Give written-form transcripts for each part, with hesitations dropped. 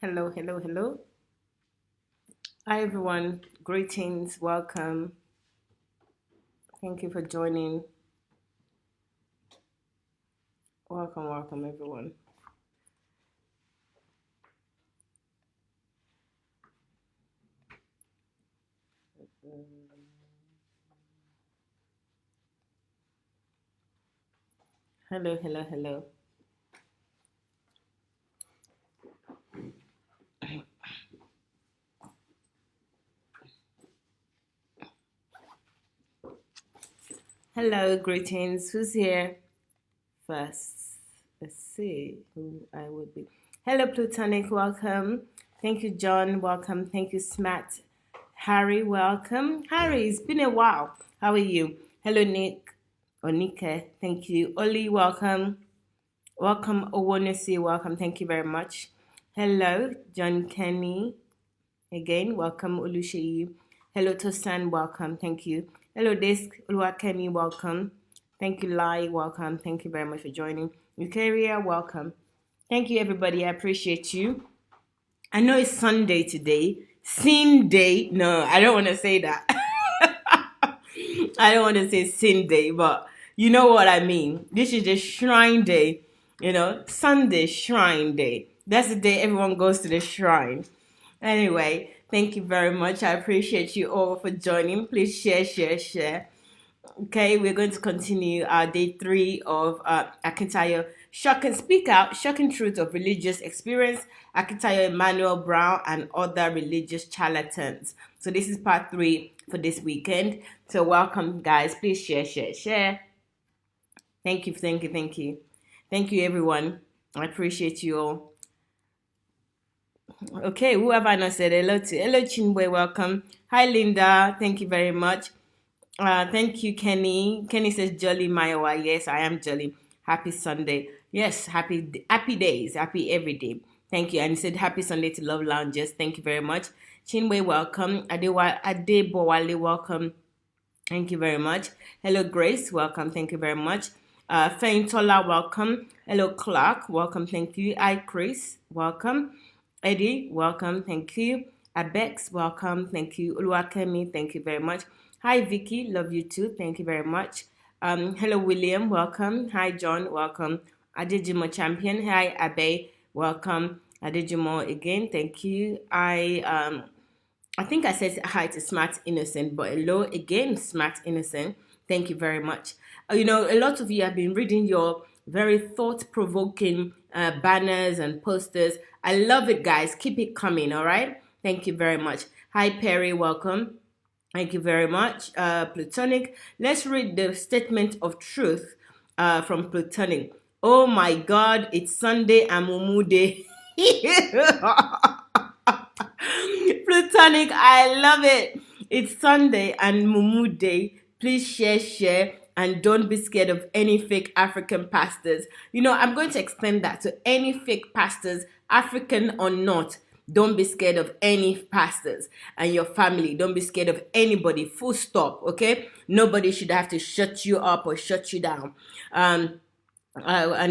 Hello, hello, hello. Hi, everyone. Greetings. Welcome. Thank you for joining. Welcome, welcome, everyone. Hello, hello, hello. Hello, greetings. Who's here first? Let's see who I would be. Hello, Plutonic. Welcome. Thank you, John. Welcome. Thank you, Smat. Harry, welcome. Harry, it's been a while. How are you? Hello, Nick. Or Nike. Thank you. Oli, welcome. Welcome, Owonesi. Welcome. Thank you very much. Hello, John Kenny. Again, welcome, Oluseyi. Hello, Tosan. Welcome. Thank you. Hello, Disk. Oluwakemi. Welcome. Thank you, Lai. Welcome. Thank you very much for joining. Eukaria. Welcome. Thank you, everybody. I appreciate you. I know it's Sunday today. Sin day. No, I don't want to say that. I don't want to say sin day, but you know what I mean. This is the shrine day, Sunday shrine day. That's the day everyone goes to the shrine. Anyway, thank you very much. I appreciate you all for joining. Please share, share, share. Okay, we're going to continue our day 3 of AKINTAYO Shock and Speak Out, Shocking Truth of Religious Experience, AKINTAYO Emmanuel Brown, and Other Religious Charlatans. So this is part 3 for this weekend. So welcome, guys. Please share, share, share. Thank you, thank you, thank you. Thank you, everyone. I appreciate you all. Okay, who have I not said hello to? Hello, Chinwe, welcome. Hi, Linda. Thank you very much. Thank you, Kenny. Kenny says, Jolly Maiwa. Yes, I am Jolly. Happy Sunday. Yes, happy days. Happy every day. Thank you. And he said, Happy Sunday to Love Lounges. Thank you very much. Chinwe, welcome. Adebowale, welcome. Thank you very much. Hello, Grace. Welcome. Thank you very much. Faintola, welcome. Hello, Clark. Welcome. Thank you. Hi, Chris. Welcome. Eddie, welcome. Thank you. Abex, welcome. Thank you. Uluwakemi, thank you very much. Hi, Vicky. Love you too. Thank you very much. Hello, William. Welcome. Hi, John. Welcome. Adejimo Champion. Hi, Abe. Welcome. Adejimo again. Thank you. I think I said hi to Smart Innocent, but hello again, Smart Innocent. Thank you very much. A lot of you have been reading your very thought-provoking banners and posters. I love it, guys. Keep it coming, all right? Thank you very much. Hi, Perry. Welcome. Thank you very much. Plutonic. Let's read the statement of truth from Plutonic. Oh my God, it's Sunday and Mumu Day. Plutonic, I love it. It's Sunday and Mumu Day. Please share, share, and don't be scared of any fake African pastors. I'm going to extend that to any fake pastors, African or not. Don't be scared of any pastors and your family. Don't be scared of anybody. Full stop. Okay? Nobody should have to shut you up or shut you down. And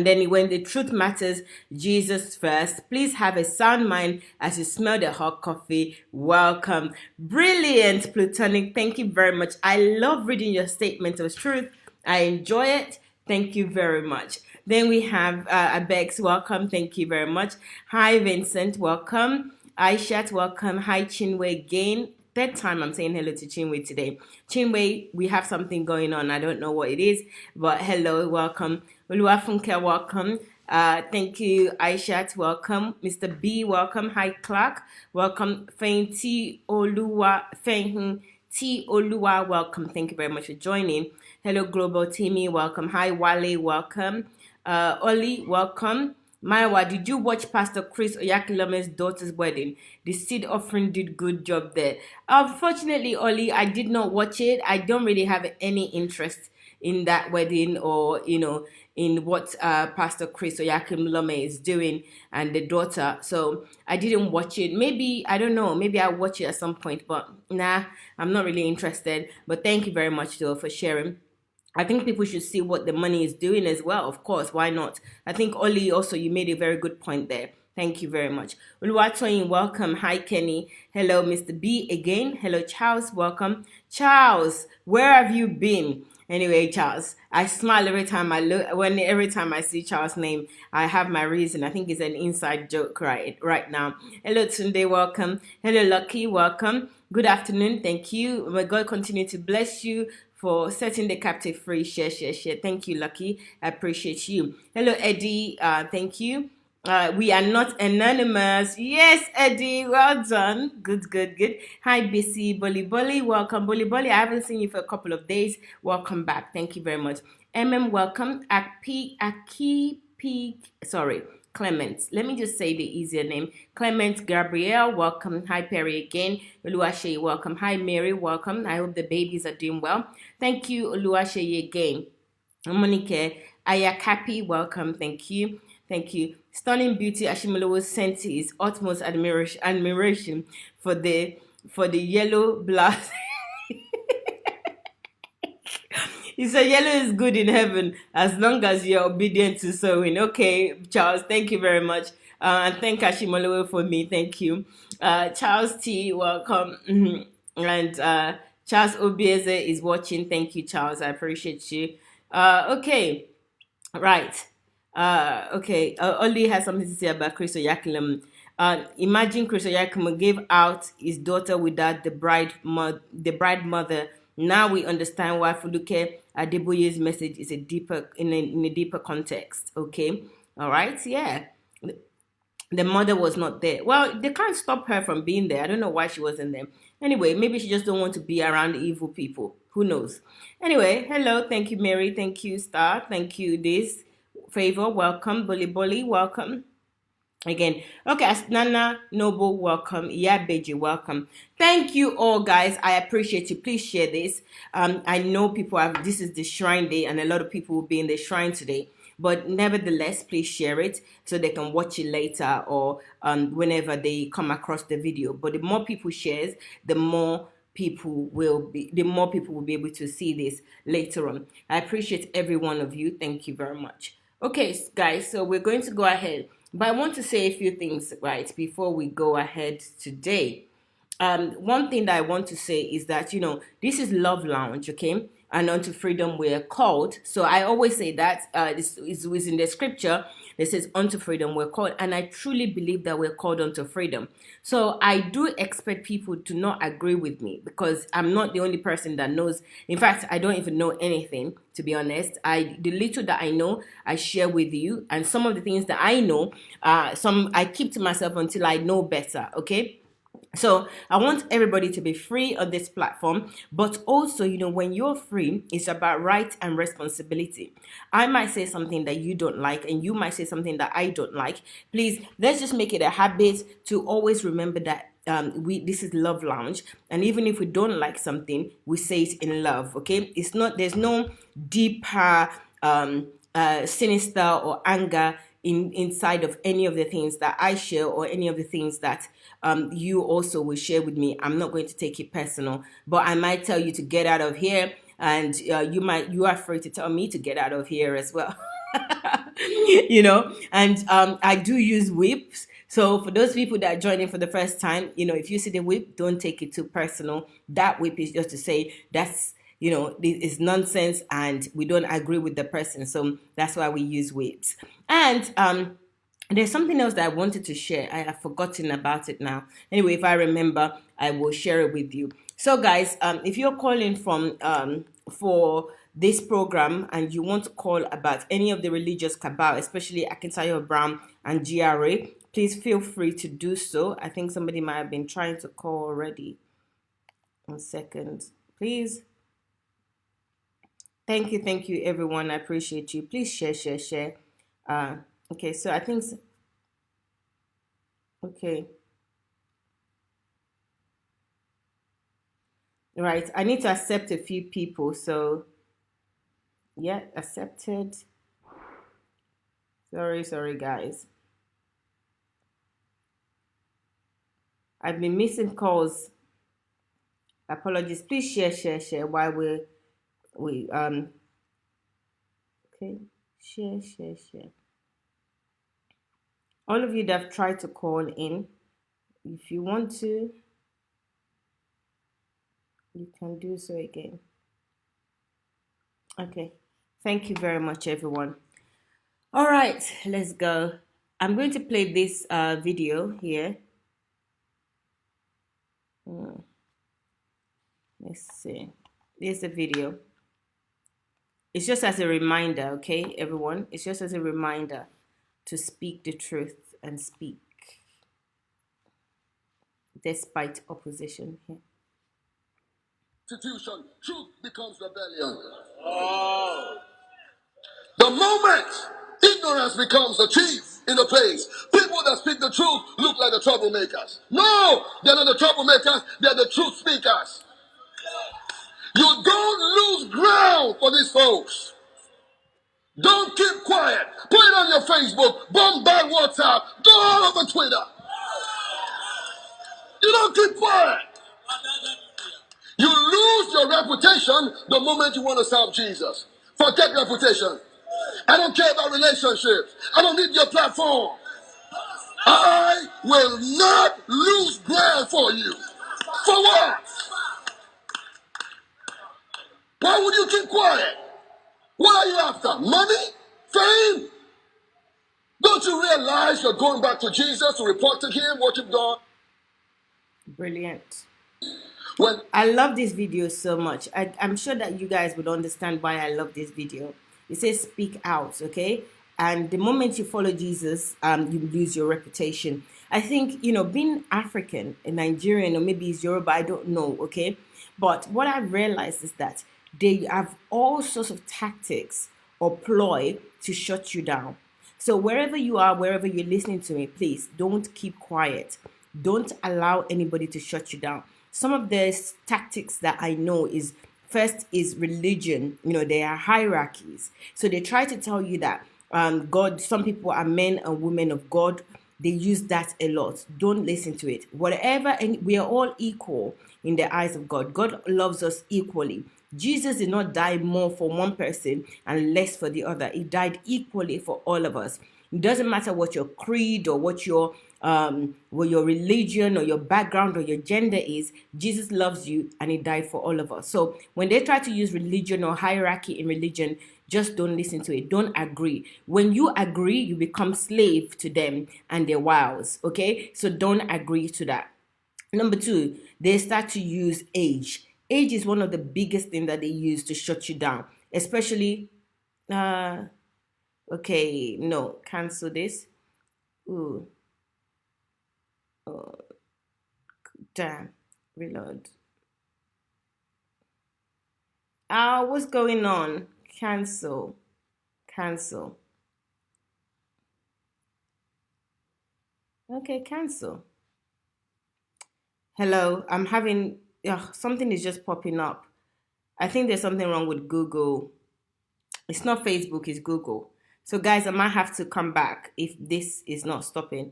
then when the truth matters, Jesus first. Please have a sound mind as you smell the hot coffee. Welcome. Brilliant, Plutonic. Thank you very much. I love reading your statement of truth. I enjoy it. Thank you very much. Then we have Abex. Welcome. Thank you very much. Hi, Vincent. Welcome. Aishat. Welcome. Hi, Chinwe again. Third time I'm saying hello to Chinwe today. Chinwe, we have something going on. I don't know what it is, but hello, welcome. Oluwafunke, welcome. Thank you, Aishat, welcome. Mr. B, welcome. Hi, Clark, welcome. Feinti Oluwa, T Oluwa, welcome. Thank you very much for joining. Hello, Global Timmy, welcome. Hi, Wale, welcome. Oli, welcome. Maiwa, did you watch Pastor Chris Oyakilome's daughter's wedding? The seed offering did good job there. Unfortunately, Oli, I did not watch it. I don't really have any interest in that wedding or, in what Pastor Chris Oyakilome is doing and the daughter. So I didn't watch it. Maybe, I don't know, maybe I'll watch it at some point, but nah, I'm not really interested. But thank you very much, though, for sharing. I think people should see what the money is doing as well. Of course, why not? I think Oli also, you made a very good point there. Thank you very much. Uluwatoyin, welcome. Hi, Kenny. Hello, Mr. B again. Hello, Charles. Welcome. Charles, where have you been? Anyway, Charles, I smile every time I look. Every time I see Charles' name, I have my reason. I think it's an inside joke right now. Hello, Tunde. Welcome. Hello, Lucky. Welcome. Good afternoon. Thank you. May God continue to bless you for setting the captive free. Share, share, share. Thank you, Lucky. I appreciate you. Hello, Eddie. Thank you. We are not anonymous. Yes, Eddie. Well done. Good, good, good. Hi, BC Bolly Bolly. Welcome, Bolly Bolly. I haven't seen you for a couple of days. Welcome back. Thank you very much. Welcome. Sorry. Clement. Let me just say the easier name. Clement Gabrielle, welcome. Hi, Perry again. Oluwaseyi, welcome. Hi, Mary, welcome. I hope the babies are doing well. Thank you, Oluwaseyi again. Monique Ayakapi, welcome. Thank you. Thank you. Stunning beauty, Ashimolowo sent his utmost admiration for the yellow blouse. He said yellow is good in heaven as long as you're obedient to sowing. Okay, Charles, thank you very much. And thank Ashimolowo for me. Thank you. Charles T, welcome. And Charles Obieze is watching. Thank you, Charles. I appreciate you. Okay. Right. Okay. Oli has something to say about Chris Oyakhilome. Imagine Chris Oyakhilome gave out his daughter without the bride mother. Now we understand why Fuluke Adeboye's message is in a deeper context. Okay. All right. Yeah. The mother was not there. Well, they can't stop her from being there. I don't know why she wasn't there. Anyway, maybe she just don't want to be around evil people. Who knows? Anyway, hello. Thank you, Mary. Thank you, Star. Thank you, this favor. Welcome, Bully Bully. Welcome. Again, okay, Nana Noble, welcome. Yeah, Beji, welcome. Thank you all, guys. I appreciate you. Please share this. I know people have, this is the Shrine Day, and a lot of people will be in the shrine today. But nevertheless, please share it so they can watch it later or whenever they come across the video. But the more people shares, the more people will be able to see this later on. I appreciate every one of you. Thank you very much. Okay, guys, so we're going to go ahead. But I want to say a few things, right, before we go ahead today. One thing that I want to say is that, this is Love Lounge, okay? And unto freedom we're called. So I always say that this is in the scripture. It says unto freedom we're called. And I truly believe that we're called unto freedom. So I do expect people to not agree with me because I'm not the only person that knows. In fact, I don't even know anything, to be honest. The little that I know, I share with you. And some of the things that I know, some I keep to myself until I know better, okay? So I want everybody to be free on this platform, but also, when you're free, it's about right and responsibility. I might say something that you don't like, and you might say something that I don't like. Please, let's just make it a habit to always remember that this is Love Lounge, and even if we don't like something, we say it in love. Okay, there's no deeper sinister or anger inside of any of the things that I share or any of the things that you also will share with me. I'm not going to take it personal, but I might tell you to get out of here, and you are free to tell me to get out of here as well. And I do use whips. So for those people that are joining for the first time, if you see the whip, don't take it too personal. That whip is just to say that's this is nonsense and we don't agree with the person. So that's why we use whips. And there's something else that I wanted to share. I have forgotten about it now. Anyway, if I remember, I will share it with you. So guys, if you're calling from for this program and you want to call about any of the religious cabal, especially Akintayo Brown and GRA, please feel free to do so. I think somebody might have been trying to call already. 1 second, please. Thank you, everyone. I appreciate you. Please share. Okay, so I think, okay. Right, I need to accept a few people. So, yeah, accepted. Sorry, guys. I've been missing calls. Apologies. Please share while we okay. Share. All of you that have tried to call in, if you want to, you can do so again. Okay. Thank you very much, everyone. All right, let's go. I'm going to play this video here. Let's see. There's a video. It's just as a reminder, okay, everyone? It's just as a reminder to speak the truth and speak despite opposition here. Institution, truth becomes rebellion. The moment ignorance becomes the chief in the place, people that speak the truth look like the troublemakers. No, they're not the troublemakers, they're the truth speakers. You don't lose ground for these folks. Don't keep quiet. Put it on your Facebook, bombard WhatsApp, go all over Twitter. You don't keep quiet. You lose your reputation the moment you want to serve Jesus. Forget reputation. I don't care about relationships. I don't need your platform. I will not lose ground for you. For what? Why would you keep quiet? What are you after? Money? Fame? Don't you realize you're going back to Jesus to report to him what you've done? Brilliant. When I love this video so much. I'm sure that you guys would understand why I love this video. It says speak out, okay? And the moment you follow Jesus, you lose your reputation. I think, being African, a Nigerian, or maybe it's Yoruba, I don't know, okay? But what I've realized is that they have all sorts of tactics or ploy to shut you down. So wherever you are, wherever you're listening to me, please don't keep quiet. Don't allow anybody to shut you down. Some of the tactics that I know is first is religion. There are hierarchies. So they try to tell you that God, some people are men and women of God. They use that a lot. Don't listen to it. Whatever, and we are all equal in the eyes of God. God loves us equally. Jesus did not die more for one person and less for the other. He died equally for all of us. It doesn't matter what your creed or what your religion or your background or your gender is. Jesus loves you and he died for all of us. So when they try to use religion or hierarchy in religion, just don't listen to it. Don't agree. When you agree, you become slave to them and their wiles. Okay, so don't agree to that. Number two, they start to use age. Age is one of the biggest things that they use to shut you down, especially okay, no, cancel this. Ooh. Oh, damn. Reload. What's going on? Cancel. Cancel. Okay, cancel. Hello, I'm having something is just popping up. I think there's something wrong with Google. It's not Facebook, it's Google. So guys, I might have to come back if this is not stopping.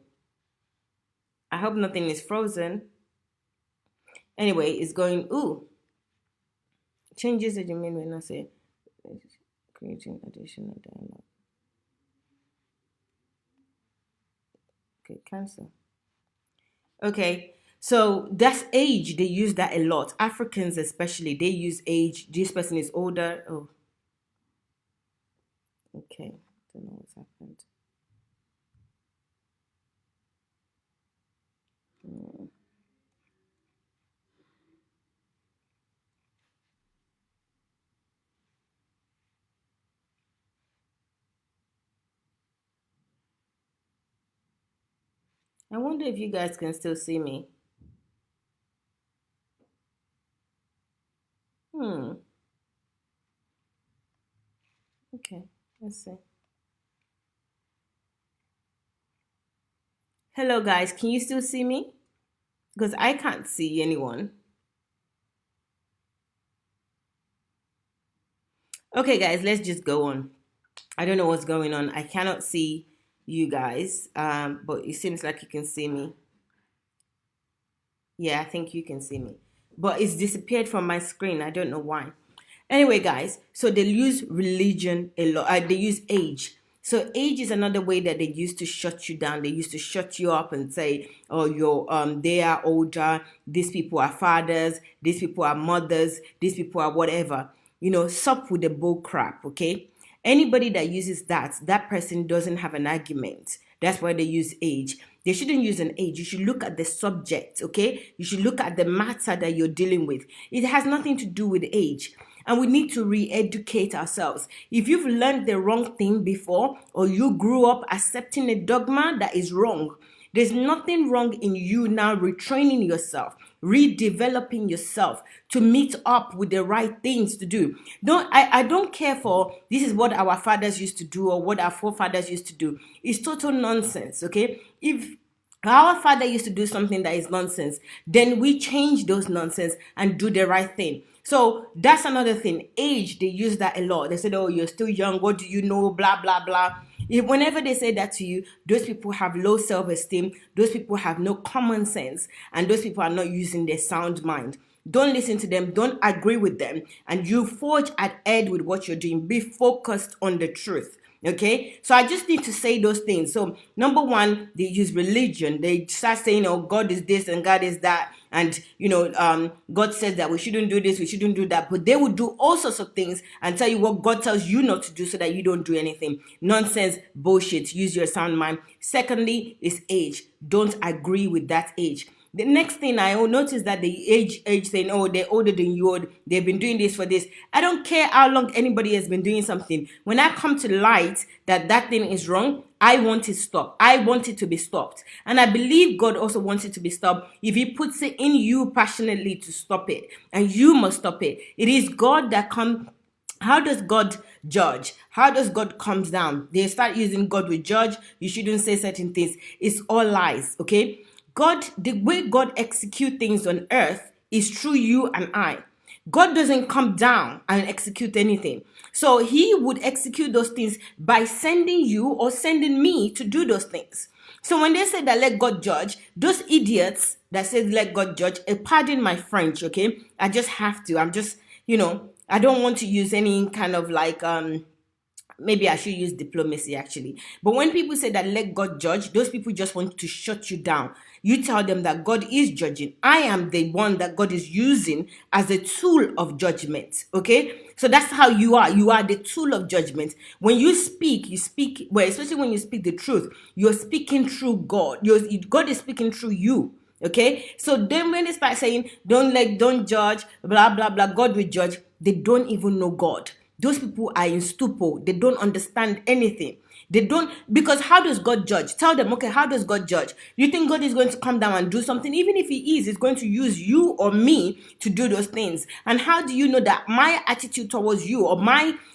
I hope nothing is frozen. Anyway, it's going, ooh. Changes that you mean when I say creating additional dialogue. Okay, cancel. Okay, so that's age. They use that a lot. Africans especially, they use age. This person is older. Oh, okay. Don't know what's happened. I wonder if you guys can still see me. Okay, let's see. Hello guys, can you still see me? Because I can't see anyone. Okay guys, let's just go on. I don't know what's going on. I cannot see you guys, but it seems like you can see me. Yeah, I think you can see me. But it's disappeared from my screen. I don't know why. Anyway, guys, so they use religion a lot. They use age. So age is another way that they used to shut you down. They used to shut you up and say, "Oh, they are older. These people are fathers. These people are mothers. These people are whatever." Sup with the bull crap. Okay. Anybody that uses that person doesn't have an argument. That's why they use age. They shouldn't use an age. You should look at the subject, okay? You should look at the matter that you're dealing with. It has nothing to do with age. And we need to re-educate ourselves. If you've learned the wrong thing before, or you grew up accepting a dogma that is wrong, there's nothing wrong in you now retraining yourself, redeveloping yourself to meet up with the right things to do. I don't care for this is what our fathers used to do or what our forefathers used to do. It's total nonsense, okay? If our father used to do something that is nonsense, then we change those nonsense and do the right thing. So that's another thing. Age, they use that a lot. They said, "Oh, you're still young. What do you know?" Blah, blah, blah. Whenever they say that to you, those people have low self-esteem. Those people have no common sense. And those people are not using their sound mind. Don't listen to them. Don't agree with them. And you forge ahead with what you're doing. Be focused on the truth. Okay, so I just need to say those things. So number one, they use religion. They start saying, "Oh, God is this and God is that," and God says that we shouldn't do this, we shouldn't do that. But they will do all sorts of things and tell you what God tells you not to do, so that you don't do anything. Nonsense, bullshit. Use your sound mind. Secondly, is age. Don't agree with that age. The next thing I will notice that the age saying, "Oh, they're older than you, or they've been doing this for this." I don't care how long anybody has been doing something. When I come to light that thing is wrong, I want it stopped. I want it to be stopped. And I believe God also wants it to be stopped if He puts it in you passionately to stop it. And you must stop it. It is God that comes. How does God judge? How does God come down? They start using God with judge. You shouldn't say certain things. It's all lies, okay? God, the way God execute things on earth is through you and I. God doesn't come down and execute anything. So He would execute those things by sending you or sending me to do those things. So when they say that let God judge, those idiots that says let God judge, pardon my French, okay? I just have to. I'm just, I don't want to use any kind of like maybe I should use diplomacy actually. But when people say that let God judge, those people just want to shut you down. You tell them that God is judging. I am the one that God is using as a tool of judgment. Okay? So that's how you are. You are the tool of judgment. When you speak, well, especially when you speak the truth, you're speaking through God. God is speaking through you. Okay? So then when they start saying, don't judge, blah, blah, blah, God will judge, they don't even know God. Those people are in stupor. They don't understand anything. They don't, because how does God judge? Tell them, okay, how does God judge? You think God is going to come down and do something? Even if He is, He's going to use you or me to do those things. And how do you know that my attitude towards you or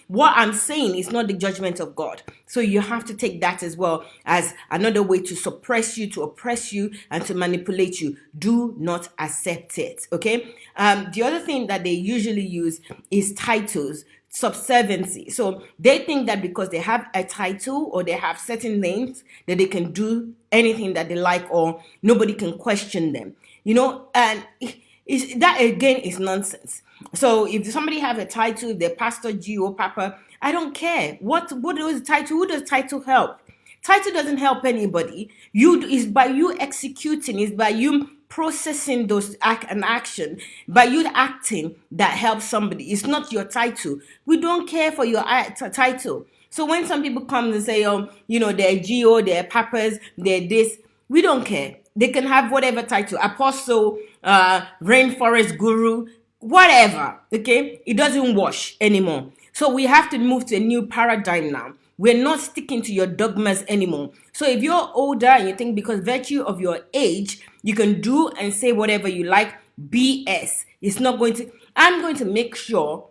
what I'm saying is not the judgment of God? So you have to take that as well as another way to suppress you, to oppress you, and to manipulate you. Do not accept it, okay? The other thing that they usually use is titles. Subserviency. So they think that because they have a title or they have certain names that they can do anything that they like or nobody can question them, and that again is nonsense. So if somebody have a title, they're Pastor G or Papa, I don't care. What is the title? Who does title help? Title doesn't help anybody. It's by you executing, it's by you processing those an action, by you acting that helps somebody. It's not your title. We don't care for your title. So when some people come and say, they're GO, they're papas, they're this, we don't care. They can have whatever title, apostle, rainforest guru, whatever, okay? It doesn't wash anymore. So we have to move to a new paradigm now. We're not sticking to your dogmas anymore. So if you're older and you think because virtue of your age, you can do and say whatever you like, BS. I'm going to make sure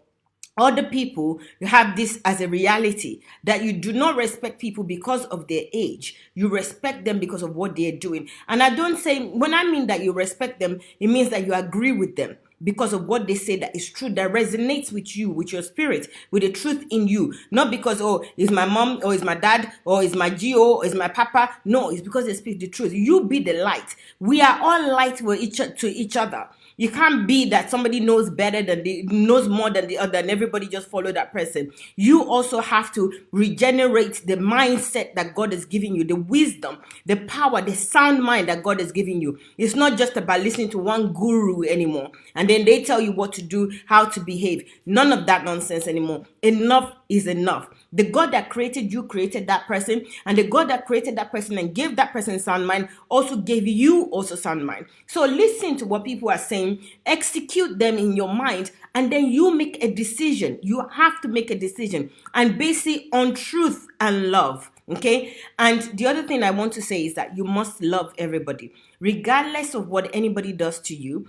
other people have this as a reality, that you do not respect people because of their age. You respect them because of what they're doing. And I don't say, when I mean that you respect them, it means that you agree with them because of what they say that is true, that resonates with you, with your spirit, with the truth in you. Not because, it's my mom, or it's my dad, or it's my GO, or it's my papa. No, it's because they speak the truth. You be the light. We are all light to each other. You can't be that somebody knows better than knows more than the other, and everybody just follow that person. You also have to regenerate the mindset that God is giving you, the wisdom, the power, the sound mind that God is giving you. It's not just about listening to one guru anymore, and then they tell you what to do, how to behave. None of that nonsense anymore. Enough is enough. The God that created you created that person, and the God that created that person and gave that person sound mind also gave you also sound mind. So listen to what people are saying, execute them in your mind, and then you make a decision. You have to make a decision and base it on truth and love. Okay. And the other thing I want to say is that you must love everybody, regardless of what anybody does to you.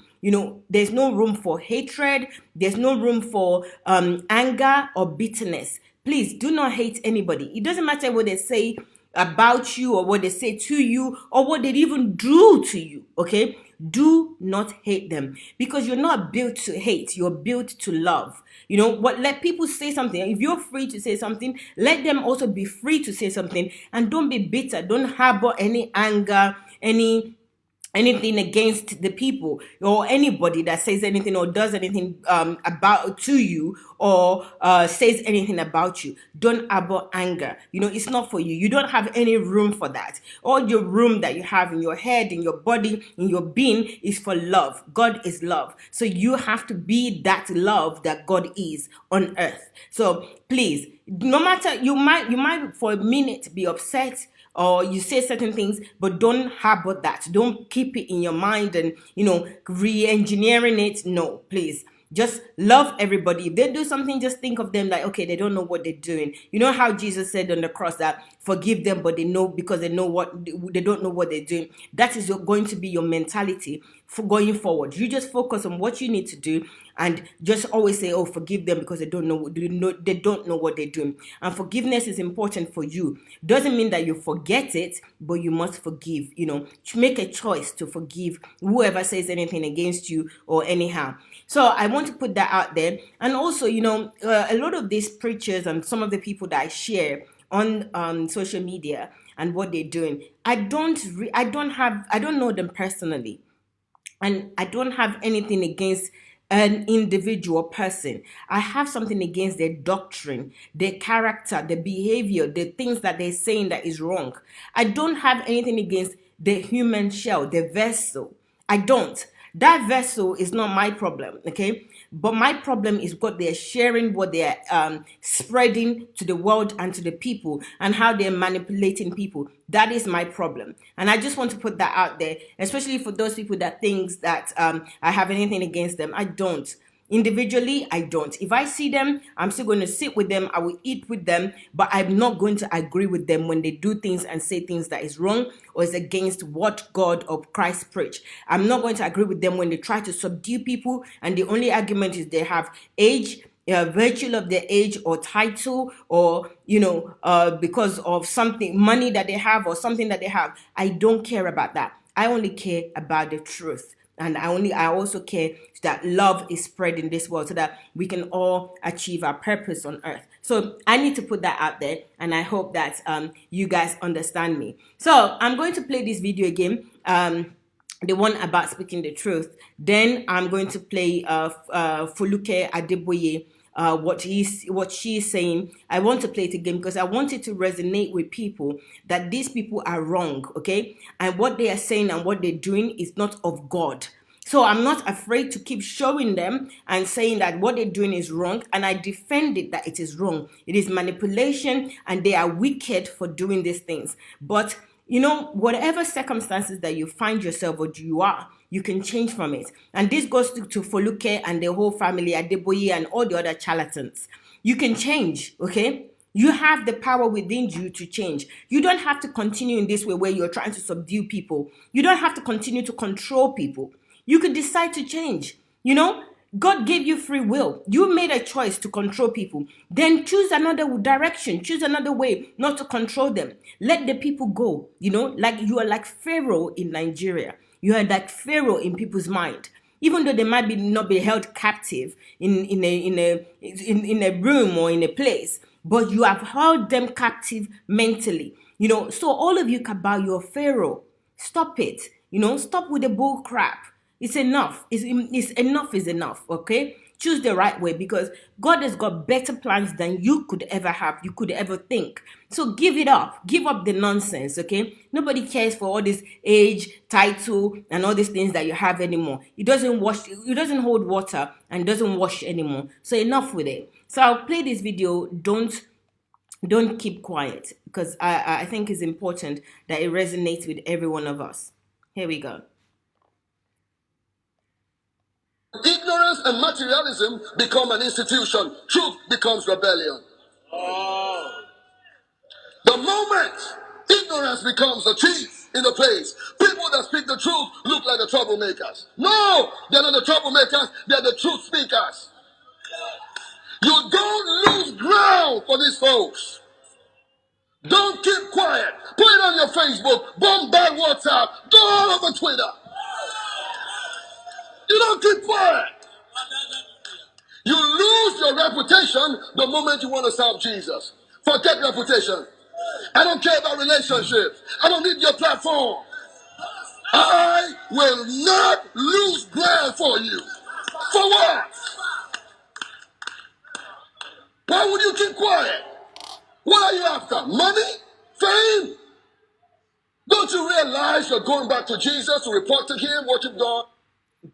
There's no room for hatred. There's no room for anger or bitterness. Please do not hate anybody. It doesn't matter what they say about you or what they say to you or what they even do to you. Okay. Do not hate them, because you're not built to hate. You're built to love. Let people say something. If you're free to say something, let them also be free to say something, and don't be bitter. Don't harbor any anger, anything against the people or anybody that says anything or does anything about to you, or says anything about you. Don't harbor anger. It's not for you. You don't have any room for that. All your room that you have in your head, in your body, in your being is for love. God is love. So you have to be that love that God is on earth. So please, no matter, you might for a minute be upset, or you say certain things, but don't harbor that. Don't keep it in your mind and, re-engineering it. No, please. Just love everybody. If they do something, just think of them like, okay, they don't know what they're doing. You know how Jesus said on the cross that forgive them, but they know, because they don't know what they're doing. That is going to be your mentality for going forward. You just focus on what you need to do, and just always say, oh, forgive them because they don't know what they're doing. And forgiveness is important for you. Doesn't mean that you forget it, but you must forgive. Make a choice to forgive whoever says anything against you or anyhow. So I want to put that out there. And also, a lot of these preachers and some of the people that I share on social media and what they're doing, I don't know them personally, and I don't have anything against an individual person. I have something against their doctrine, their character, their behavior, the things that they're saying that is wrong. I don't have anything against the human shell, the vessel. I don't. That vessel is not my problem, okay? But my problem is what they're sharing, what they're spreading to the world and to the people, and how they're manipulating people. That is my problem. And I just want to put that out there, especially for those people that thinks that I have anything against them. I don't. Individually, I don't. If I see them, I'm still going to sit with them. I will eat with them, but I'm not going to agree with them when they do things and say things that is wrong or is against what God or Christ preach. I'm not going to agree with them when they try to subdue people, and the only argument is they have age, virtue of their age or title, or because of something, money that they have or something that they have. I don't care about that. I only care about the truth. And I also care that love is spread in this world so that we can all achieve our purpose on earth. So I need to put that out there, and I hope that you guys understand me. So I'm going to play this video again, the one about speaking the truth. Then I'm going to play Foluke Adeboye, what she's saying. I want to play it again because I want it to resonate with people, that these people are wrong, okay? And what they are saying and what they're doing is not of God. So I'm not afraid to keep showing them and saying that what they're doing is wrong, and I defend it that it is wrong. It is manipulation, and they are wicked for doing these things. But whatever circumstances that you find yourself or you are, you can change from it. And this goes to Foluke and the whole family, Adeboye and all the other charlatans. You can change, okay? You have the power within you to change. You don't have to continue in this way where you're trying to subdue people. You don't have to continue to control people. You could decide to change. God gave you free will. You made a choice to control people. Then choose another direction. Choose another way not to control them. Let the people go. Like you are like Pharaoh in Nigeria. You are like Pharaoh in people's mind. Even though they might not be held captive in a room or in a place, but you have held them captive mentally. So all of you, Kabal, you're Pharaoh. Stop it. Stop with the bull crap. It's enough. It's enough is enough, okay? Choose the right way because God has got better plans than you could ever have, you could ever think. So give it up. Give up the nonsense, okay? Nobody cares for all this age, title, and all these things that you have anymore. It doesn't hold water and doesn't wash anymore. So enough with it. So I'll play this video. Don't keep quiet because I think it's important that it resonates with every one of us. Here we go. Ignorance and materialism become an institution. Truth becomes rebellion. The moment ignorance becomes a chief in a place, people that speak the truth look like the troublemakers. No, they're not the troublemakers, they're the truth speakers. You don't lose ground for these folks. Don't keep quiet. Put it on your Facebook, bombard WhatsApp, go all over Twitter. You don't keep quiet. You lose your reputation the moment you want to serve Jesus. Forget reputation. I don't care about relationships. I don't need your platform. I will not lose ground for you. For what? Why would you keep quiet? What are you after? Money? Fame? Don't you realize you're going back to Jesus to report to him what you've done?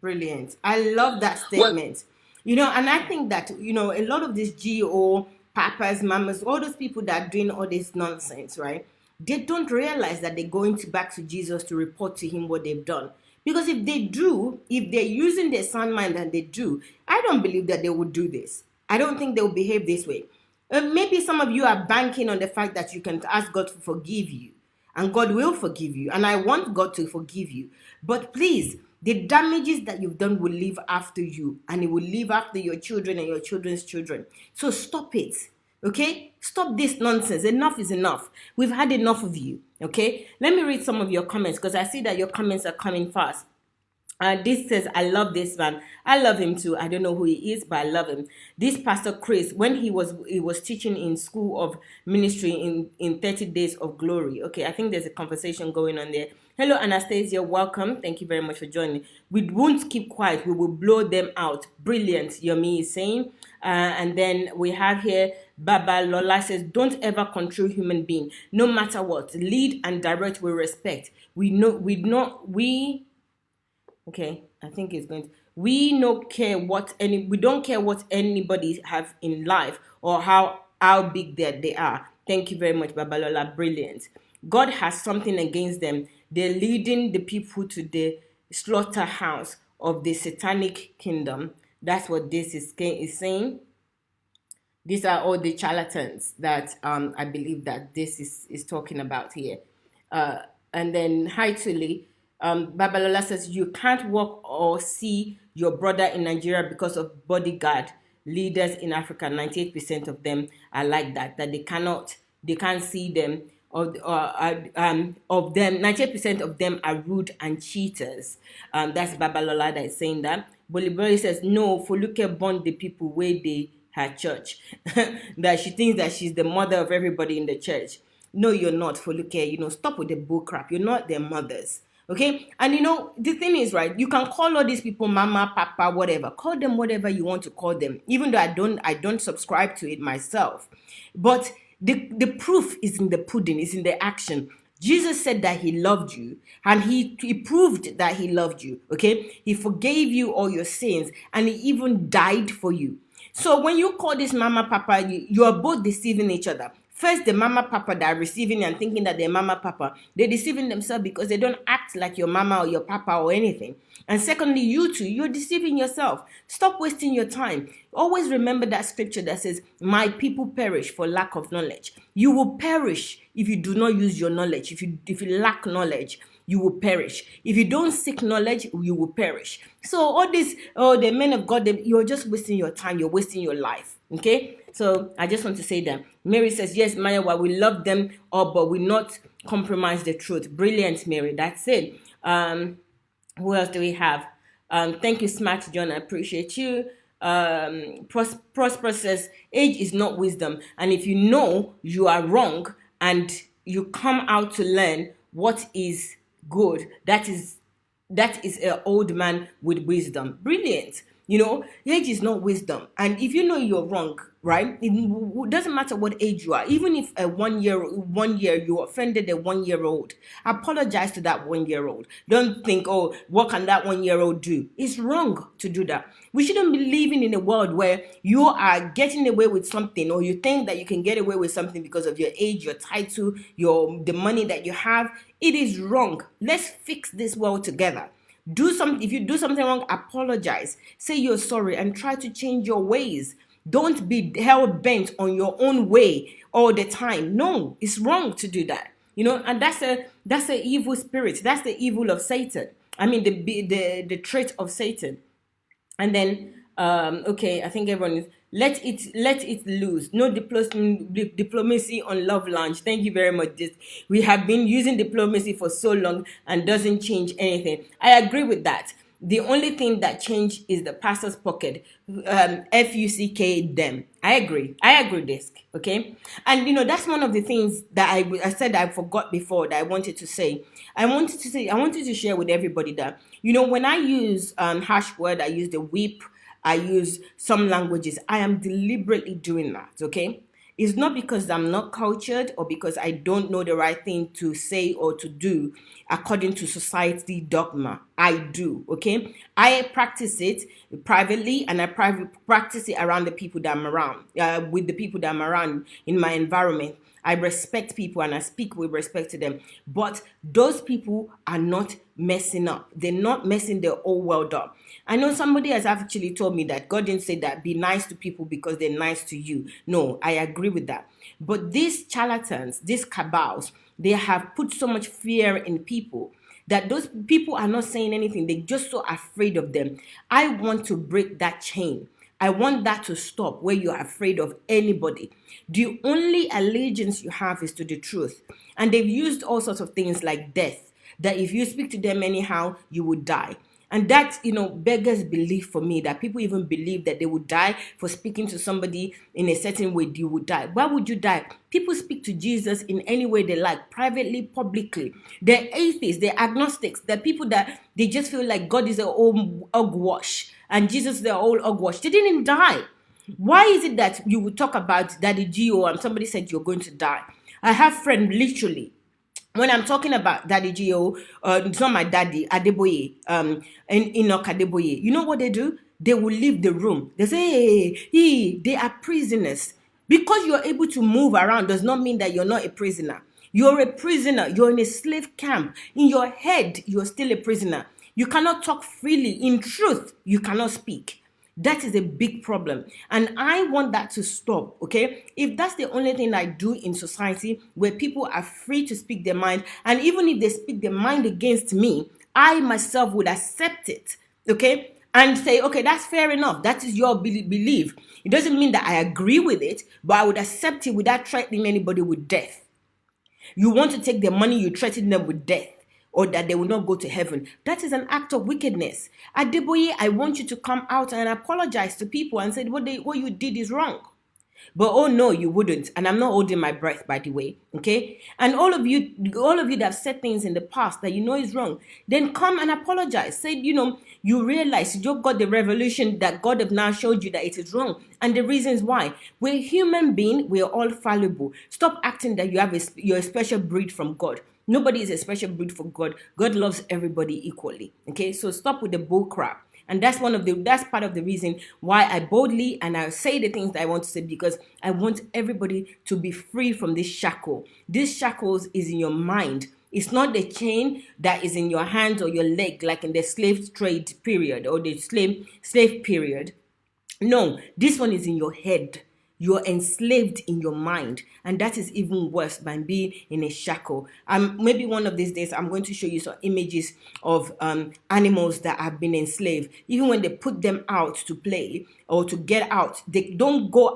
Brilliant. I love that When statement. And I think that, a lot of these GO, papas, mamas, all those people that are doing all this nonsense, right? They don't realize that they're going back to Jesus to report to him what they've done. Because if they do, if they're using their sound mind and they do, I don't believe that they would do this. I don't think they will behave this way. Maybe some of you are banking on the fact that you can ask God to forgive you, and God will forgive you. And I want God to forgive you. But please, the damages that you've done will live after you, and it will live after your children and your children's children. So stop it. Okay? Stop this nonsense. Enough is enough. We've had enough of you. Okay? Let me read some of your comments because I see that your comments are coming fast. This says, I love this man. I love him too. I don't know who he is, but I love him. This Pastor Chris, when he was teaching in School of Ministry in 30 Days of Glory. Okay, I think there's a conversation going on there. Hello, Anastasia. Welcome. Thank you very much for joining. We won't keep quiet. We will blow them out. Brilliant, Yomi is saying. And then we have here, Baba Lola says, don't ever control human being, no matter what. Lead and direct with respect. Okay, I think it's going to. We don't care what anybody have in life or how big they are. Thank you very much, Babalola. Brilliant. God has something against them. They're leading the people to the slaughterhouse of the satanic kingdom. That's what this is saying. These are all the charlatans that I believe that this is talking about here. And then hi Tuli. Babalola says you can't walk or see your brother in Nigeria because of bodyguard leaders in Africa. 98% of them are like that. That they can't see them. Of them, 98% of them are rude and cheaters. That's Babalola that is saying that. Bolibori says no. Foluke born the people where they her church. That she thinks that she's the mother of everybody in the church. No, you're not, Foluke. Stop with the bull crap. You're not their mothers. Okay? And the thing is, right, you can call all these people mama, papa, whatever. Call them whatever you want to call them. Even though I don't subscribe to it myself. But the proof is in the pudding, is in the action. Jesus said that he loved you, and he proved that he loved you. Okay? He forgave you all your sins, and he even died for you. So when you call this mama papa, you are both deceiving each other. First, the mama papa that are receiving and thinking that they're mama papa, they're deceiving themselves because they don't act like your mama or your papa or anything. And secondly, you too, you're deceiving yourself. Stop wasting your time. Always remember that scripture that says, my people perish for lack of knowledge. You will perish if you do not use your knowledge. If you lack knowledge, you will perish. If you don't seek knowledge, you will perish. So all this, the men of God, you're just wasting your time. You're wasting your life. Okay? So I just want to say that. Mary says, yes, Mayowa, we love them all, but we not compromise the truth. Brilliant, Mary. That's it. Who else do we have? Thank you, Smart John. I appreciate you. Prosper says, age is not wisdom. And if you know you are wrong and you come out to learn what is good, that is That is an old man with wisdom. Brilliant. You know, age is not wisdom. And if you know you're wrong, right? It doesn't matter what age you are. Even if a 1 year you offended a 1 year old, apologize to that 1 year old. Don't think, oh, what can that 1 year old do? It's wrong to do that. We shouldn't be living in a world where you are getting away with something, or you think that you can get away with something because of your age, your title, the money that you have. It is wrong. Let's fix this world together. Do something. If you do something wrong, apologize, say you're sorry, and try to change your ways. Don't be hell bent on your own way all the time. No, it's wrong to do that. And that's a evil spirit. That's the evil of Satan. I mean, the trait of Satan. And then, okay, I think everyone is, let it loose. No diplomacy on Love Lounge. Thank you very much. We have been using diplomacy for so long and doesn't change anything. I agree with that. The only thing that changed is the pastor's pocket. FUCK them. I agree, disc. Okay. And that's one of the things that I said I forgot before that I wanted to say. I wanted to share with everybody that, when I use harsh word, I use the whip, I use some languages, I am deliberately doing that. Okay. It's not because I'm not cultured or because I don't know the right thing to say or to do according to society dogma. I do, okay? I practice it privately, and I practice it around the people that I'm around, with the people that I'm around in my environment. I respect people and I speak with respect to them. But those people are not messing up. They're not messing their whole world up. I know somebody has actually told me that God didn't say that be nice to people because they're nice to you. No, I agree with that. But these charlatans, these cabals, they have put so much fear in people that those people are not saying anything. They're just so afraid of them. I want to break that chain. I want that to stop, where you're afraid of anybody. The only allegiance you have is to the truth. And they've used all sorts of things like death, that if you speak to them anyhow, you would die. And that, beggars belief for me, that people even believe that they would die for speaking to somebody in a certain way. You would die. Why would you die? People speak to Jesus in any way they like, privately, publicly. They're atheists, they're agnostics, they're people that they just feel like God is their own hogwash and Jesus is their own hogwash. They didn't die. Why is it that you would talk about Daddy Gio and somebody said you're going to die? I have friends literally. When I'm talking about Daddy Gio, it's not my daddy, Adeboye, and Enoch Adeboye. You know what they do? They will leave the room. They say, hey, they are prisoners. Because you're able to move around does not mean that you're not a prisoner. You're a prisoner. You're in a slave camp. In your head, you're still a prisoner. You cannot talk freely. In truth, you cannot speak. That is a big problem. And I want that to stop, okay? If that's the only thing I do in society, where people are free to speak their mind, and even if they speak their mind against me, I myself would accept it, okay? And say, okay, that's fair enough. That is your belief. It doesn't mean that I agree with it, but I would accept it without threatening anybody with death. You want to take their money, you threaten them with death, or that they will not go to heaven. That is an act of wickedness. Adeboye, I want you to come out and apologize to people and say what you did is wrong. But oh no, you wouldn't. And I'm not holding my breath, by the way. Okay? And all of you that have said things in the past that you know is wrong, then come and apologize. Say, you realize you got the revelation that God have now showed you that it is wrong. And the reasons why. We're human beings, we're all fallible. Stop acting that you're a special breed from God. Nobody is a special breed for God. God loves everybody equally. Okay? So stop with the bull crap. And that's part of the reason why I boldly and I say the things that I want to say, because I want everybody to be free from this shackle. This shackles is in your mind. It's not the chain that is in your hands or your leg, like in the slave trade period or the slave period. No, this one is in your head. You're enslaved in your mind, and that is even worse than being in a shackle. Maybe one of these days I'm going to show you some images of animals that have been enslaved. Even when they put them out to play or to get out, they don't go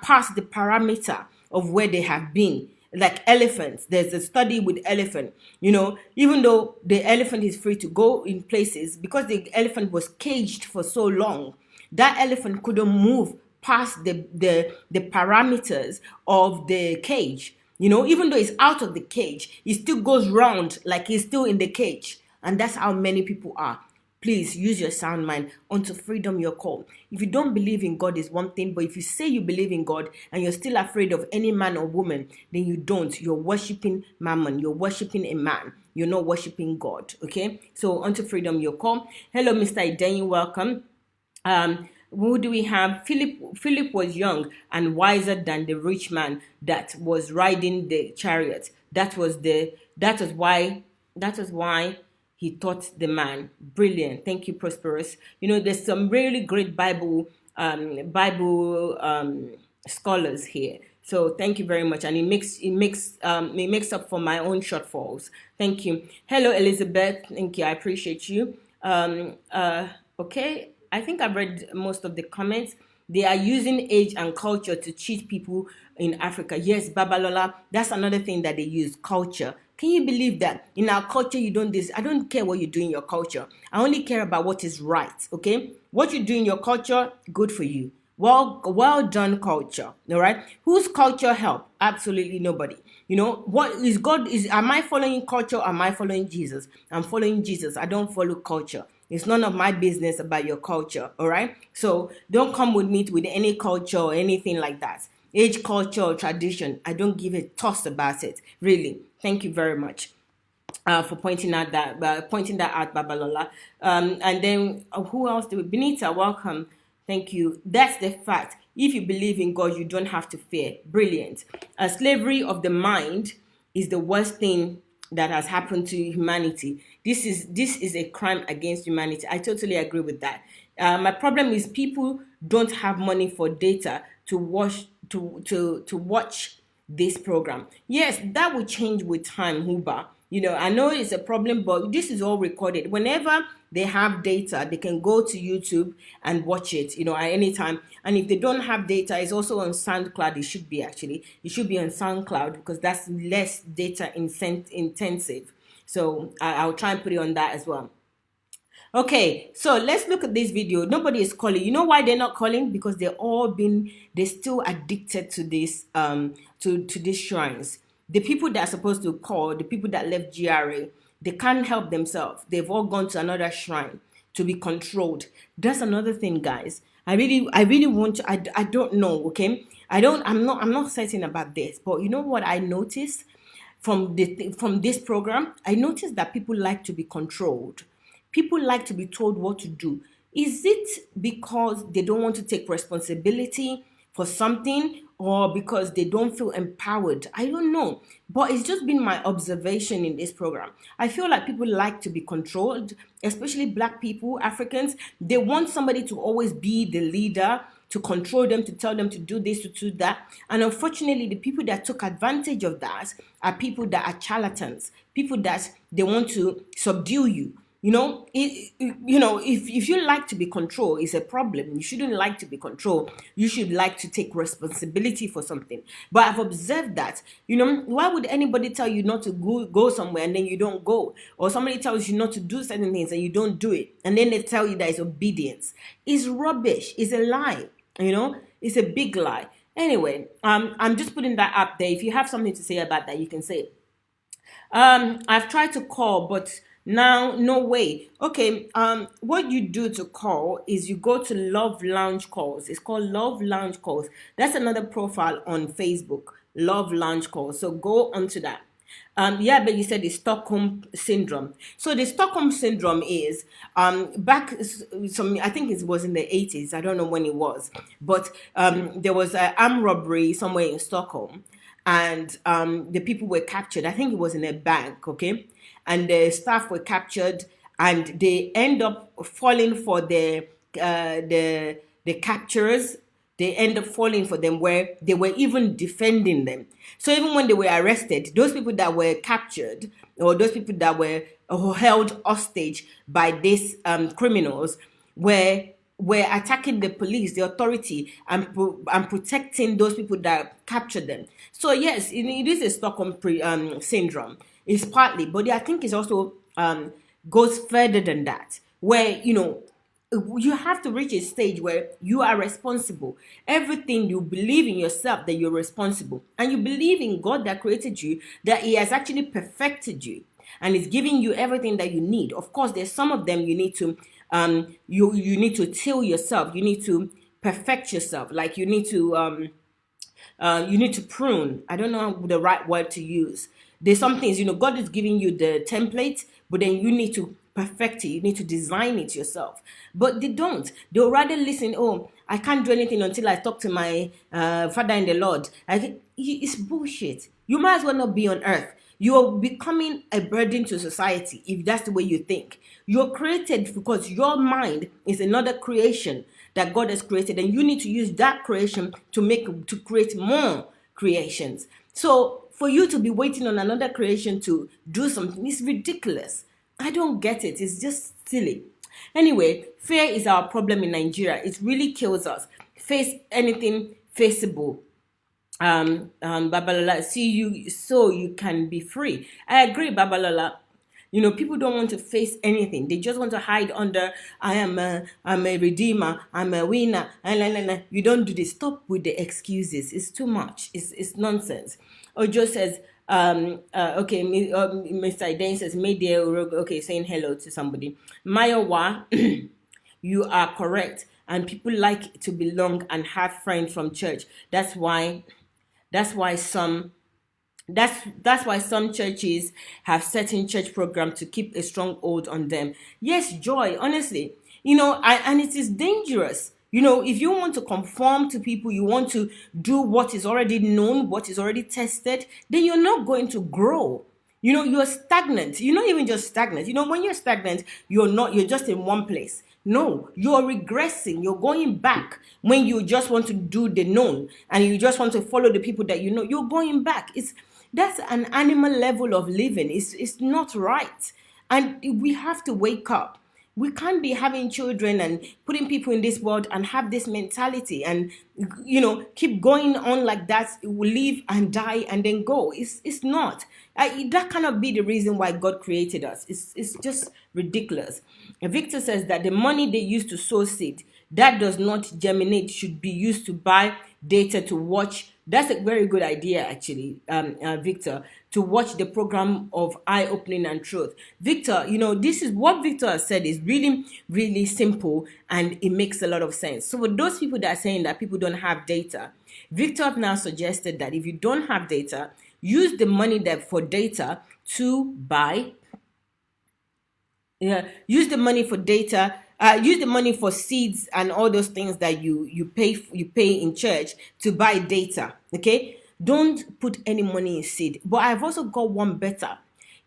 past the parameter of where they have been. Like elephants, there's a study with elephant. Even though the elephant is free to go in places, because the elephant was caged for so long, that elephant couldn't move past the parameters of the cage. Even though it's out of the cage, it still goes round like he's still in the cage. And that's how many people are. Please use your sound mind. Unto freedom you're called. If you don't believe in God is one thing, but if you say you believe in God and you're still afraid of any man or woman, then you don't. You're worshiping mammon. You're worshiping a man. You're not worshiping God. Okay? So unto freedom you're called. Hello, Mr. Idenyi, welcome. Who do we have? Philip was young and wiser than the rich man that was riding the chariot. That was why he taught the man. Brilliant. Thank you, Prosperous. There's some really great Bible scholars here. So thank you very much, and it makes up for my own shortfalls. Thank you. Hello, Elizabeth. Thank you. I appreciate you. Okay, I think I've read most of the comments. They are using age and culture to cheat people in Africa. Yes, Babalola, that's another thing that they use, culture. Can you believe that? In our culture, you don't this. I don't care what you do in your culture. I only care about what is right, okay? What you do in your culture, good for you. Well done, culture. All right. Whose culture help? Absolutely nobody. What is God? Am I following culture? Or am I following Jesus? I'm following Jesus. I don't follow culture. It's none of my business about your culture. All right. So don't come with me with any culture or anything like that. Age, culture, or tradition. I don't give a toss about it. Really. Thank you very much. For pointing that out, Babalola. And then who else do we? Benita, welcome. Thank you. That's the fact. If you believe in God, you don't have to fear. Brilliant. Slavery of the mind is the worst thing that has happened to humanity. This is a crime against humanity. I totally agree with that. My problem is people don't have money for data to watch this program. Yes, that will change with time, Huba. I know it's a problem, but this is all recorded. Whenever they have data, they can go to YouTube and watch it, at any time. And if they don't have data, it's also on SoundCloud. It should be actually. It should be on SoundCloud because that's less data intensive. So I'll try and put it on that as well. Okay, so let's look at this video. Nobody is calling. You know why they're not calling? Because they're still addicted to this, to these shrines. The people that are supposed to call, the people that left GRA, they can't help themselves. They've all gone to another shrine to be controlled. That's another thing, guys. I really want to, I don't know, okay? I'm not certain about this, but you know what I noticed from this program? I noticed that people like to be controlled. People like to be told what to do. Is it because they don't want to take responsibility for something or because they don't feel empowered? I don't know. But it's just been my observation in this program. I feel like people like to be controlled, especially Black people, Africans. They want somebody to always be the leader, to control them, to tell them to do this, to do that. And unfortunately, the people that took advantage of that are people that are charlatans, people that they want to subdue you. If you like to be controlled, it's a problem. You shouldn't like to be controlled. You should like to take responsibility for something. But I've observed that, why would anybody tell you not to go somewhere and then you don't go? Or somebody tells you not to do certain things and you don't do it. And then they tell you that it's obedience. It's rubbish. It's a lie. It's a big lie. Anyway, I'm just putting that up there. If you have something to say about that, you can say it. I've tried to call, but now no way. Okay, what you do to call is you go to Love Lounge Calls. It's called Love Lounge Calls. That's another profile on Facebook, Love Lounge Calls. So go onto that. Yeah, but you said the Stockholm syndrome. So the Stockholm syndrome is back I think it was in the 80s. I don't know when it was, but there was an armed robbery somewhere in Stockholm, and the people were captured. I think it was in a bank, okay, and the staff were captured, and they end up falling for the capturers. They end up falling for them where they were even defending them. So even when they were arrested, those people that were captured or those people that were held hostage by these criminals were attacking the police, the authority, and protecting those people that captured them. So yes, it is a Stockholm syndrome. It's partly, but I think it's also goes further than that, where you have to reach a stage where you are responsible. Everything you believe in yourself that you're responsible, and you believe in God that created you, that He has actually perfected you. and it's giving you everything that you need. Of course, there's some of them you need to you need to till yourself. You need to perfect yourself. Like you need to prune. I don't know the right word to use. There's some things, God is giving you the template, but then you need to perfect it. You need to design it yourself. But they don't. They'll rather listen, oh, I can't do anything until I talk to my father in the Lord. It's bullshit. You might as well not be on earth. You're becoming a burden to society if that's the way you think. You're created because your mind is another creation that God has created, and you need to use that creation to create more creations. So for you to be waiting on another creation to do something is ridiculous. I don't get it. It's just silly. Anyway, fear is our problem in Nigeria. It really kills us. Face anything faceable. Babalola, see you so you can be free. I agree, Babalola. People don't want to face anything. They just want to hide under, I'm a redeemer, I'm a winner. You don't do this. Stop with the excuses. It's too much. It's nonsense. Ojo says, okay, Mr. Iden says, Media, okay, saying hello to somebody. Mayowa, you are correct. And people like to belong and have friends from church. That's why some that's why some churches have certain church programs to keep a strong hold on them. Yes, Joy, honestly, and it is dangerous. If you want to conform to people, you want to do what is already known, what is already tested, then you're not going to grow. You're stagnant. You're not even just stagnant. When you're stagnant, you're just in one place. No, you're regressing. You're going back when you just want to do the known and you just want to follow the people that you know. You're going back. That's an animal level of living. It's not right. And we have to wake up. We can't be having children and putting people in this world and have this mentality and keep going on like that. It will live and die and then go. It's not. That cannot be the reason why God created us. It's just ridiculous. Victor says that the money they use to sow seed that does not germinate should be used to buy data to watch. That's a very good idea, actually, Victor, to watch the program of Eye Opening and Truth. Victor, this is what Victor has said is really, really simple and it makes a lot of sense. So for those people that are saying that people don't have data, Victor have now suggested that if you don't have data, use the money for data to buy. Use the money for data. Use the money for seeds and all those things that you pay in church to buy data. Okay, don't put any money in seed. But I've also got one better.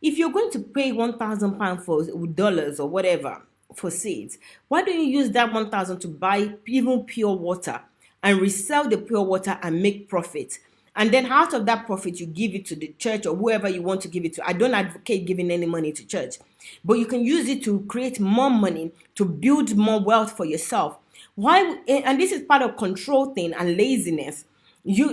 If you're going to pay £1,000 for dollars or whatever for seeds, why don't you use that 1,000 to buy even pure water and resell the pure water and make profit? And then out of that profit, you give it to the church or whoever you want to give it to. I don't advocate giving any money to church, but you can use it to create more money, to build more wealth for yourself. Why? And this is part of control thing and laziness.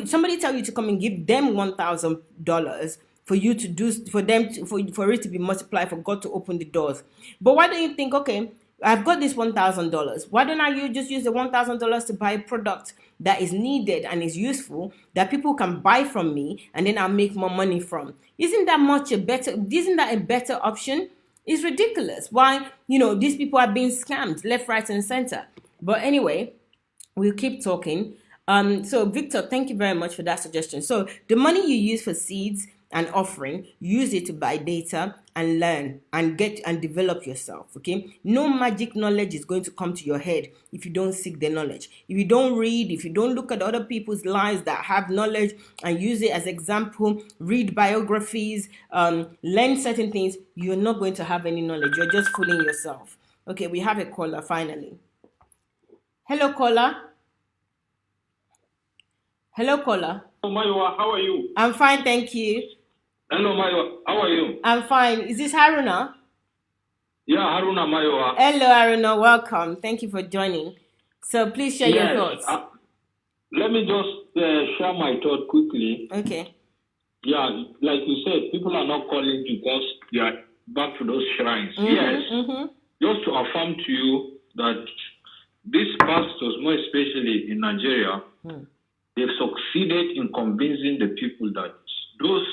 Somebody tell you to come and give them $1,000 for you to do for it to be multiplied, for God to open the doors. But why don't you think, okay, I've got this $1,000. Why don't you just use the $1,000 to buy a product that is needed and is useful that people can buy from me, and then I'll make more money from? Isn't that a better option? It's ridiculous. Why, these people are being scammed left, right, and center. But anyway, we'll keep talking. So Victor, thank you very much for that suggestion. So the money you use for seeds and offering, use it to buy data and learn and get and develop yourself. Okay, no magic knowledge is going to come to your head if you don't seek the knowledge. If you don't read, if you don't look at other people's lives that have knowledge and use it as example, read biographies, learn certain things, you're not going to have any knowledge. You're just fooling yourself. Okay, we have a caller finally. Hello, caller. Hello, caller. Hello, Maiwa, how are you? I'm fine, thank you. Hello, Maiwa, how are you? I'm fine. Is this Haruna? Yeah, Haruna Maiwa. Hello, Haruna. Welcome. Thank you for joining. So please share your thoughts. Let me just share my thought quickly. Okay. Yeah, like you said, people are not calling because they are back to those shrines. Yes. Just to affirm to you that these pastors, more especially in Nigeria, they've succeeded in convincing the people that those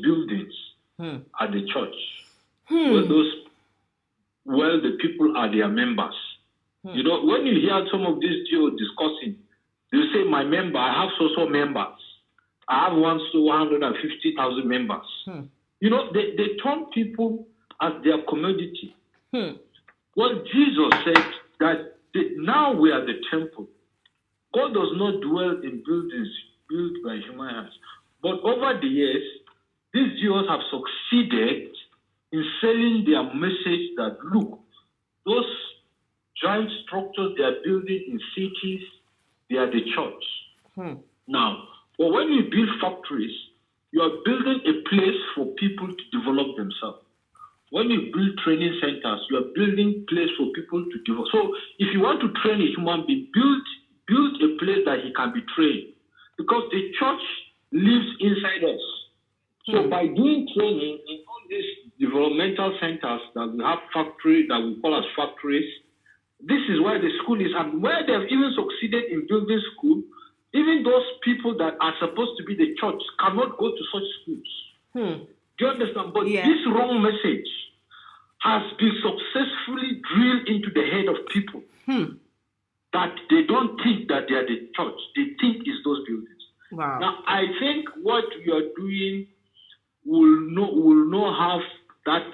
buildings at the church. Well, the people are their members. You know, when you hear some of these GOs discussing, they say, my member, I have so members. I have 150,000 members. You know, they turn people as their commodity. Well, Jesus said that now we are the temple. God does not dwell in buildings built by human hands. But over the years, these Jews have succeeded in selling their message that, look, those giant structures they are building in cities, they are the church. Now, but when you build factories, you are building a place for people to develop themselves. When you build training centers, you are building a place for people to develop. So if you want to train a human being, build a place that he can be trained. Because the church lives inside us. So by doing training in all these developmental centers that we have factory, that we call as factories, this is where the school is. And where they have even succeeded in building school, even those people that are supposed to be the church cannot go to such schools. Do you understand? But this wrong message has been successfully drilled into the head of people that they don't think that they are the church. They think it's those buildings. Wow. Now, I think what we are doing will not have that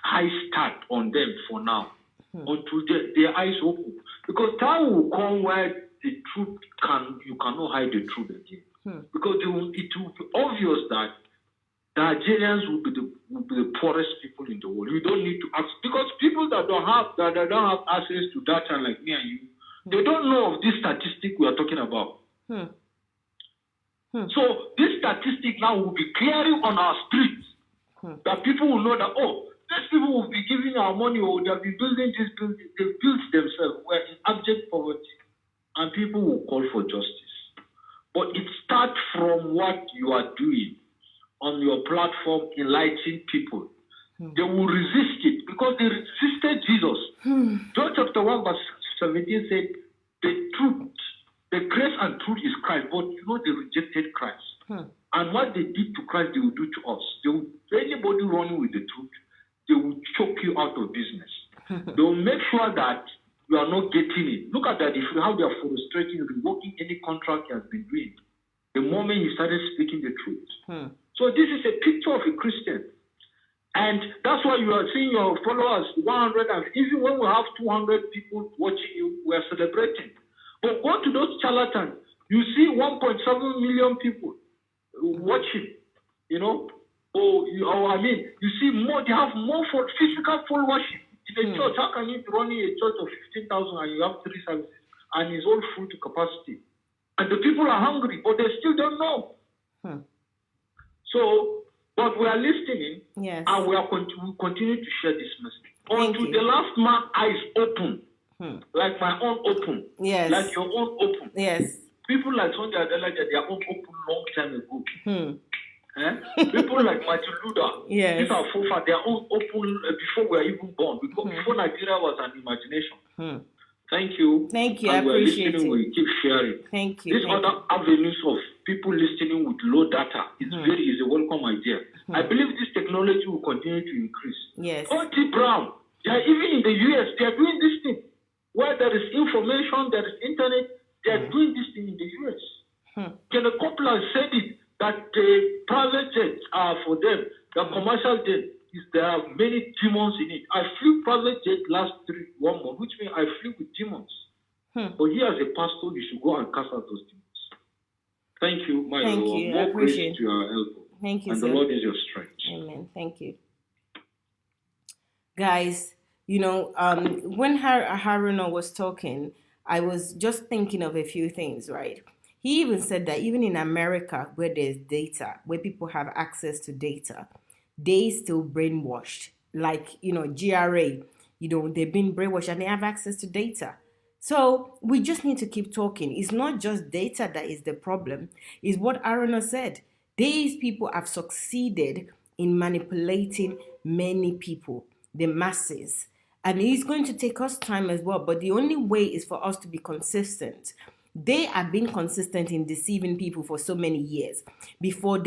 high start on them for now until their eyes open. Because time will come where the truth you cannot hide the truth again. Because it will be obvious that the Nigerians will be the poorest people in the world. You don't need to ask, because people that don't have access to data like me and you, they don't know of this statistic we are talking about. So this statistic now will be clearing on our streets, that people will know that, oh, these people will be giving our money, or they'll be building this building. They built themselves. We're in abject poverty, and people will call for justice. But it starts from what you are doing on your platform, enlightening people. They will resist it because they resisted Jesus. John chapter 1 verse 17 said, the truth, the grace and truth is Christ, but you know they rejected Christ. And what they did to Christ, they will do to us. Anybody running with the truth, they will choke you out of business. They will make sure that you are not getting it. Look at that. If you have their frustrating, revoking any contract he has been doing, the moment he started speaking the truth. So this is a picture of a Christian. And that's why you are seeing your followers 100, and even when we have 200 people watching you, we are celebrating. But go to those charlatans, you see 1.7 million people watching, you know. You see more, they have more for physical followership in a church. How can you be running a church of 15,000 and you have 3 services and it's all full to capacity? And the people are hungry, but they still don't know. So, but we are listening, and we continue to share this message. Until the last man eyes open, like my own open, like your own open. People like Sunday Adela, their own open long time ago. People like Martin Luther, these are forefathers, their own open before we were even born, before Nigeria was an imagination. Thank you. Thank you. And I appreciate it. We keep sharing. Thank you. These other avenues of people listening with low data is a welcome idea. I believe this technology will continue to increase. O.T. Brown, they are even in the US, they are doing this thing. Where there is information, there is internet, they are doing this thing in the US. Kenneth Copeland said it, that the private jets are for them, the commercial jet, there are many demons in it. I flew private jet last 1 month, which means I flew with demons. But here as a pastor, you should go and cast out those demons. Thank you, my Thank Lord. you. More I appreciate grace to your elbow. Thank you, and sir. the Lord is your strength. Amen. Thank you. Guys, when Haruna was talking, I was just thinking of a few things, right? He even said that even in America, where there's data, where people have access to data, they still brainwashed. Like, GRA, they've been brainwashed and they have access to data. So we just need to keep talking. It's not just data that is the problem. It's what Aruna said. These people have succeeded in manipulating many people, the masses. And it's going to take us time as well. But the only way is for us to be consistent. They have been consistent in deceiving people for so many years before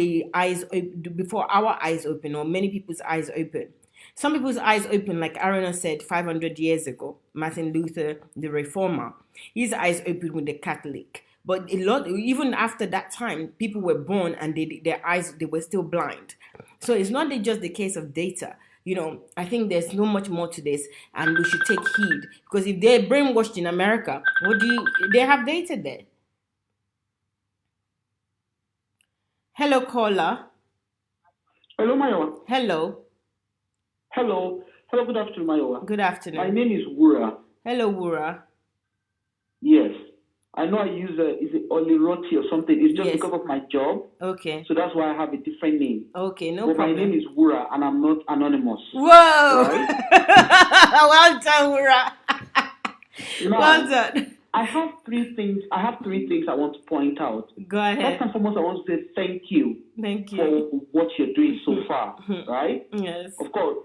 our eyes open, or many people's eyes open. Some people's eyes open, like Arona said 500 years ago. Martin Luther, the reformer, his eyes opened with the Catholic. But a lot, even after that time, people were born and their eyes, they were still blind. So it's not just the case of data. I think there's no much more to this, and we should take heed, because if they're brainwashed in America, they have data there. Hello, caller. Hello, Mayowa. Hello. Hello. Hello, good afternoon, Mayowa. Good afternoon. My name is Wura. Hello, Wura. Yes. I know I use is it Oliroti or something. It's just because of my job. Okay. So that's why I have a different name. Okay, no but problem. My name is Wura and I'm not anonymous. Whoa! Right? Well done, Wura. Now, well done. I have three things I want to point out. Go ahead. First and foremost, I want to say thank you. Thank you for what you're doing so far. Right? Yes. Of course,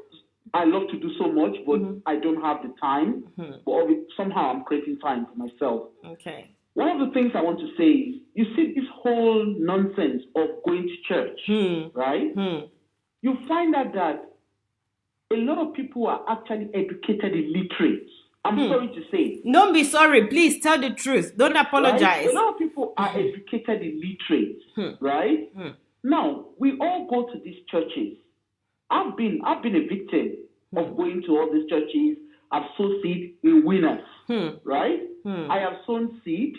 I love to do so much, but I don't have the time. But somehow I'm creating time for myself. Okay. One of the things I want to say is, you see this whole nonsense of going to church, right? You find out that a lot of people are actually educated illiterates. I'm sorry to say. Don't be sorry. Please tell the truth. Don't apologize. Right? A lot of people are educated illiterates, right? Now, we all go to these churches. I've been a victim of going to all these churches. I've sown seed in winners, right? I have sown seed.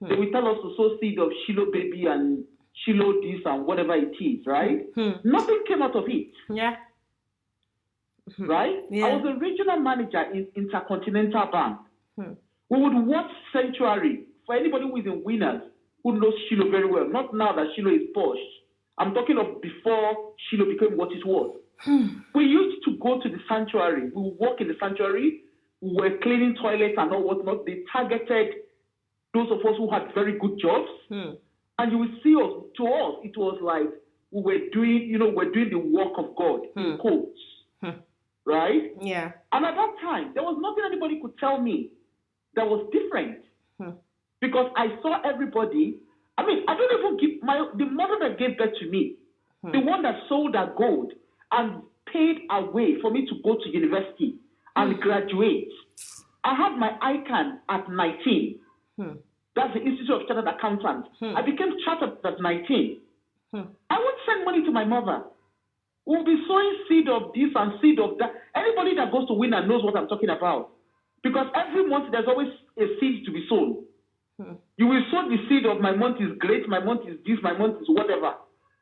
They will tell us to sow seed of Shiloh baby and Shiloh this and whatever it is, right? Nothing came out of it. Yeah. Right? Yeah. I was a regional manager in Intercontinental Bank. We would watch Sanctuary. For anybody who is in winners, who knows Shiloh very well. Not now that Shiloh is posh. I'm talking of before Shiloh became what it was. We used to go to the sanctuary. We would walk in the sanctuary. We were cleaning toilets and all whatnot. They targeted those of us who had very good jobs. And you will see us, to us, it was like we were doing, we're doing the work of God, in quotes. Right? Yeah. And at that time, there was nothing anybody could tell me that was different. Because I saw everybody. I mean, I don't even give the mother that gave birth to me, the one that sold her gold and paid her way for me to go to university and graduate. I had my ICANN at 19. That's the Institute of Chartered Accountants. I became chartered at 19. I won't send money to my mother. We'll be sowing seed of this and seed of that. Anybody that goes to Winner knows what I'm talking about. Because every month there's always a seed to be sown. You will sow the seed of my month is great, my month is this, my month is whatever.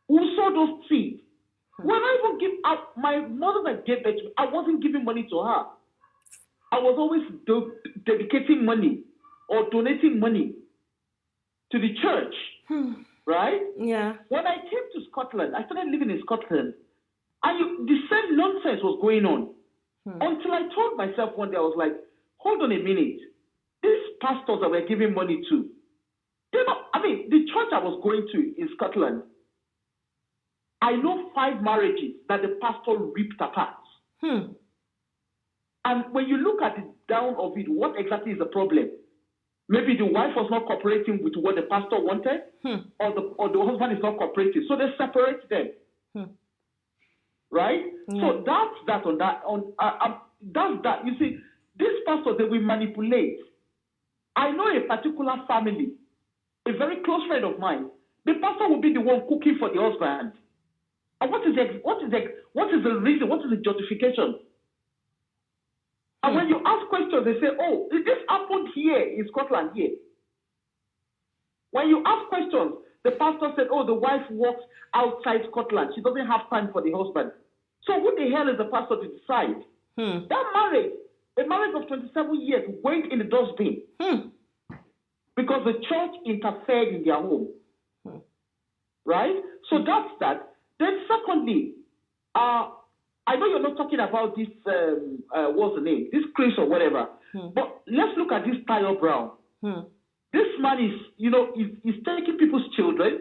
We'll sow those seeds. When I even give out, my mother that gave birth to me, I wasn't giving money to her. I was always dedicating money or donating money to the church. Right? Yeah. When I came to Scotland, I started living in Scotland, and the same nonsense was going on. Until I told myself one day, I was like, hold on a minute. These pastors that we're giving money to, the church I was going to in Scotland, I know 5 marriages that the pastor ripped apart. And when you look at the down of it, what exactly is the problem? Maybe the wife was not cooperating with what the pastor wanted, or the husband is not cooperating. So they separate them. Right? So that's that on that. That's that. You see, these pastors, they will manipulate. I know a particular family, a very close friend of mine. The pastor will be the one cooking for the husband. And what is the reason? What is the justification? And when you ask questions, they say, "Oh, this happened here in Scotland here." When you ask questions, the pastor said, "Oh, the wife works outside Scotland. She doesn't have time for the husband." So who the hell is the pastor to decide? That marriage, a marriage of 27 years, went in the dustbin because the church interfered in their home. Right? So that's that. Then secondly, I know you're not talking about this, what's the name? This Chris or whatever. But let's look at this Tayo Brown. This man is, he's taking people's children,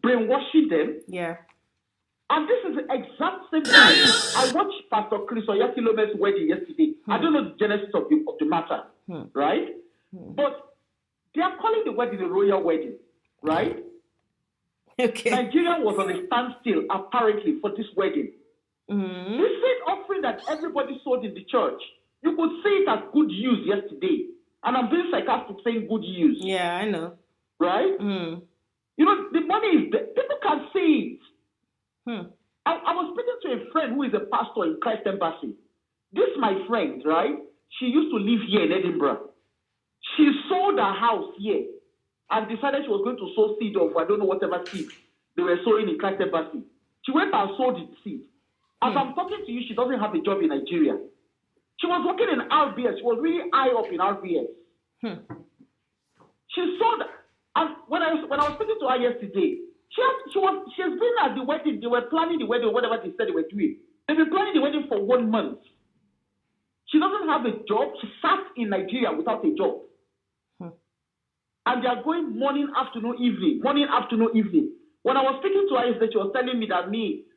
brainwashing them. Yeah. And this is the exact same thing. I watched Pastor Chris Oyakilome's wedding yesterday. I don't know the genesis of the matter, right? But They are calling the wedding a royal wedding, right? Okay. Nigeria was on a standstill, apparently, for this wedding. Mm-hmm. The seed offering that everybody sold in the church, you could see it as good use yesterday. And I'm being sarcastic saying good use. Yeah, I know. Right? Mm. You know, the money is there. People can see it. Hmm. I was speaking to a friend who is a pastor in Christ Embassy. This, my friend, right? She used to live here in Edinburgh. She sold her house here and decided she was going to sow seed of, I don't know, whatever seed they were sowing in Christ Embassy. She went and sowed the seed. As I'm talking to you, she doesn't have a job in Nigeria. She was working in RBS. She was really high up in RBS. She sold, and when I was speaking to her yesterday, she has been at the wedding. They were planning the wedding, or whatever they said they were doing. They've been planning the wedding for 1 month. She doesn't have a job. She sat in Nigeria without a job. And they are going morning, afternoon, evening. Morning, afternoon, evening. When I was speaking to her yesterday, she was telling me that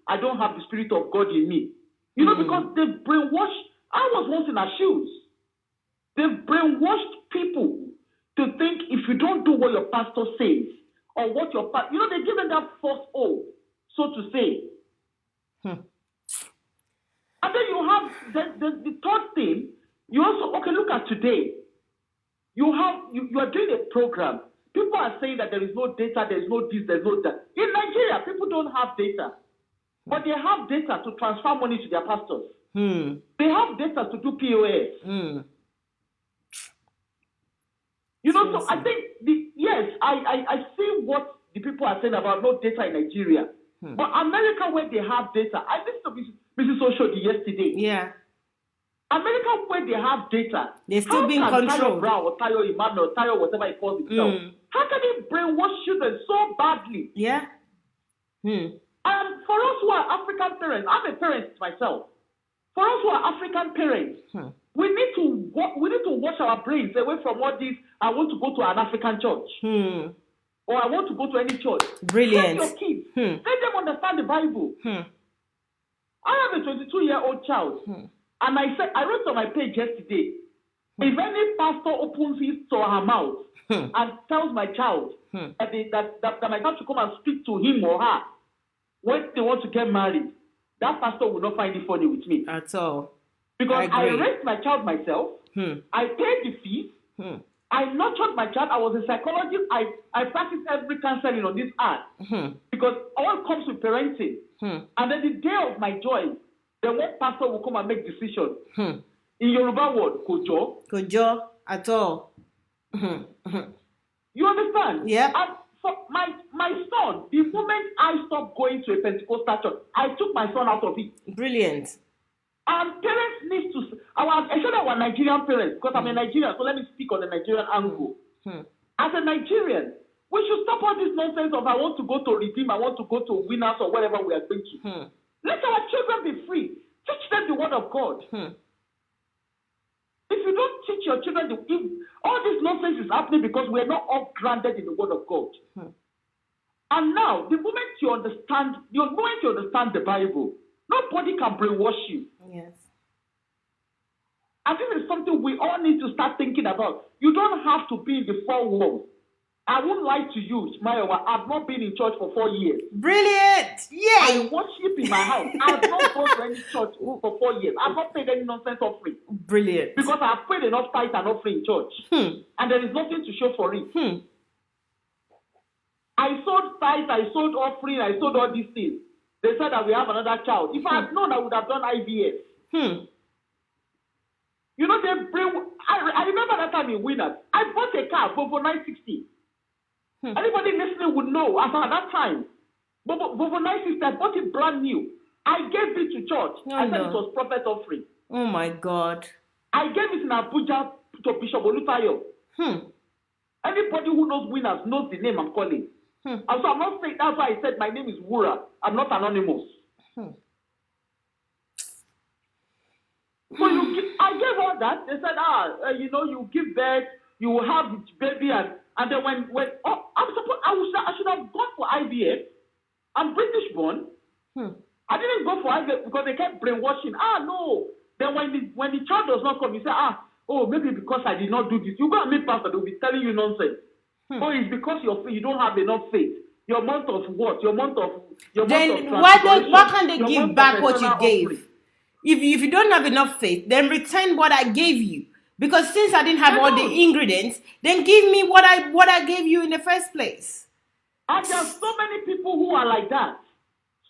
I don't have the Spirit of God in me. You know, because they've brainwashed. I was once in her shoes. They've brainwashed people to think if you don't do what your pastor says, or what your pastor, they're giving that false hope, so to say. And then you have the third thing. You also, okay, look at today. You are doing a program. People are saying that there is no data, there's no this, there's no that. In Nigeria, people don't have data. But they have data to transfer money to their pastors. They have data to do POS. So I think, I see what the people are saying about no data in Nigeria. But America, where they have data, I listened to Mrs. Oshodi yesterday. Yeah. America, where they have data, they're still being controlled. Tayo Brown or Tayo Emmanuel, Tayo whatever he calls himself, how can he brainwash children so badly? Yeah. And for us who are African parents, I'm a parent myself. For us who are African parents, we need to wash our brains away from all this. I want to go to an African church, or I want to go to any church. Brilliant. Let your kids. Let them understand the Bible. I have a 22-year-old child, and I wrote on my page yesterday. If any pastor opens his or her mouth and tells my child that my child should come and speak to him or her when they want to get married, that pastor will not find it funny with me. At all. Because I raised my child myself. I paid the fees. I nurtured my child. I was a psychologist. I practiced every counseling on this earth. Because all comes with parenting. And then the day of my joy, the one pastor will come and make decisions. In Yoruba word, kojo. Kojo, at all. You understand? Yeah. And for my son, the moment I stopped going to a Pentecostal church, I took my son out of it. Brilliant. And parents need to, especially our Nigerian parents, because I'm a Nigerian, so let me speak on the Nigerian angle. As a Nigerian, we should stop all this nonsense of I want to go to Redeem, I want to go to Winners or whatever we are going to. Let our children be free. Teach them the word of God. If you don't teach your children, all this nonsense is happening because we are not all grounded in the word of God. And now, the moment you understand the Bible, nobody can brainwash you. Yes. And this is something we all need to start thinking about. You don't have to be in the four walls. I won't lie to you, Mayowa. I've not been in church for 4 years. Brilliant! Yay! I worship in my house. I've not gone to any church for 4 years. I've not paid any nonsense offering. Brilliant. Because I've paid enough tithe and offering in church. And there is nothing to show for it. I sold tithe, I sold offering, I sold all these things. They said that we have another child. If I had known, I would have done IVF. You know, I remember that time in Winners. I bought a car, Volvo 960. Anybody listening would know, as at that time, Volvo 960, I bought it brand new. I gave it to church. I said it was prophet offering. Oh my God. I gave it in Abuja to Bishop Olutayo. Anybody who knows Winners knows the name I'm calling. And so I'm not saying, that's why I said my name is Wura. I'm not anonymous. So I gave all that. They said, you give birth, you will have the baby, and then I should have gone for IVF. I'm British born. I didn't go for IVF because they kept brainwashing. No. Then when the child does not come, you say, maybe because I did not do this. You go and meet pastor, they'll be telling you nonsense. Or it's because you don't have enough faith. Your month of what? Your month of Then transfiguration. why can't they Your give month of back what you eternal offering. gave? If you don't have enough faith, then return what I gave you. Because since I didn't have all the ingredients, then give me what I gave you in the first place. And there are so many people who are like that.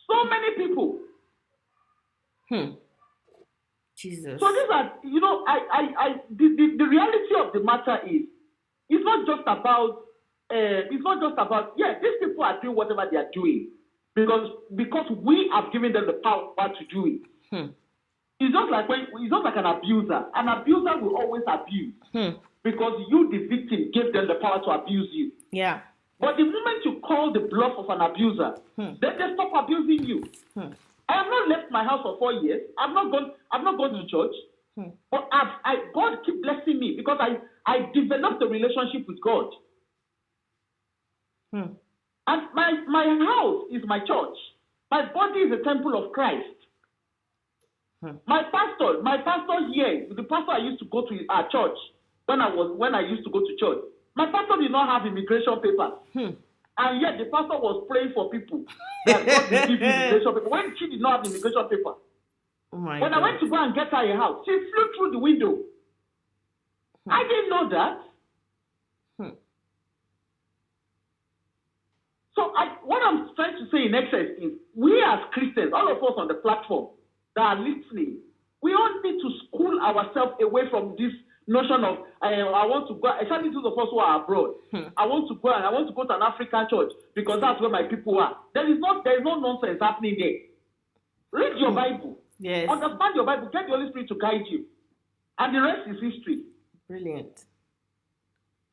So many people. Jesus. So these are, the reality of the matter is, it's not just about, these people are doing whatever they are doing because we have given them the power to do it. It's just like an abuser. An abuser will always abuse because you, the victim, gave them the power to abuse you. Yeah. But the moment you call the bluff of an abuser, then they stop abusing you. I have not left my house for 4 years. I've not gone to church. But God keep blessing me because I developed a relationship with God. And my house is my church. My body is a temple of Christ. My pastor here, the pastor I used to go to our church when I used to go to church, my pastor did not have immigration papers. And yet the pastor was praying for people that God will give you immigration paper. When she did not have immigration paper, when I went to go and get her a house, she flew through the window. I didn't know that. So what I'm trying to say in excess is, we as Christians, all of us on the platform that are listening, we all need to school ourselves away from this notion of I want to go, especially those of us who are abroad. I want to go to an African church because that's where my people are. There is no nonsense happening there. Read your Bible. Yes. Understand your Bible. Get the Holy Spirit to guide you. And the rest is history. Brilliant.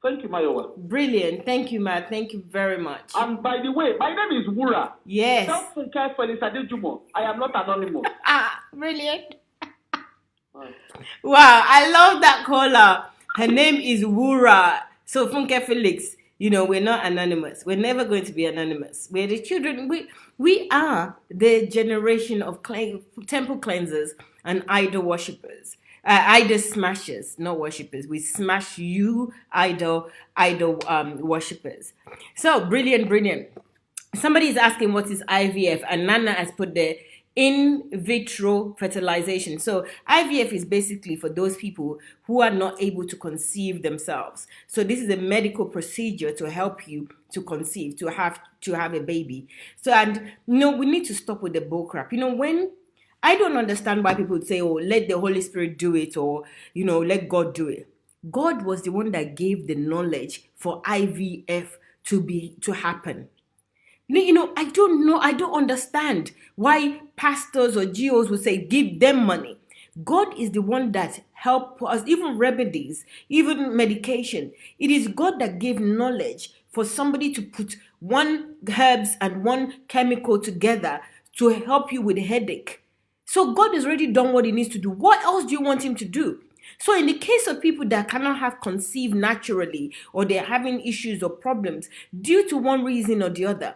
Thank you, Mayowa. Brilliant. Thank you, Matt. Thank you very much. And by the way, my name is Wura. Yes. Tell Funke Felix Adejumo, I am not anonymous. Brilliant. Wow, I love that caller. Her name is Wura. So Funke Felix, we're not anonymous. We're never going to be anonymous. We're the children. We are the generation of temple cleansers and idol worshippers. Idol smashers, not worshippers. We smash you, idol worshippers. So brilliant. Somebody is asking what is IVF, and Nana has put the in vitro fertilization. So IVF is basically for those people who are not able to conceive themselves. So this is a medical procedure to help you to conceive, to have a baby. So, and we need to stop with the bull crap. When I don't understand why people say, oh, let the Holy Spirit do it, or let God do it. God was the one that gave the knowledge for IVF to happen. I don't know. I don't understand why pastors or GOs would say, give them money. God is the one that helped us, even remedies, even medication. It is God that gave knowledge for somebody to put one herbs and one chemical together to help you with a headache. So God has already done what he needs to do. What else do you want him to do? So in the case of people that cannot have conceived naturally, or they're having issues or problems due to one reason or the other,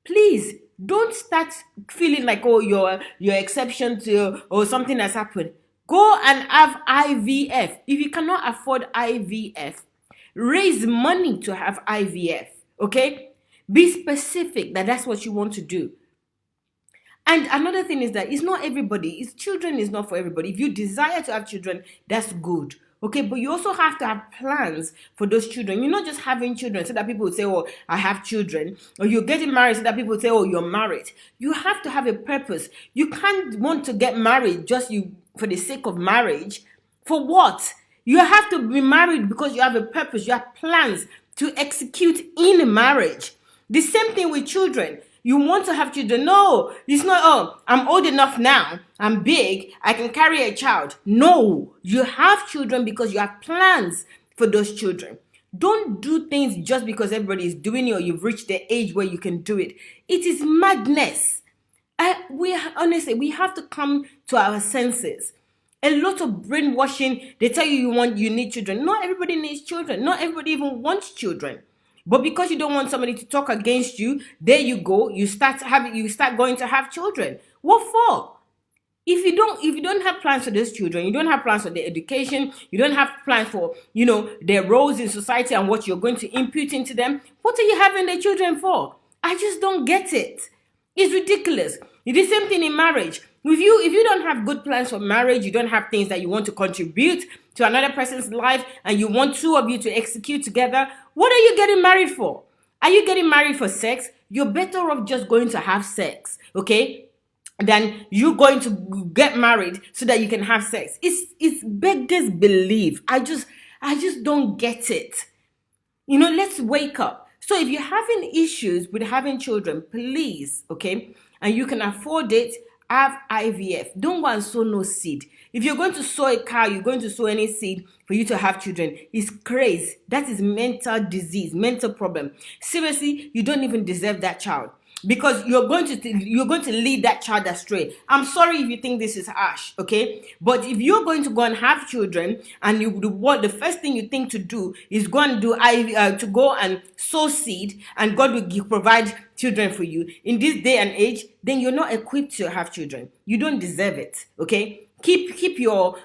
please don't start feeling like, oh, you're exception to, or something has happened. Go and have IVF. If you cannot afford IVF, raise money to have IVF. Okay? Be specific that's what you want to do. And another thing is that it's not everybody. Children is not for everybody. If you desire to have children, that's good. Okay, but you also have to have plans for those children. You're not just having children so that people will say, oh, I have children. Or you're getting married so that people will say, oh, you're married. You have to have a purpose. You can't want to get married just for the sake of marriage. For what? You have to be married because you have a purpose. You have plans to execute in marriage. The same thing with children. You want to have children. No, it's not, oh, I'm old enough now. I'm big. I can carry a child. No, you have children because you have plans for those children. Don't do things just because everybody is doing it or you've reached the age where you can do it. It is madness. Honestly, we have to come to our senses. A lot of brainwashing. They tell you need children. Not everybody needs children. Not everybody even wants children. But because you don't want somebody to talk against you, there you go. You start going to have children. What for? If you don't have plans for those children, you don't have plans for their education, you don't have plans for their roles in society and what you're going to impute into them, what are you having the children for? I just don't get it. It's ridiculous. It's the same thing in marriage. If you don't have good plans for marriage, you don't have things that you want to contribute to another person's life, and you want two of you to execute together, what are you getting married for? Are you getting married for sex? You're better off just going to have sex, okay? Than you going to get married so that you can have sex. It's beggars belief. I just don't get it. Let's wake up. So if you're having issues with having children, please, okay, and you can afford it, have IVF. Don't go and sow no seed. If you're going to sow a cow, you're going to sow any seed for you to have children. It's crazy. That is mental disease, mental problem. Seriously, you don't even deserve that child, because you're going to lead that child astray. I'm sorry if you think this is harsh, okay? But if you're going to go and have children, and the first thing you think to do is go and to go and sow seed, and God will provide children for you in this day and age, then you're not equipped to have children. You don't deserve it, okay? Keep your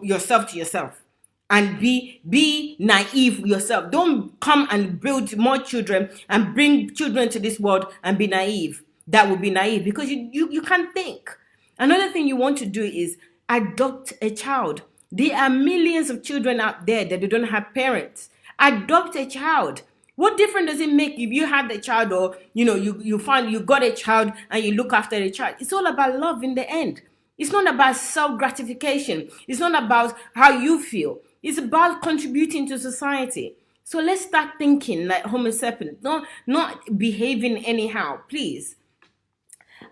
yourself to yourself, and be naive yourself. Don't come and build more children and bring children to this world and be naive. That would be naive, because you can't think. Another thing you want to do is adopt a child. There are millions of children out there that they don't have parents. Adopt a child. What difference does it make if you had the child, or you find you got a child and you look after the child? It's all about love in the end. It's not about self-gratification. It's not about how you feel. It's about contributing to society. So let's start thinking like Homo sapiens, not behaving anyhow, please.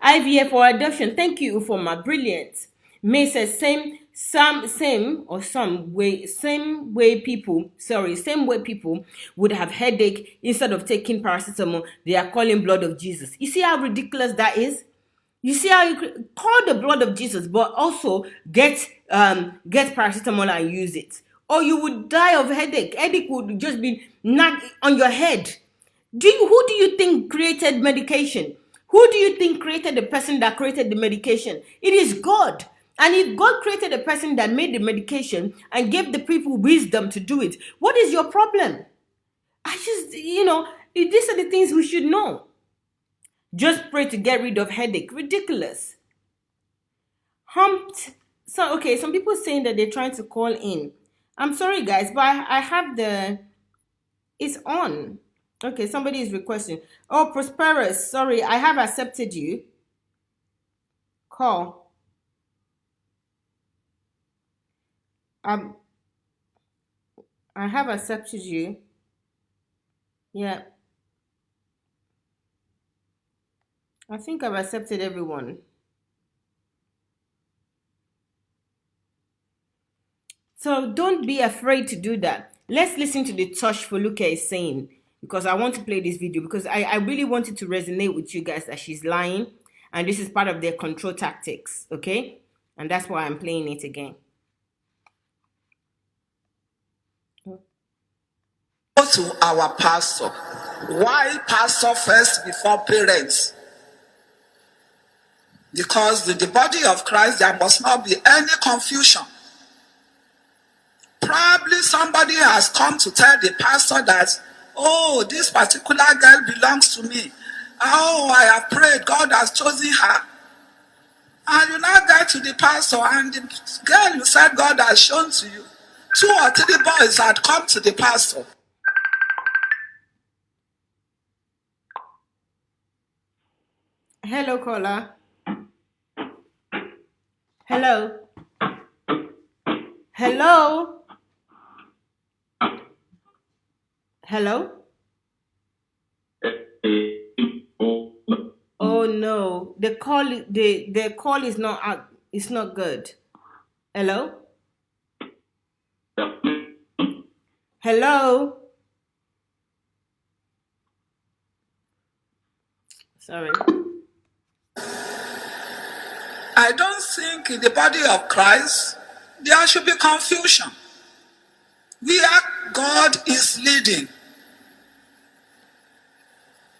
IVF or adoption. Thank you, Ufoma. Brilliant. May says same way people would have headache instead of taking paracetamol. They are calling blood of Jesus. You see how ridiculous that is? You see how you call the blood of Jesus, but also get paracetamol and use it, or you would die of headache. Headache would just be not on your head. Who do you think created medication? Who do you think created the person that created the medication? It is God. And if God created a person that made the medication and gave the people wisdom to do it, what is your problem? These are the things we should know. Just pray to get rid of headache. Ridiculous. Humped. So, okay, some people saying that they're trying to call in. I'm sorry, guys, but I have it's on. Okay, somebody is requesting. Oh, Prosperous, sorry, I have accepted you. Call. I have accepted you. Yeah. I think I've accepted everyone. So don't be afraid to do that. Let's listen to the Tosh Foluke is saying, because I want to play this video, because I really wanted to resonate with you guys that she's lying, and this is part of their control tactics, okay? And that's why I'm playing it again. Go to our pastor. Why pastor first before parents? Because in the body of Christ there must not be any confusion. Probably somebody has come to tell the pastor that, oh, this particular girl belongs to me. Oh, I have prayed, God has chosen her. And you now get to the pastor, and the girl you said God has shown to you, 2 or 3 boys had come to the pastor. Hello, caller. Hello. Hello. Hello. Oh no, the call is not out. It's not good. Hello. Hello. Sorry. I don't think in the body of Christ there should be confusion. Where God is leading.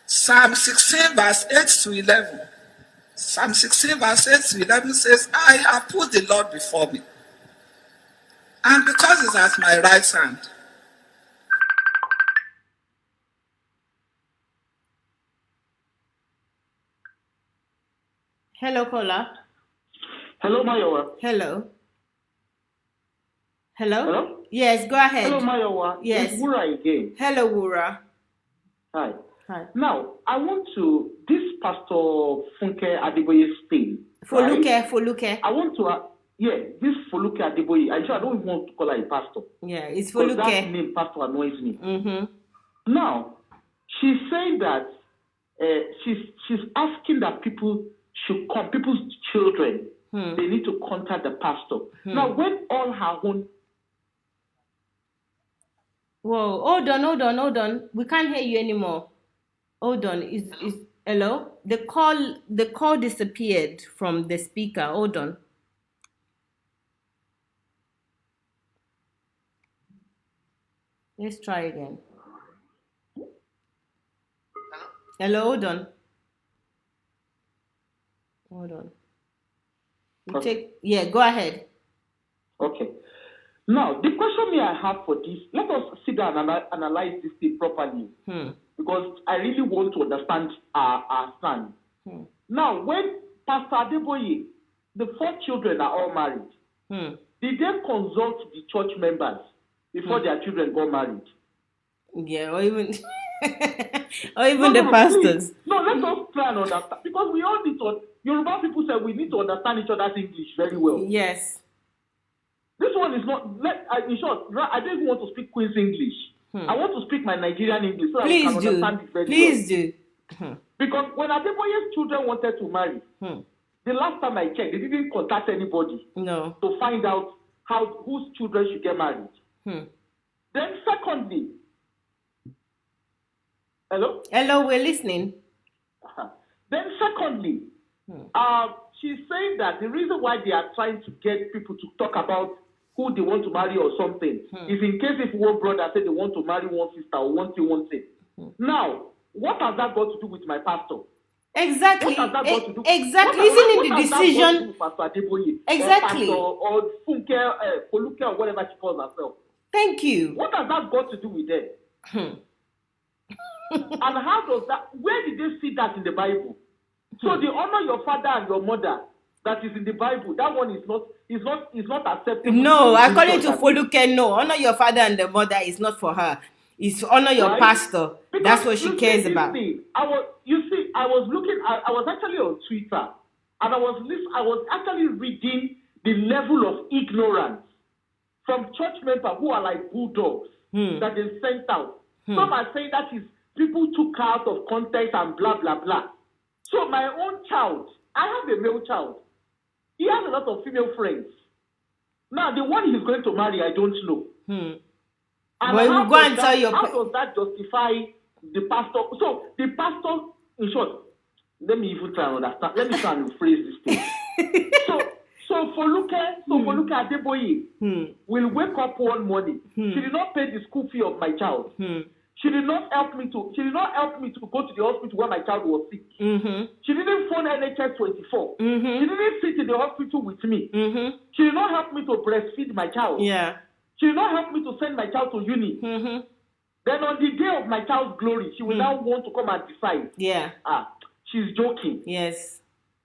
Psalm 16 verse 8 to 11. Psalm 16 verse 8 to 11 says, I have put the Lord before me. And because it's at my right hand. Hello, caller. Hello, Mayowa. Hello. Hello? Hello? Yes, go ahead. Hello, Mayowa. Yes. It's Wura again. Hello, Wura. Hi. Hi. Now, I want to, this Pastor Funke Adeboye's thing. Foluke, right? Foluke. I want to, this Foluke Adeboye, I don't even want to call her a pastor. Yeah, it's Because Foluke. that name, pastor, annoys me. Mm-hmm. Now, she's saying that she's asking that people should come, people's children, they need to contact the pastor. Now, when all her own. Whoa, hold on. We can't hear you anymore. Hold on. Is hello? The call disappeared from the speaker. Hold on. Let's try again. Hello, hold on. Go ahead. Okay. Now, the question I have for this, let us sit down and analyze this thing properly. Because I really want to understand our stand. Now, when Pastor Adeboye, the 4 children are all married, did they consult the church members before their children got married? Yeah, or even the pastors. Please. No, let us try and understand. Because we all need to, Yoruba people say we need to understand each other's English very well. Yes. This one is not, in short, I don't even want to speak Queen's English. I want to speak my Nigerian English so that we can understand it very well. Please do. Because when Adeboye's children wanted to marry, the last time I checked, they didn't contact anybody to find out whose children should get married. Then secondly, hello? Hello, we're listening. Then secondly, she's saying that the reason why they are trying to get people to talk about who they want to marry or something is in case if one brother said they want to marry one sister or one thing. Now, what has that got to do with my pastor? Exactly. What has that got to do? Exactly. Isn't it the decision? Pastor Adeboye, exactly. Or Funke, Foluke, or whatever she calls herself. Thank you. What has that got to do with them? And how does that? Where did they see that in the Bible? So the honor your father and your mother that is in the Bible, that one is not acceptable. No, according to Foluke, no. Honor your father and the mother is not for her. It's honor your pastor. Because that's what she cares about. I was actually on Twitter and I was actually reading the level of ignorance from church members who are like bulldogs that they sent out. Some are saying that is people took out of context and blah blah blah. So my own child, I have a male child. He has a lot of female friends. Now, the one he's going to marry, I don't know. And but you go and tell your... How does that justify the pastor? So, the pastor, in short, let me even try and understand. Let me try and rephrase this thing. So Foluke Adeboye will wake up one morning. She did not pay the school fee of my child. She did not help me to go to the hospital where my child was sick. She didn't phone NHS 24. She didn't sit in the hospital with me. She did not help me to breastfeed my child. Yeah. She did not help me to send my child to uni. Then on the day of my child's glory, she will now want to come and decide. Yeah. She's joking. Yes.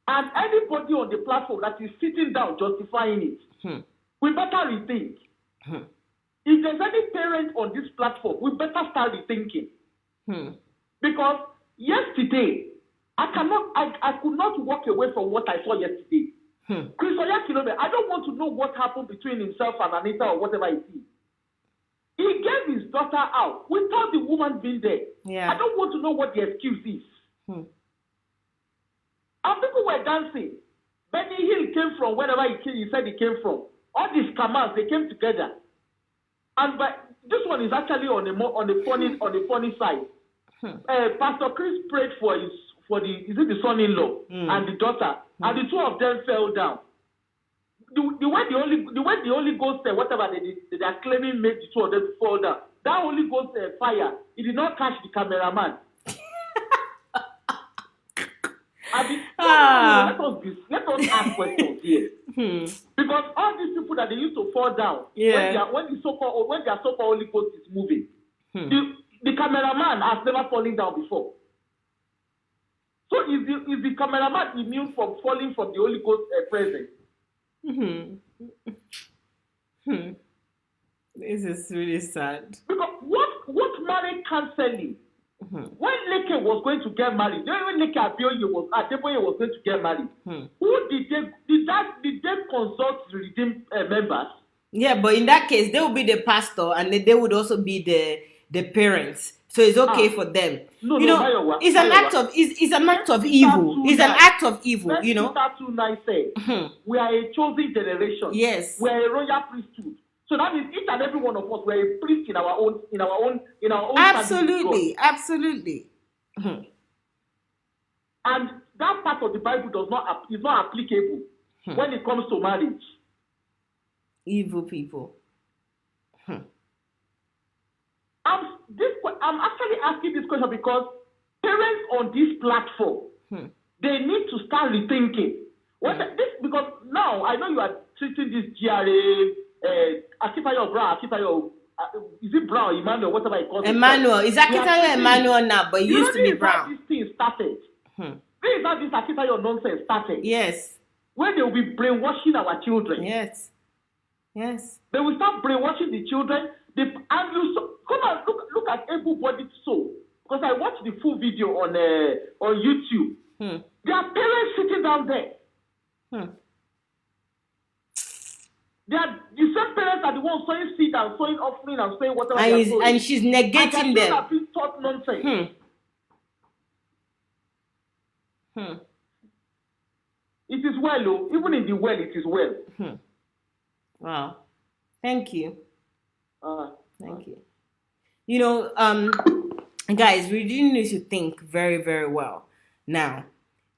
And anybody on the platform that is sitting down justifying it, we better rethink. If there's any parent on this platform, we better start rethinking. Because yesterday, I could not walk away from what I saw yesterday. Chris Oyakilome, I don't want to know what happened between himself and Anita or whatever it is. He gave his daughter out without the woman being there. Yeah. I don't want to know what the excuse is. And people were dancing. Benny Hill came from wherever he said he came from. All these scammers, they came together. And this one is actually on the funny side. Pastor Chris prayed for the son-in-law and the daughter, and the two of them fell down. The way the Holy Ghost whatever they are claiming made the two of them fall down. That Holy Ghost fire, it did not catch the cameraman. Ah. Let us ask questions here. Because all these people that they used to fall down when the so-called or when their so-called Holy Ghost is moving, the cameraman has never fallen down before. So is the cameraman immune from falling from the Holy Ghost presence? This is really sad. Because what marriage counseling? When Leke was going to get married, when Leke Adeboye was going to get married, who did they consult the redeemed members? Yeah, but in that case, they would be the pastor, and they would also be the parents. So it's okay for them. It's an act of evil. It's an act of evil. Peter 2:9 says, we are a chosen generation. Yes. We are a royal priesthood. So that means each and every one of us were a priest in our own. Absolutely. And that part of the Bible is not applicable when it comes to marriage. Evil people. I'm actually asking this question because parents on this platform, they need to start rethinking. Because now I know you are treating this GRA, Akintayo Brown, is it Brown, Emmanuel, whatever you call it? Emmanuel. Is Akintayo Emmanuel now, but it used to be Brown. This thing started. This is how this Akintayo nonsense started. Yes. Where they will be brainwashing our children. Yes. They will start brainwashing the children. Come and look at able-bodied soul. Because I watched the full video on YouTube. There are parents sitting down there. They are the same parents are the ones sowing seed and sowing offering and sowing whatever they are sowing. And she's negating them. Have been taught nonsense. It is well, even in the well, it is well. Wow. Thank you. Thank you. Guys, we really need to think very, very well. Now,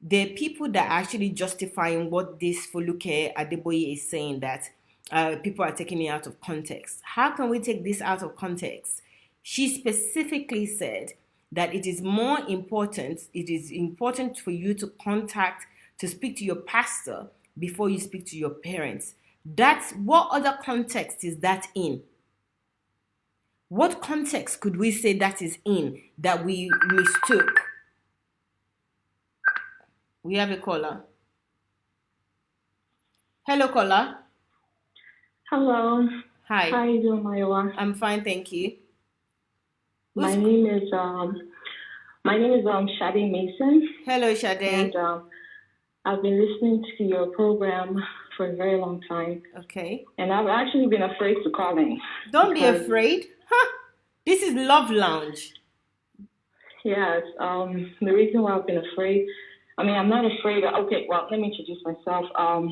the people that are actually justifying what this Foluke Adeboye is saying, that people are taking it out of context. How can we take this out of context? She specifically said that it is important for you to speak to your pastor before you speak to your parents. That's what other context is that in? What context could we say that is in that we mistook? We have a caller. Hello, caller. Hello. Hi. How are you doing, Maiwa? I'm fine, thank you. My name is Shade Mason. Hello, Shade. And I've been listening to your program for a very long time. Okay. And I've actually been afraid to call in. Don't be afraid. This is Love Lounge. Yes. The reason why I've been afraid, I'm not afraid. Okay, well, let me introduce myself. I'm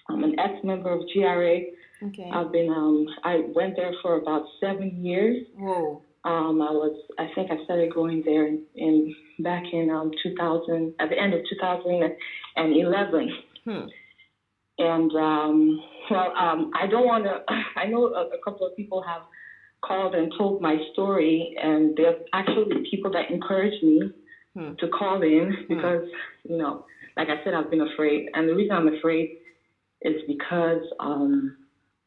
an ex-member of GRA. Okay. I went there for about 7 years. Whoa. I think I started going there back in 2000, at the end of 2011. And I don't want to. I know a couple of people have called and told my story, and they're actually people that encouraged me to call in because like I said, I've been afraid, and the reason I'm afraid is because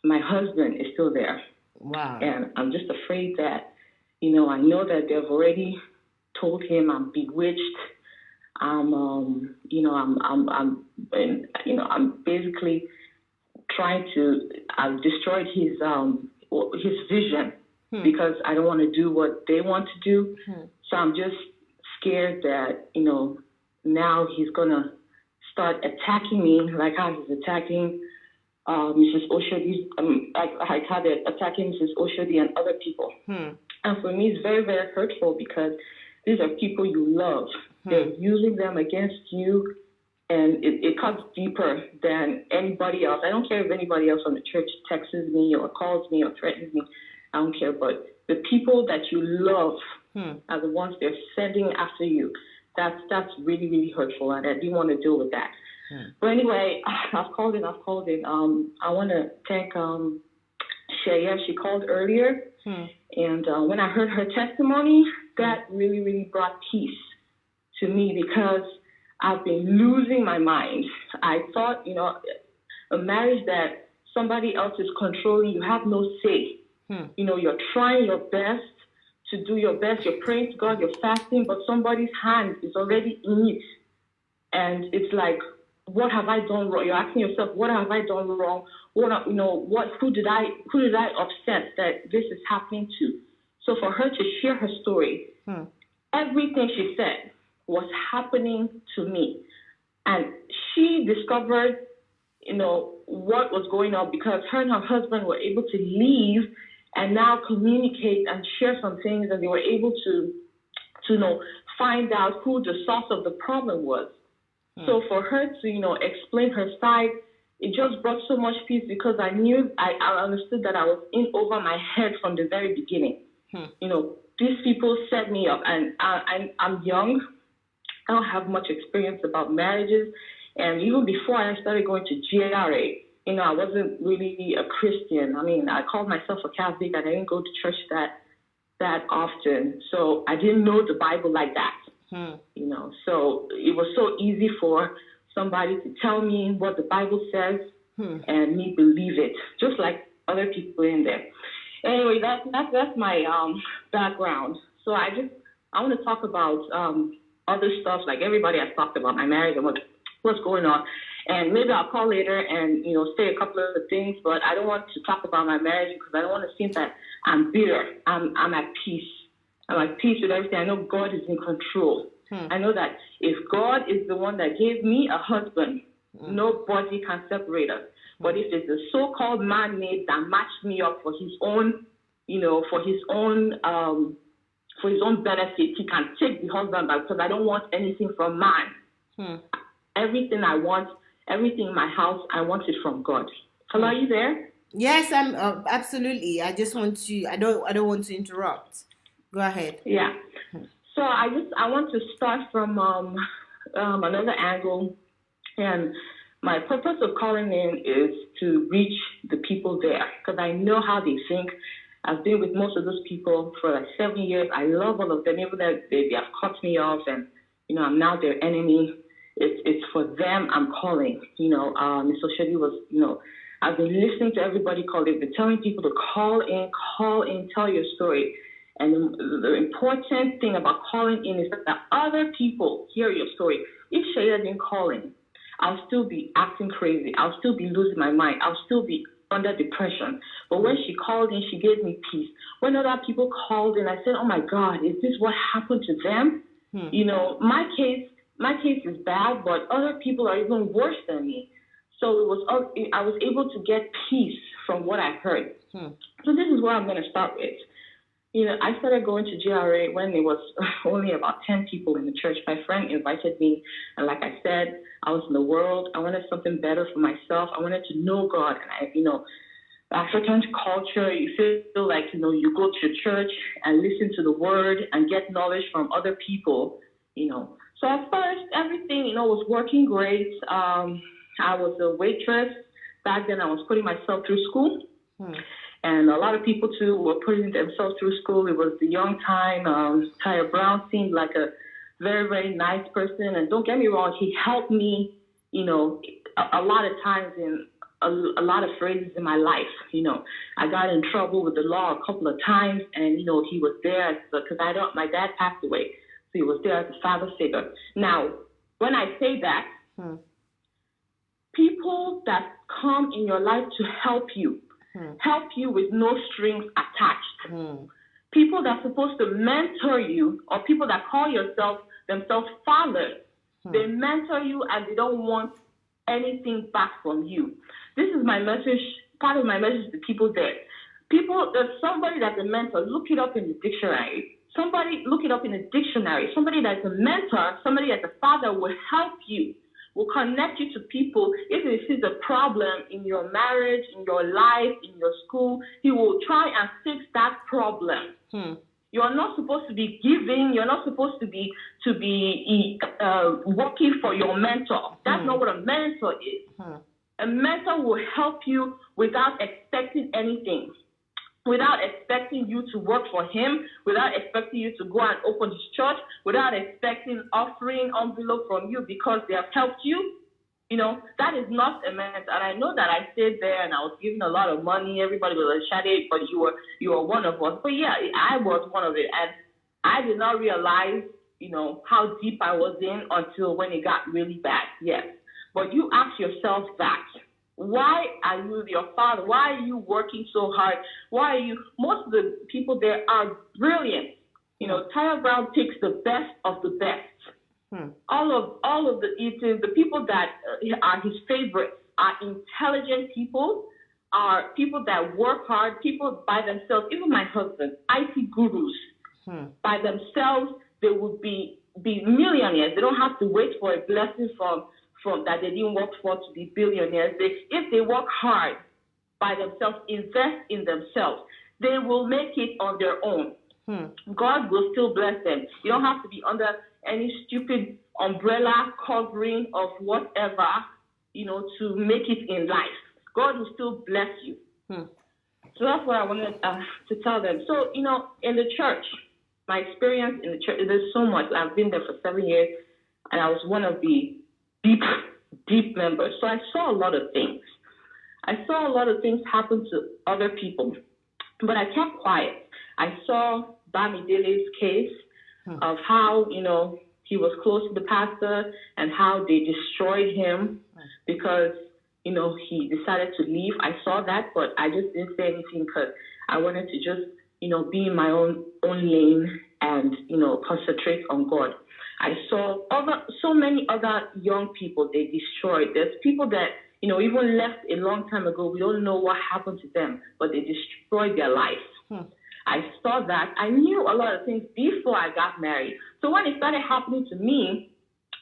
my husband is still there. Wow. And I'm just afraid that I know that they've already told him I'm bewitched. I'm basically trying to. I've destroyed his vision because I don't want to do what they want to do. So I'm just scared that now he's gonna start attacking me like how he's attacking Mrs. Oshodi, like how they're attacking Mrs. Oshodi and other people. And for me, it's very, very hurtful because these are people you love. They're using them against you, and it cuts deeper than anybody else. I don't care if anybody else from the church texts me or calls me or threatens me. I don't care. But the people that you love are the ones they're sending after you. That's really, really hurtful, and I do want to deal with that. But anyway, I've called in. I want to thank Shaya. She called earlier, and when I heard her testimony, that really, really brought peace to me because I've been losing my mind. I thought, a marriage that somebody else is controlling, you have no say. You're trying your best to do your best. You're praying to God, you're fasting, but somebody's hand is already in it. And it's like, what have I done wrong? You're asking yourself, what have I done wrong? Who did I upset that this is happening to? So for her to share her story, everything she said was happening to me. And she discovered, what was going on because her and her husband were able to leave and now communicate and share some things, and they were able to find out who the source of the problem was. So for her to, explain her side, it just brought so much peace because I knew, I understood that I was in over my head from the very beginning. These people set me up, and I'm young. I don't have much experience about marriages. And even before I started going to GRA, I wasn't really a Christian. I mean, I called myself a Catholic, and I didn't go to church that often. So I didn't know the Bible like that. So it was so easy for somebody to tell me what the Bible says and me believe it, just like other people in there. Anyway, that's my background. So I want to talk about other stuff, like everybody has talked about my marriage and what's going on. And maybe I'll call later and, say a couple of things, but I don't want to talk about my marriage because I don't want to seem that I'm bitter. I'm at peace. I'm at peace with everything. I know God is in control. I know that if God is the one that gave me a husband, nobody can separate us. But if it's a so-called man-made that matched me up for his own, for his own benefit, he can take the husband back because I don't want anything from man. Everything I want, everything in my house, I want it from God. Hello, are you there? Yes, I'm absolutely. I just want to. I don't want to interrupt. Go ahead. Yeah. So I want to start from another angle, and my purpose of calling in is to reach the people there because I know how they think. I've been with most of those people for like 7 years. I love all of them, even though they have cut me off, and I'm now their enemy. It's for them I'm calling. Ms. Oshodi was, I've been listening to everybody call. They've been telling people to call in, tell your story. And the important thing about calling in is that other people hear your story. If Shaya didn't call in, I'll still be acting crazy. I'll still be losing my mind. I'll still be under depression. But when she called in, she gave me peace. When other people called in, I said, oh my God, is this what happened to them? My case is bad, but other people are even worse than me. So I was able to get peace from what I heard. So this is where I'm going to start with. I started going to GRA when there was only about 10 people in the church. My friend invited me, and like I said, I was in the world. I wanted something better for myself. I wanted to know God, and African culture, you feel like, you go to church and listen to the word and get knowledge from other people, So at first, everything, was working great. I was a waitress. Back then, I was putting myself through school. And a lot of people, too, were putting themselves through school. It was the young time. Tyre Brown seemed like a very, very nice person. And don't get me wrong, he helped me, a lot of times in a lot of phrases in my life. I got in trouble with the law a couple of times. And, he was there because my dad passed away. So he was there as a father figure. Now, when I say that, people that come in your life to help you with no strings attached. People that are supposed to mentor you, or people that call themselves fathers, they mentor you and they don't want anything back from you. This is my message, part of my message to people there. There's somebody that's a mentor, look it up in the dictionary. Somebody, look it up in the dictionary. Somebody that's a mentor, somebody that's a father will help you, will connect you to people. If he sees a problem in your marriage, in your life, in your school, he will try and fix that problem. You're not supposed to be giving. You're not supposed to be working for your mentor. That's not what a mentor is. A mentor will help you without expecting anything. without expecting you to work for him, without expecting you to go and open his church, without expecting offering envelope from you because they have helped you. That is not a mess. And I know that I stayed there and I was given a lot of money. Everybody was like, Shade, but you were one of us. But yeah, I was one of it. And I did not realize, how deep I was in until when it got really bad. Yes. But you ask yourself that. Why are you your father? Why are you working so hard? Why are you? Most of the people there are brilliant. Tyler Brown takes the best of the best. All of the people that are his favorites are intelligent people, are people that work hard, people by themselves. Even my husband, IT gurus, by themselves, they would be millionaires. They don't have to wait for a blessing from that they didn't work for to be billionaires. If they work hard by themselves, invest in themselves, they will make it on their own. God will still bless them. You don't have to be under any stupid umbrella covering of whatever, to make it in life. God will still bless you. So that's what I wanted to tell them. So, in the church, my experience in the church, there's so much. I've been there for 7 years, and I was one of the deep members. So I saw a lot of things. I saw a lot of things happen to other people, but I kept quiet. I saw Bamidele's case of how, he was close to the pastor and how they destroyed him because, he decided to leave. I saw that, but I just didn't say anything because I wanted to just, be in my own lane and, concentrate on God. I saw so many other young people they destroyed. There's people that, even left a long time ago. We don't know what happened to them, but they destroyed their life. I saw that. I knew a lot of things before I got married. So when it started happening to me,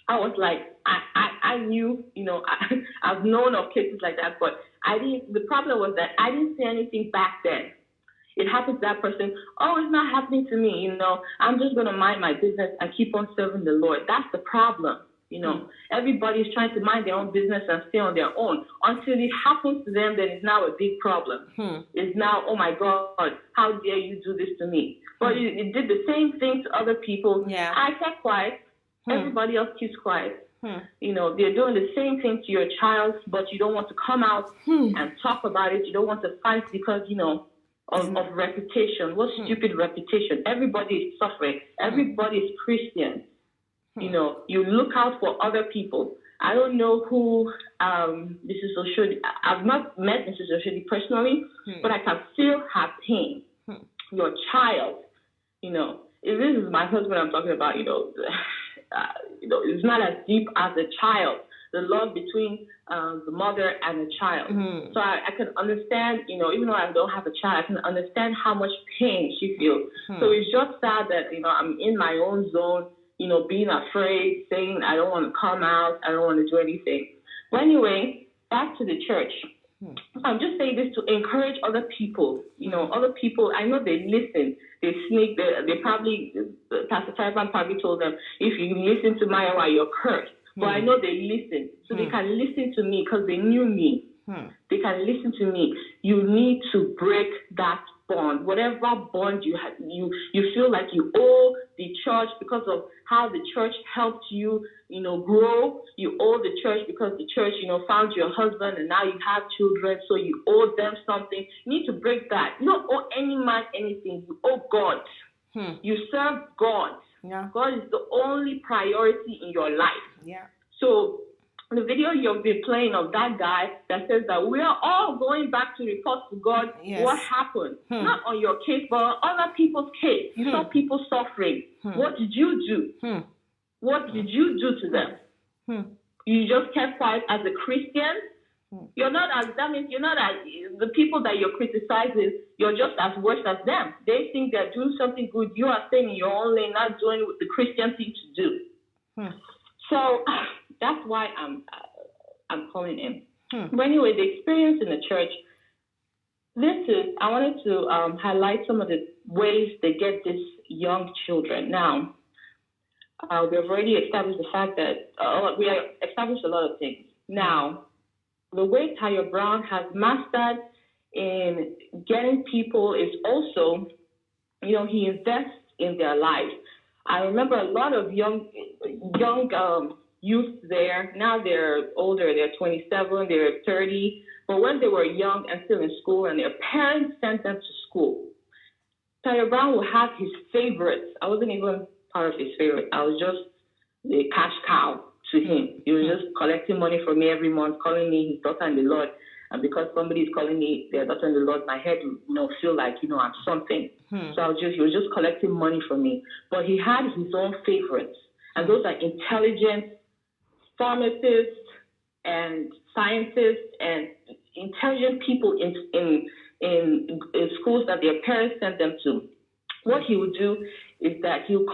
I was like, I knew, I've known of cases like that, but the problem was that I didn't say anything back then. It happened to that person. Oh, it's not happening to me. I'm just going to mind my business and keep on serving the Lord. That's the problem. Everybody's trying to mind their own business and stay on their own. Until it happens to them, then it's now a big problem. It's now, oh my God, how dare you do this to me? But it did the same thing to other people. Yeah. I kept quiet. Everybody else keeps quiet. They're doing the same thing to your child, but you don't want to come out and talk about it. You don't want to fight because, of reputation. What stupid reputation? Everybody is suffering. Everybody is Christian. You look out for other people. I don't know who Mrs. Oshodi. I've not met Mrs. Oshodi personally, but I can feel her pain. Your child, if this is my husband I'm talking about, it's not as deep as a child. The love between the mother and the child. So I can understand, even though I don't have a child, I can understand how much pain she feels. So it's just sad that, I'm in my own zone, being afraid, saying I don't want to come out, I don't want to do anything. But anyway, back to the church. I'm just saying this to encourage other people. Other people, I know they listen. They sneak. They probably, Pastor Taiwan probably told them, if you listen to Maya, you're cursed. But I know they listen. So they can listen to me because they knew me. They can listen to me. You need to break that bond. Whatever bond you have, you feel like you owe the church because of how the church helped you, grow. You owe the church because the church, found your husband and now you have children, so you owe them something. You need to break that. You don't owe any man anything. You owe God. You serve God. Yeah. God is the only priority in your life. Yeah. So the video you've been playing of that guy that says that we are all going back to report to God what happened. Not on your case, but on other people's case. You saw people suffering. What did you do? What did you do to them? You just kept quiet as a Christian. That means you're not as, the people that you're criticizing, you're just as worse as them. They think they're doing something good. You are staying in your own lane, not doing what the Christian thing to do. So that's why I'm calling in. But anyway, the experience in the church, I wanted to highlight some of the ways they get these young children. Now, we have already established the fact that we have established a lot of things. Now, the way Tayo Brown has mastered in getting people is also, he invests in their lives. I remember a lot of young youth there. Now they're older. They're 27. They're 30. But when they were young and still in school, and their parents sent them to school, Tayo Brown would have his favorites. I wasn't even part of his favorite. I was just the cash cow to him. He was just collecting money from me every month, calling me his daughter in the Lord. And because somebody is calling me their daughter in the Lord, my head, feel like, I'm something. So he was just collecting money from me. But he had his own favorites. And those are intelligent pharmacists and scientists and intelligent people in schools that their parents sent them to. What he would do is that he would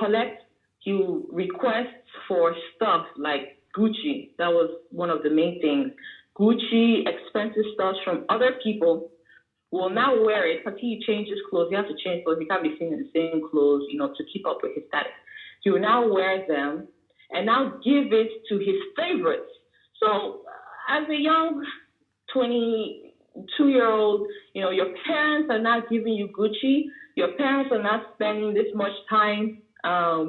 request for stuff like Gucci. That was one of the main things. Gucci, expensive stuff from other people, will now wear it because he changes clothes. He has to change clothes. He can't be seen in the same clothes, to keep up with his status. He will now wear them and now give it to his favorites. So as a young 22-year-old, your parents are not giving you Gucci. Your parents are not spending this much time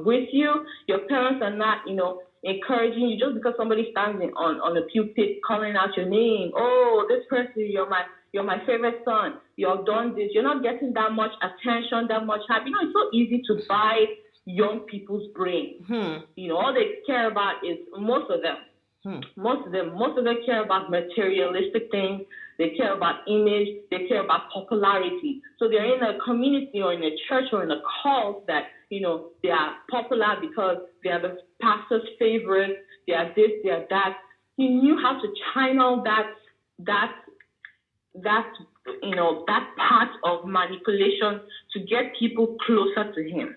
with you. Your parents are not, encouraging you just because somebody stands on a pulpit calling out your name. Oh, this person, you're my favorite son. You've done this. You're not getting that much attention, that much hype. It's so easy to buy young people's brain. All they care about is most of them care about materialistic things. They care about image. They care about popularity. So they're in a community or in a church or in a cult that, they are popular because they are the pastor's favorite. They are this, they are that. He knew how to channel that part of manipulation to get people closer to him.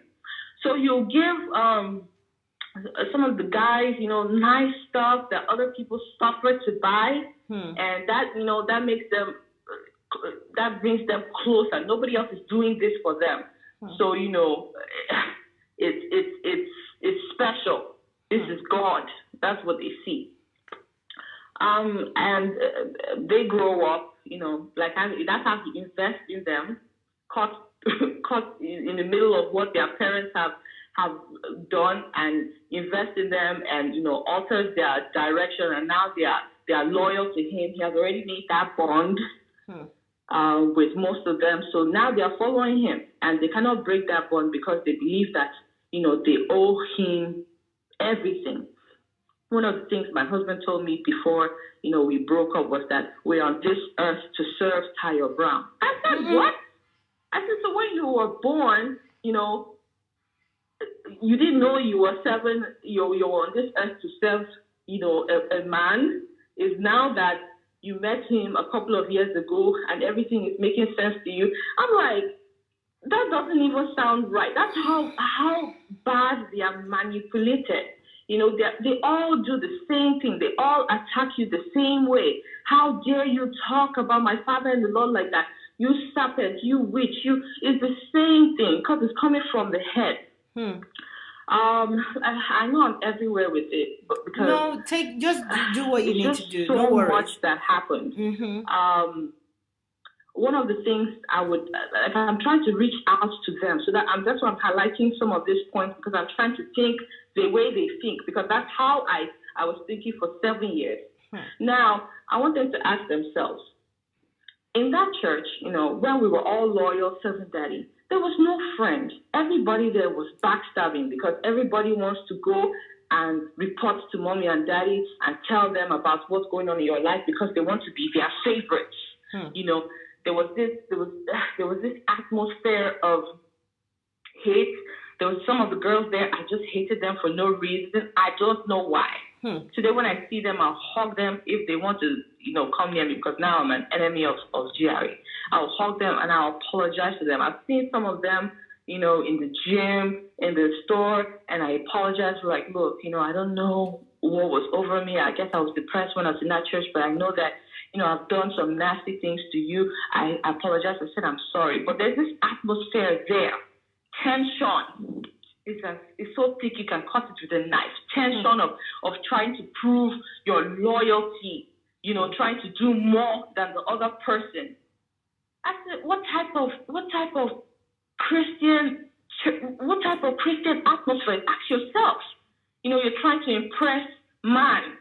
So he'll give some of the guys, nice stuff that other people suffer to buy, and that makes them, that brings them closer. Nobody else is doing this for them, so it's special. This is God. That's what they see, and they grow up, that's how he invests in them, caught in the middle of what their parents have done, and invest in them, and alters their direction, and now they are loyal to him. He has already made that bond with most of them, so now they are following him, and they cannot break that bond because they believe that they owe him everything. One of the things my husband told me before we broke up was that we're on this earth to serve Tayo Brown. I said, what? I said, so when you were born, you didn't know you were you were on this earth to serve, a man. Is now that you met him a couple of years ago and everything is making sense to you. I'm like, that doesn't even sound right. That's how bad they are manipulated. They all do the same thing. They all attack you the same way. How dare you talk about my father in the Lord like that? You serpent, you witch, it's the same thing because it's coming from the head. I know I'm everywhere with it, but because just do what you need to do. So Don't worry. much that happened. One of the things I'm trying to reach out to them, so that's why I'm highlighting some of these points, because I'm trying to think the way they think, because that's how I was thinking for 7 years. Now I want them to ask themselves, in that church, when we were all loyal, serving Daddy, there was no friend. Everybody there was backstabbing because everybody wants to go and report to Mommy and Daddy and tell them about what's going on in your life because they want to be their favorites. There was this atmosphere of hate. There was some of the girls there, I just hated them for no reason. I don't know why. Today when I see them, I'll hug them if they want to, come near me, because now I'm an enemy of GRA. I'll hug them and I'll apologize to them. I've seen some of them, in the gym, in the store, and I apologize for look, I don't know what was over me. I guess I was depressed when I was in that church, but I know that, I've done some nasty things to you. I apologize. I said I'm sorry. But there's this atmosphere there. Tension. It's so thick you can cut it with a knife. Tension of trying to prove your loyalty, trying to do more than the other person. I said, what type of Christian atmosphere? Ask yourself. You're trying to impress man.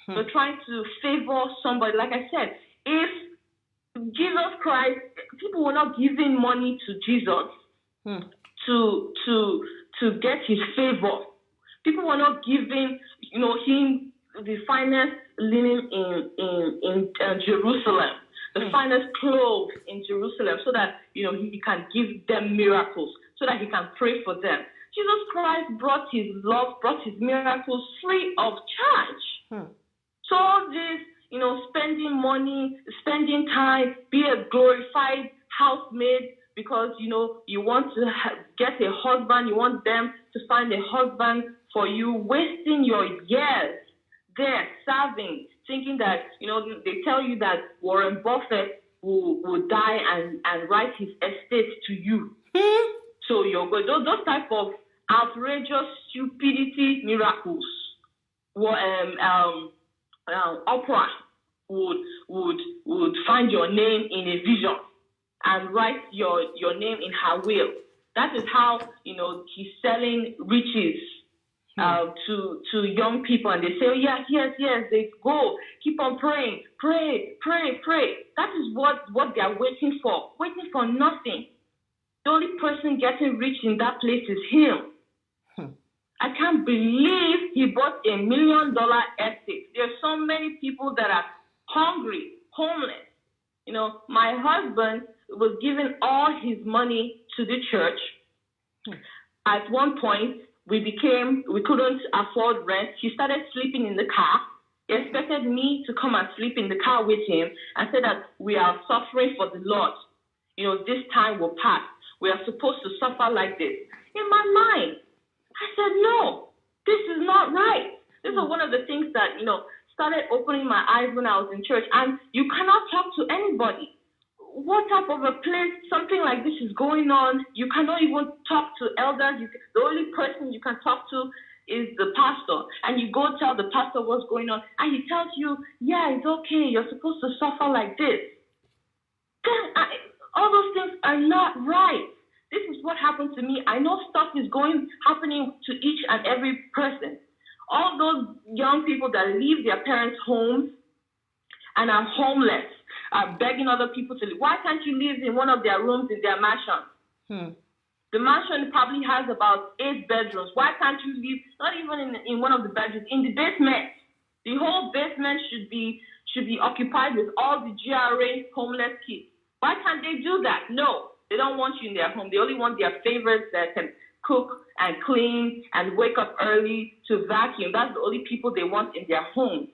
You're trying to favor somebody. Like I said, if Jesus Christ, people were not giving money to Jesus to get his favor. People were not giving, him the finest linen in Jerusalem, the finest clothes in Jerusalem, so that he can give them miracles, so that he can pray for them. Jesus Christ brought his love, brought his miracles free of charge. So all this, spending money, spending time, be a glorified housemaid because, you want to get a husband, you want them to find a husband for you, wasting your years there serving, thinking that, they tell you that Warren Buffett will die and write his estate to you. So you're good. Those type of outrageous stupidity miracles. Oprah would find your name in a vision and write your name in her will. That is how he's selling riches to young people, and they say, oh, yes, they go, keep on praying, pray. That is what they are waiting for nothing. The only person getting rich in that place is him. I can't believe he bought $1 million estate. There are so many people that are hungry, homeless. My husband was giving all his money to the church. At one point, we couldn't afford rent. He started sleeping in the car. He expected me to come and sleep in the car with him and said that we are suffering for the Lord. This time will pass. We are supposed to suffer like this. In my mind, I said, no, this is not right. This is one of the things that, started opening my eyes when I was in church. And you cannot talk to anybody. What type of a place something like this is going on? You cannot even talk to elders. The only person you can talk to is the pastor. And you go tell the pastor what's going on. And he tells you, yeah, it's okay. You're supposed to suffer like this. All those things are not right. This is what happened to me. I know stuff is happening to each and every person. All those young people that leave their parents' homes and are homeless, are begging other people to live. Why can't you live in one of their rooms in their mansion? The mansion probably has about 8 bedrooms. Why can't you live, not even in one of the bedrooms, in the basement? The whole basement should be occupied with all the GRA homeless kids. Why can't they do that? No, they don't want you in their home. They only want their favorites that can cook and clean and wake up early to vacuum. That's the only people they want in their home.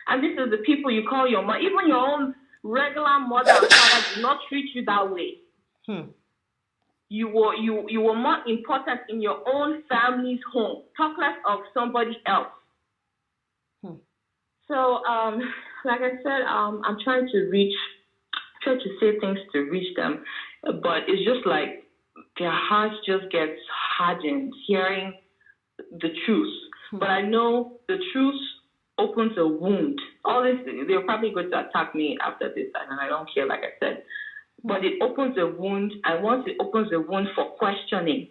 And this is the people you call your mother. Even your own regular mother and father do not treat you that way. You were more important in your own family's home. Talk less of somebody else. So, like I said, I'm trying to say things to reach them, but it's just like their hearts just get hardened hearing the truth. But I know the truth opens a wound. All this, they're probably going to attack me after this, and I don't care, like I said. But it opens a wound, and once it opens a wound for questioning,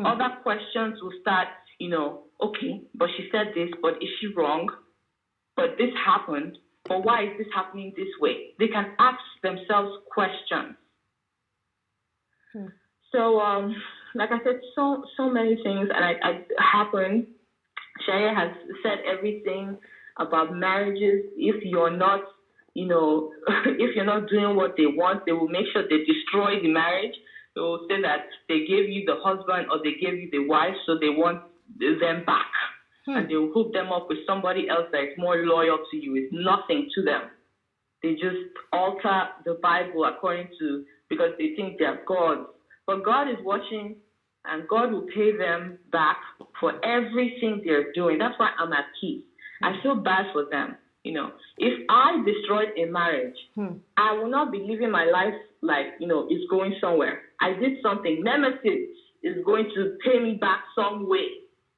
other questions will start, okay, but she said this, but is she wrong? But this happened, but why is this happening this way? They can ask themselves questions. So, like I said, so many things, and I happened. Shaya has said everything about marriages. If you're not, if you're not doing what they want, they will make sure they destroy the marriage. They will say that they gave you the husband or they gave you the wife, so they want them back. And they will hook them up with somebody else that is more loyal to you. It's nothing to them. They just alter the Bible because they think they're gods. But God is watching, and God will pay them back for everything they're doing. That's why I'm at peace. I feel bad for them. If I destroyed a marriage, I will not be living my life like, it's going somewhere. I did something. Nemesis is going to pay me back some way.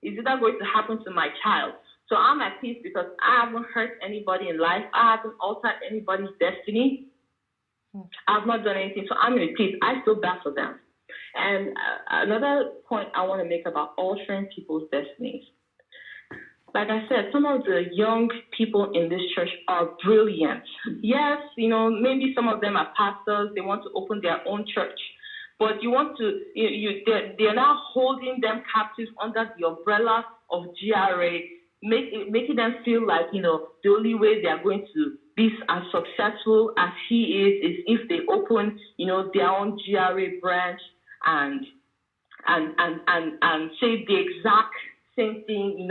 Is it not going to happen to my child? So I'm at peace because I haven't hurt anybody in life. I haven't altered anybody's destiny. I've not done anything, so I'm in peace. I feel bad for them. And another point I want to make about altering people's destinies. Like I said, some of the young people in this church are brilliant. Yes, maybe some of them are pastors. They want to open their own church. But they're now holding them captive under the umbrella of GRA, making them feel like, the only way they are going to be as successful as he is if they open, their own GRA branch and say the exact same thing,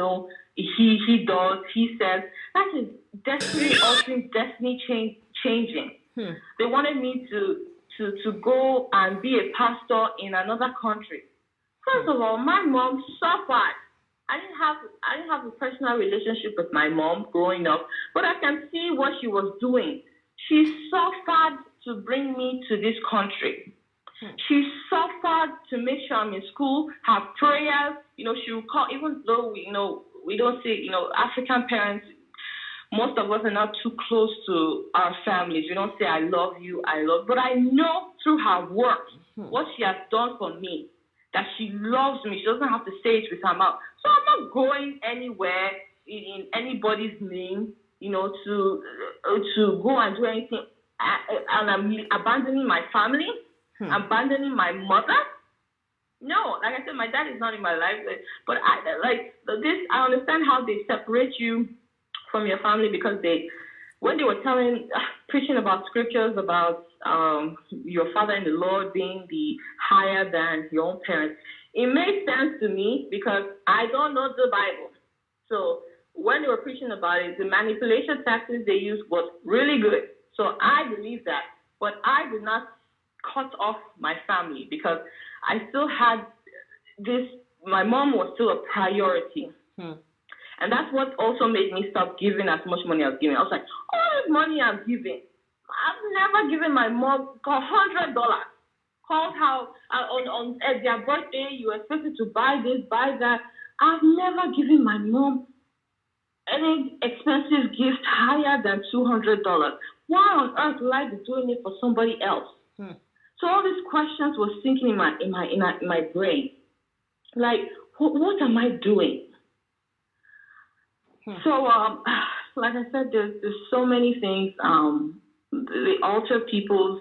he does, he says. That is destiny altering, destiny changing. They wanted me to go and be a pastor in another country. First of all, my mom suffered. I didn't have a personal relationship with my mom growing up, but I can see what she was doing. She suffered to bring me to this country. She suffered to make sure I'm in school, have prayers. She would call, even though we don't see, African parents, most of us are not too close to our families. We don't say, I love you, but I know through her work, what she has done for me, that she loves me. She doesn't have to say it with her mouth. So I'm not going anywhere in anybody's name, to go and do anything. And I'm abandoning my family, abandoning my mother. No, like I said, my dad is not in my life. But I understand how they separate you from your family, because when they were preaching about scriptures about your father in the Lord being the higher than your own parents, it made sense to me because I don't know the Bible. So when they were preaching about it, the manipulation tactics they used was really good. So I believe that, but I did not cut off my family because I still had this. My mom was still a priority. And that's what also made me stop giving as much money I was giving. I was like, all this money I'm giving, I've never given my mom $100. Called how on their birthday, you were expected to buy this, buy that. I've never given my mom any expensive gift higher than $200. Why on earth would I be doing it for somebody else? So all these questions were sinking in my brain. Like, what am I doing? So, like I said, there's so many things. They alter people's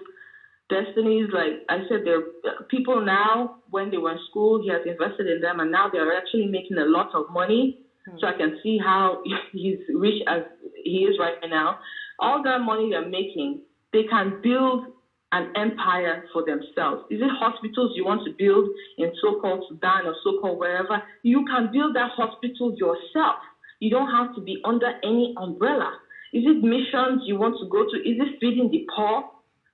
destinies. Like I said, there are people now, when they were in school, he has invested in them, and now they're actually making a lot of money. So I can see how he's rich as he is right now. All that money they're making, they can build an empire for themselves. Is it hospitals you want to build in so-called Sudan or so-called wherever? You can build that hospital yourself. You don't have to be under any umbrella. Is it missions you want to go to? Is it feeding the poor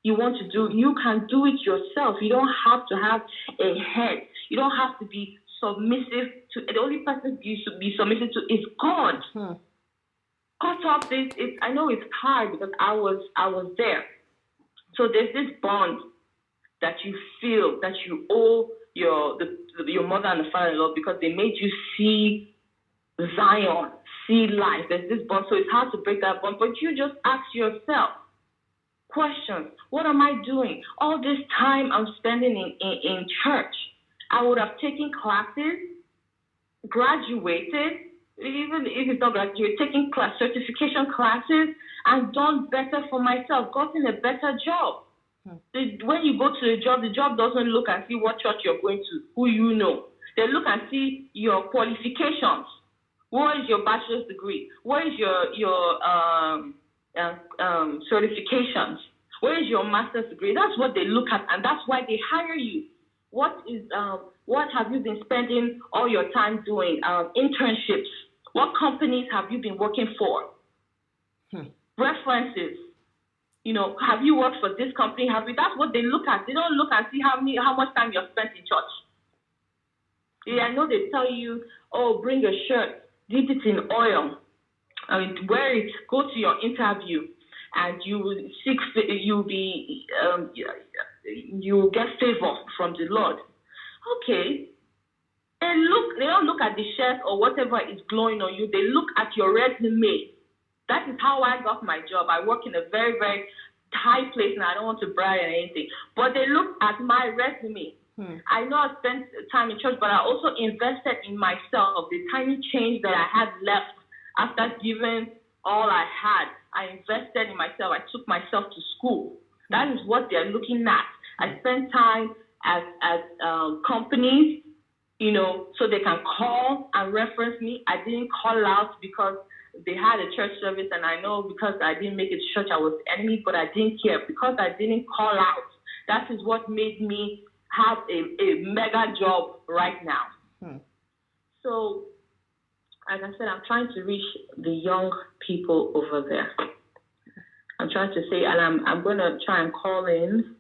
you want to do? You can do it yourself. You don't have to have a head. You don't have to be submissive to. The only person you should be submissive to is God. Cut off this. I know it's hard because I was there. So there's this bond that you feel that you owe your mother and the father-in-law because they made you see Zion, see life. There's this bond, so it's hard to break that bond. But you just ask yourself questions. What am I doing? All this time I'm spending in church, I would have taken classes, graduated, even if it's not graduated, taking certification classes, and done better for myself, gotten a better job. When you go to the job doesn't look and see what church you're going to, who you know. They look and see your qualifications. What is your bachelor's degree? What is your certifications? Where is your master's degree? That's what they look at, and that's why they hire you. What have you been spending all your time doing? Internships. What companies have you been working for? References. Have you worked for this company? That's what they look at. They don't look and see how much time you've spent in church. Yeah, I know they tell you, oh, bring a shirt, dip it in oil, wear it, go to your interview, and you will get favor from the Lord. Okay. And they don't look at the shirt or whatever is glowing on you. They look at your resume. That is how I got my job. I work in a very, very high place, and I don't want to brag or anything. But they look at my resume. I know I spent time in church, but I also invested in myself. The tiny change that I had left after giving all I had, I invested in myself. I took myself to school. That is what they're looking at. I spent time at companies, you know, so they can call and reference me. I didn't call out because they had a church service, and I know because I didn't make it to church, I was the enemy, but I didn't care because I didn't call out. That is what made me have a mega job right now. So, as I said, I'm trying to reach the young people over there. I'm trying to say, and I'm going to try and call in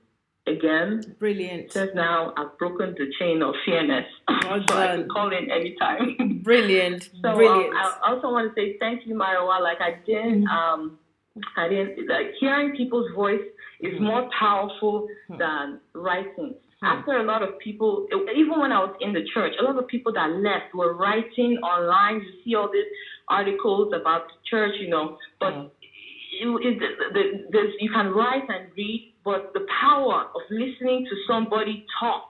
again. Brilliant. Since now I've broken the chain of fairness. Well so I done. can call in anytime. Brilliant. So Brilliant. I also want to say thank you, Marawa. Like I didn't like hearing people's voice is more powerful than writing. After a lot of people, even when I was in the church, a lot of people that left were writing online. You see all these articles about the church, you know, but you can write and read, but the power of listening to somebody talk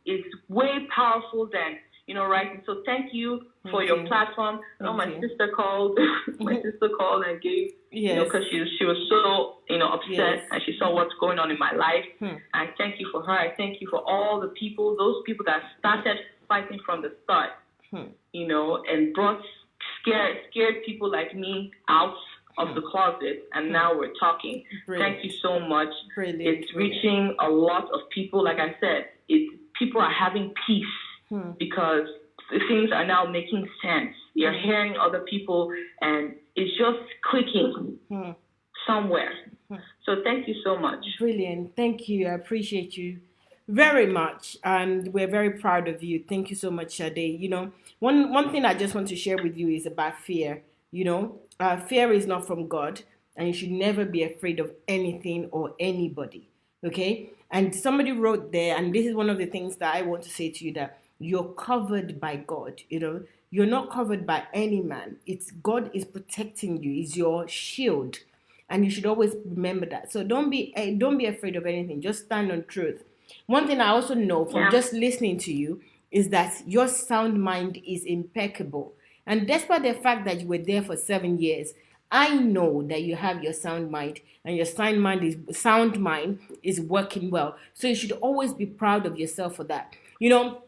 is way powerful than, you know, writing. So thank you for your platform. I know my sister called. My sister called and gave, you know, because she was so, you know, upset and she saw what's going on in my life. I thank you for her. I thank you for all the people, those people that started fighting from the start, you know, and brought scared people like me out of the closet, and now we're talking. Brilliant. Thank you so much. Brilliant. It's reaching a lot of people. Like I said, people are having peace because things are now making sense. You're hearing other people, and it's just clicking somewhere. So thank you so much. Brilliant. Thank you. I appreciate you very much, and we're very proud of you. Thank you so much, Sade. You know, one thing I just want to share with you is about fear. You know, fear is not from God, and you should never be afraid of anything or anybody. Okay? And somebody wrote there, and this is one of the things that I want to say to you, that you're covered by God. You know, you're not covered by any man. It's God is protecting you. It's your shield, and you should always remember that. So don't be afraid of anything. Just stand on truth. One thing I also know from just listening to you is that your sound mind is impeccable. And despite the fact that you were there for 7 years, I know that you have your sound mind, and your sound mind is working well. So you should always be proud of yourself for that. You know,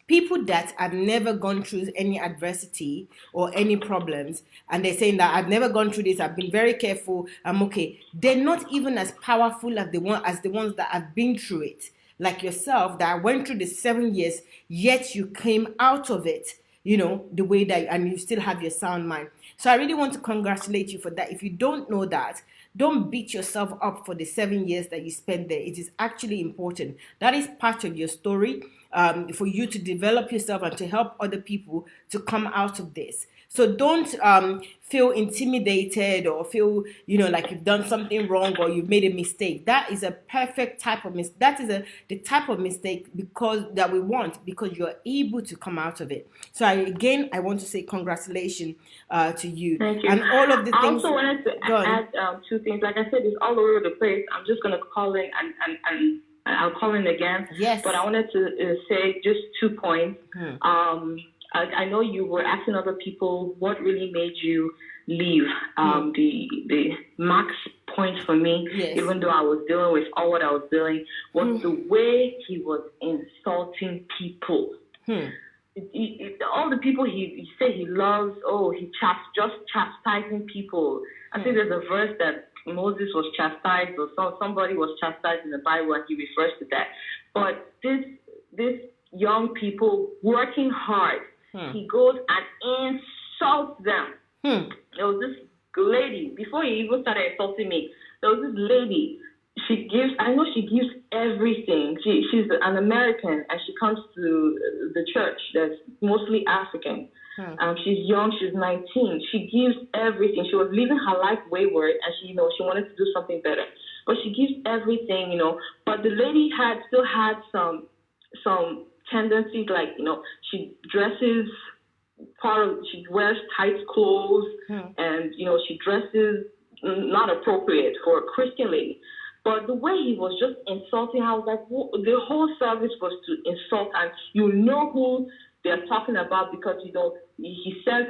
people that have never gone through any adversity or any problems, and they're saying that I've never gone through this, I've been very careful, I'm okay. They're not even as powerful as the ones that have been through it. Like yourself, that went through the 7 years, yet you came out of it, you know, the way that, and you still have your sound mind. So I really want to congratulate you for that. If you don't know that, don't beat yourself up for the 7 years that you spent there. It is actually important. That is part of your story, for you to develop yourself and to help other people to come out of this. So don't feel intimidated or feel, you know, like you've done something wrong or you've made a mistake. That is a perfect type of mistake. That is the type of mistake that we want, because you're able to come out of it. So I want to say congratulations to you. Thank you. And all of the things. I also wanted to add two things. Like I said, it's all over the place. I'm just going to call in and I'll call in again. Yes. But I wanted to say just 2 points. I know you were asking other people what really made you leave. The max point for me, even though I was dealing with all what I was dealing, was the way he was insulting people. All the people he said he loves, he just chastising people. I think there's a verse that Moses was chastised, or somebody was chastised in the Bible, and he refers to that. But this young people working hard, he goes and insults them. There was this lady, before he even started insulting me, there was this lady. She gives everything. She's an American, and she comes to the church that's mostly African. She's young. She's 19. She gives everything. She was living her life wayward, and she wanted to do something better. But she gives everything, But the lady still had some tendencies, like, she dresses she wears tight clothes, and she dresses not appropriate for a Christian lady. But the way he was just insulting, I was like, the whole service was to insult, and you know who they're talking about because, you know, he said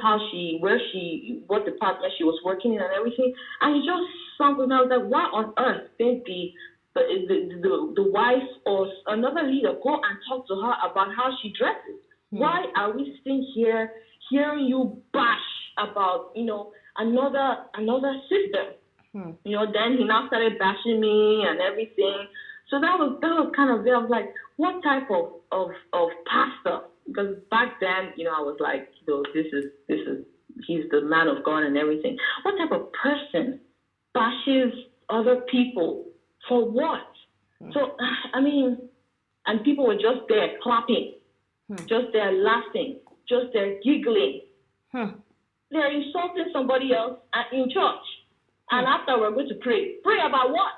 what department she was working in and everything, and he just sung with me. I was like, why on earth didn't the wife or another leader go and talk to her about how she dresses? Why are we sitting here hearing you bash about, you know, another system? You know, then he now started bashing me and everything. So that was kind of there. I was like, what type of pastor? Because back then, you know, I was like, you know, this is he's the man of God and everything. What type of person bashes other people for what? So I mean, and people were just there clapping, just there laughing, just there giggling. They're insulting somebody else in church. And after we're going to pray. Pray about what?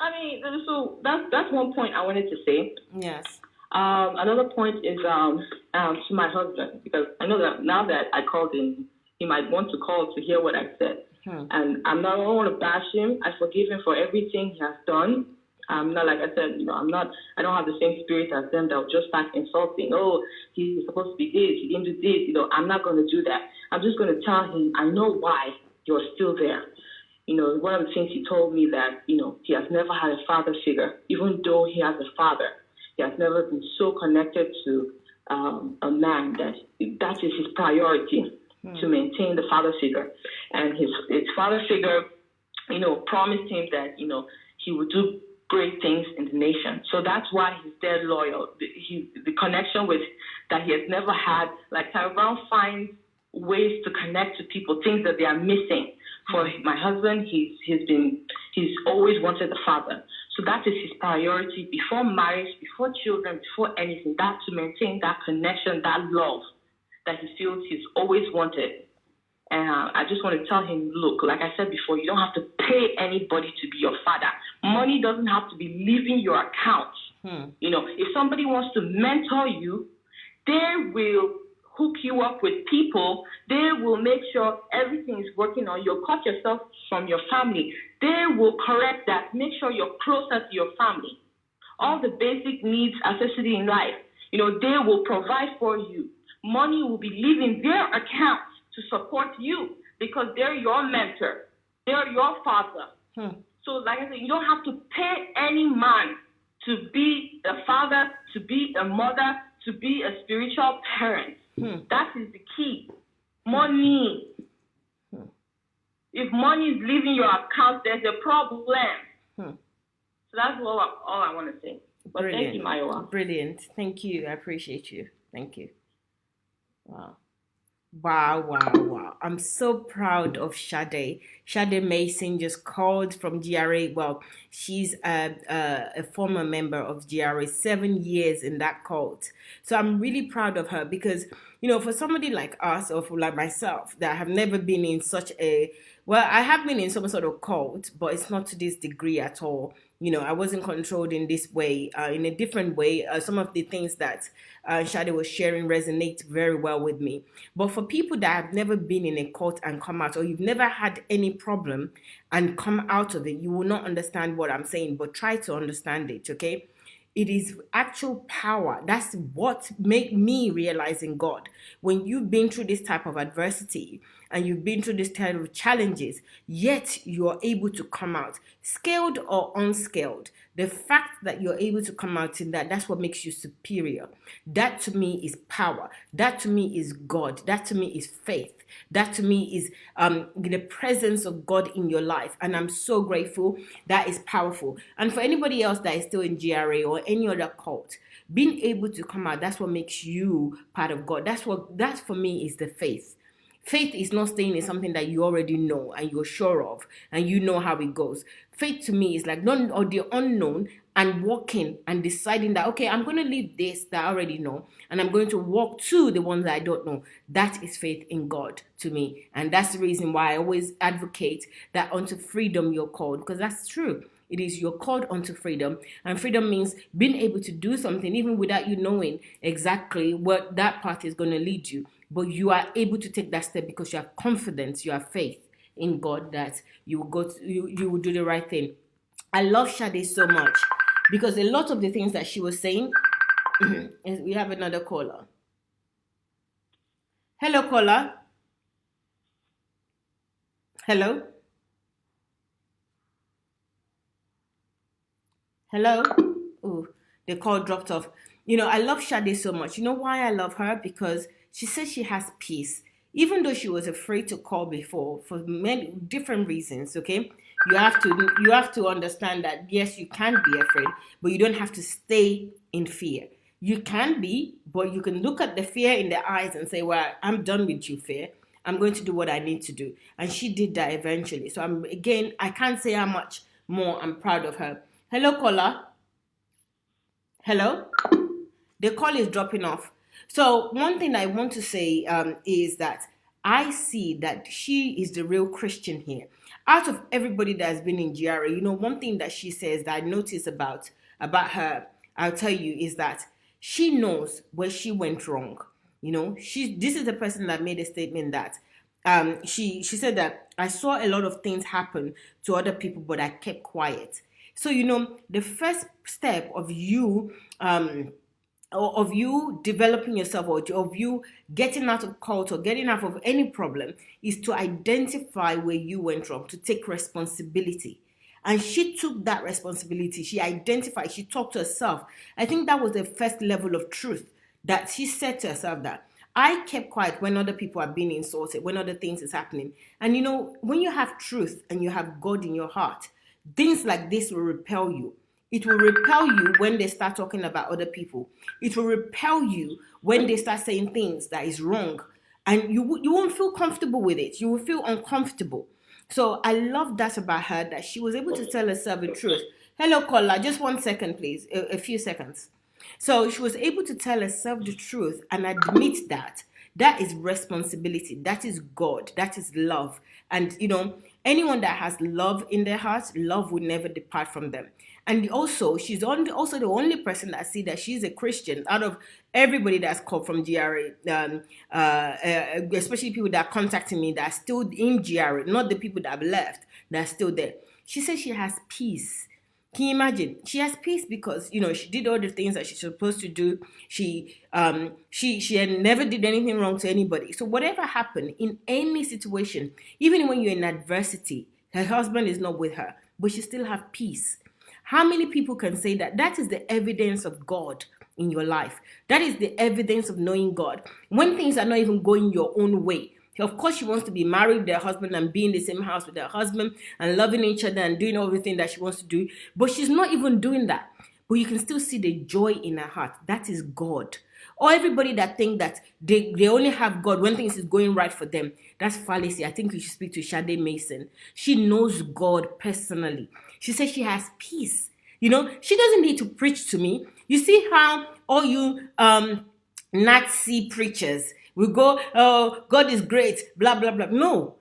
I mean, so that's one point I wanted to say. Yes. Another point is to my husband, because I know that now that I called him, he might want to call to hear what I said. And I don't want to bash him. I forgive him for everything he has done. Not like I said, you know, I don't have the same spirit as them that will just start insulting. Oh, he's supposed to be this, he didn't do this. You know, I'm not going to do that. I'm just going to tell him, I know why you're still there. You know, one of the things he told me that, you know, he has never had a father figure, even though he has a father. He has never been so connected to a man that is his priority, to maintain the father figure. And his father figure, you know, promised him that, you know, he would do great things in the nation. So that's why he's dead loyal. The connection with that he has never had, like Tyler Brown finds ways to connect to people, things that they are missing. For my husband, he's always wanted a father. So that is his priority before marriage, before children, before anything. That to maintain that connection, that love that he feels he's always wanted. And I just want to tell him, look, like I said before, you don't have to pay anybody to be your father. Money doesn't have to be leaving your account. You know, if somebody wants to mentor you, they will hook you up with people. They will make sure everything is working on. You'll cut yourself from your family. They will correct that. Make sure you're closer to your family. All the basic needs, necessity in life, you know, they will provide for you. Money will be leaving their account to support you because they're your mentor. They're your father. So like I said, you don't have to pay any man to be a father, to be a mother, to be a spiritual parent. That is the key. Money. If money is leaving your account, there's a problem. So that's all I want to say. But Brilliant. Thank you, Mayowa. Brilliant. Thank you. I appreciate you. Thank you. Wow. Wow. I'm so proud of Sade. Sade Mason just called from GRA. Well, she's a former member of GRA, 7 years in that cult. So I'm really proud of her because, you know, for somebody like us or for like myself that have never been in such a, well, I have been in some sort of cult, but it's not to this degree at all. You know, I wasn't controlled in this way, in a different way. Some of the things that Shade was sharing resonate very well with me. But for people that have never been in a cult and come out, or you've never had any problem and come out of it, you will not understand what I'm saying, but try to understand it, okay? It is actual power. That's what made me realize in God. When you've been through this type of adversity and you've been through this type of challenges, yet you're able to come out, scaled or unscaled. The fact that you're able to come out in that, that's what makes you superior. That to me is power. That to me is God. That to me is faith. That to me is the presence of God in your life. And I'm so grateful. That is powerful. And for anybody else that is still in GRA or any other cult, being able to come out, that's what makes you part of God. That for me is the faith. Faith is not staying in something that you already know and you're sure of and you know how it goes. Faith to me is like knowing or the unknown and walking and deciding that, okay, I'm going to leave this that I already know and I'm going to walk to the ones that I don't know. That is faith in God to me. And that's the reason why I always advocate that unto freedom you're called, because that's true. It is you're called unto freedom, and freedom means being able to do something even without you knowing exactly what that path is going to lead you. But you are able to take that step because you have confidence, you have faith in God that you will you will do the right thing. I love Sade so much because a lot of the things that she was saying. We have another caller. Hello, caller. Hello. Hello. Oh, the call dropped off. I love Sade so much. You know why I love her? Because she says she has peace, even though she was afraid to call before for many different reasons. Okay, you have to understand that yes, you can be afraid, but you don't have to stay in fear. You can be, but you can look at the fear in the eyes and say, "Well, I'm done with you, fear. I'm going to do what I need to do." And she did that eventually. So I can't say how much more I'm proud of her. Hello, caller. Hello? The call is dropping off. So one thing I want to say is that I see that she is the real Christian here. Out of everybody that has been in GRA, one thing that she says that I notice about her, I'll tell you, is that she knows where she went wrong. This is the person that made a statement that she said that I saw a lot of things happen to other people, but I kept quiet. So the first step of you of you developing yourself, or of you getting out of cult or getting out of any problem, is to identify where you went wrong, to take responsibility. And she took that responsibility. She identified, she talked to herself. I think that was the first level of truth, that she said to herself that I kept quiet when other people are being insulted, when other things is happening. And when you have truth and you have God in your heart, things like this will repel you. It will repel you when they start talking about other people. It will repel you when they start saying things that is wrong. And you won't feel comfortable with it. You will feel uncomfortable. So I love that about her, that she was able to tell herself the truth. Hello, caller. Just 1 second, please. A few seconds. So she was able to tell herself the truth and admit that. That is responsibility. That is God. That is love. And, anyone that has love in their heart, love will never depart from them. And also, she's also the only person that I see that she's a Christian out of everybody that's called from GRA, especially people that are contacting me that are still in GRA, not the people that have left, that are still there. She says she has peace. Can you imagine? She has peace because she did all the things that she's supposed to do. She had never did anything wrong to anybody. So whatever happened in any situation, even when you're in adversity, her husband is not with her, but she still have peace. How many people can say that? That is the evidence of God in your life. That is the evidence of knowing God. When things are not even going your own way. Of course, she wants to be married to her husband and be in the same house with her husband and loving each other and doing everything that she wants to do. But she's not even doing that. But you can still see the joy in her heart. That is God. Or everybody that think that they only have God when things is going right for them. That's fallacy. I think we should speak to Sade Mason. She knows God personally. She says she has peace. She doesn't need to preach to me. You see how all you Nazi preachers will go, oh, God is great, blah, blah, blah. No.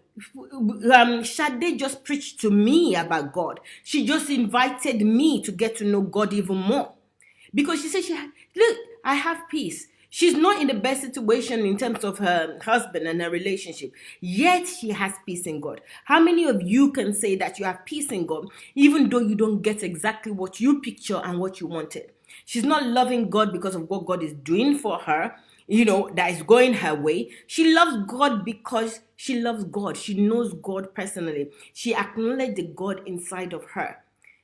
Sade just preached to me about God. She just invited me to get to know God even more. Because she said, look, I have peace. She's not in the best situation in terms of her husband and her relationship, yet she has peace in God. How many of you can say that you have peace in God, even though you don't get exactly what you picture and what you wanted? She's not loving God because of what God is doing for her, that is going her way. She loves God because she loves God. She knows God personally. She acknowledged the God inside of her.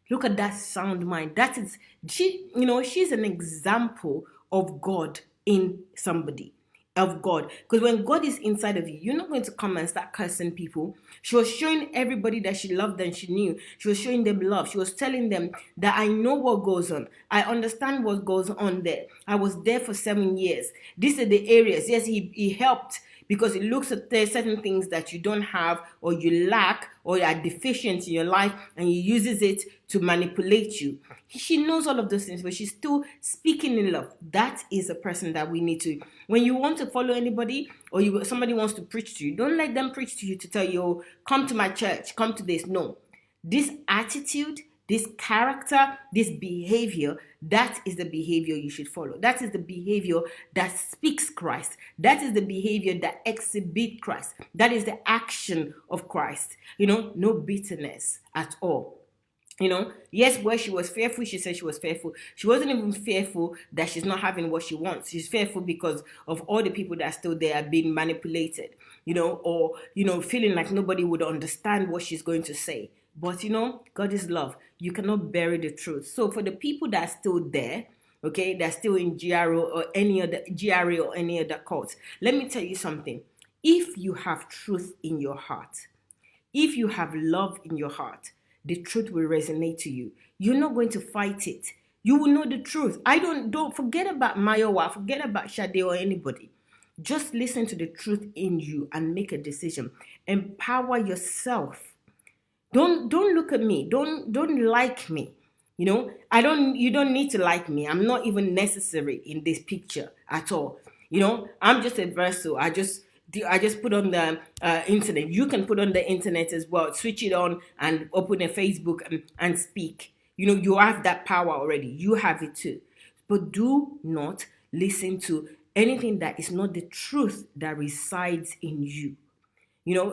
Look at that sound mind. That is, she's an example of God in somebody, of God. Because when God is inside of you, you're not going to come and start cursing people. She was showing everybody that she loved and she knew. She was showing them love. She was telling them that I know what goes on. I understand what goes on there. I was there for 7 years. These are the areas. Yes, he helped, because it looks at certain things that you don't have or you lack or are deficient in your life, and he uses it to manipulate you. She knows all of those things, but she's still speaking in love. That is a person that we need to. When you want to follow anybody, or somebody wants to preach to you, don't let them preach to you to tell you, oh, come to my church, come to this. No. This attitude this character, this behavior, that is the behavior you should follow. That is the behavior that speaks Christ. That is the behavior that exhibits Christ. That is the action of Christ. No bitterness at all. Yes, where she was fearful, she said she was fearful. She wasn't even fearful that she's not having what she wants. She's fearful because of all the people that are still there are being manipulated, or, feeling like nobody would understand what she's going to say. But, God is love. You cannot bury the truth. So for the people that are still there, okay, that's still in GRO or any other cult, let me tell you something. If you have truth in your heart, if you have love in your heart, the truth will resonate to you. You're not going to fight it. You will know the truth. Don't forget about Mayowa, forget about Shade or anybody. Just listen to the truth in you and make a decision. Empower yourself. Don't look at me. Don't like me. You don't need to like me. I'm not even necessary in this picture at all. I'm just a vessel. I just put on the internet. You can put on the internet as well. Switch it on and open a Facebook and speak. You have that power already. You have it too. But do not listen to anything that is not the truth that resides in you.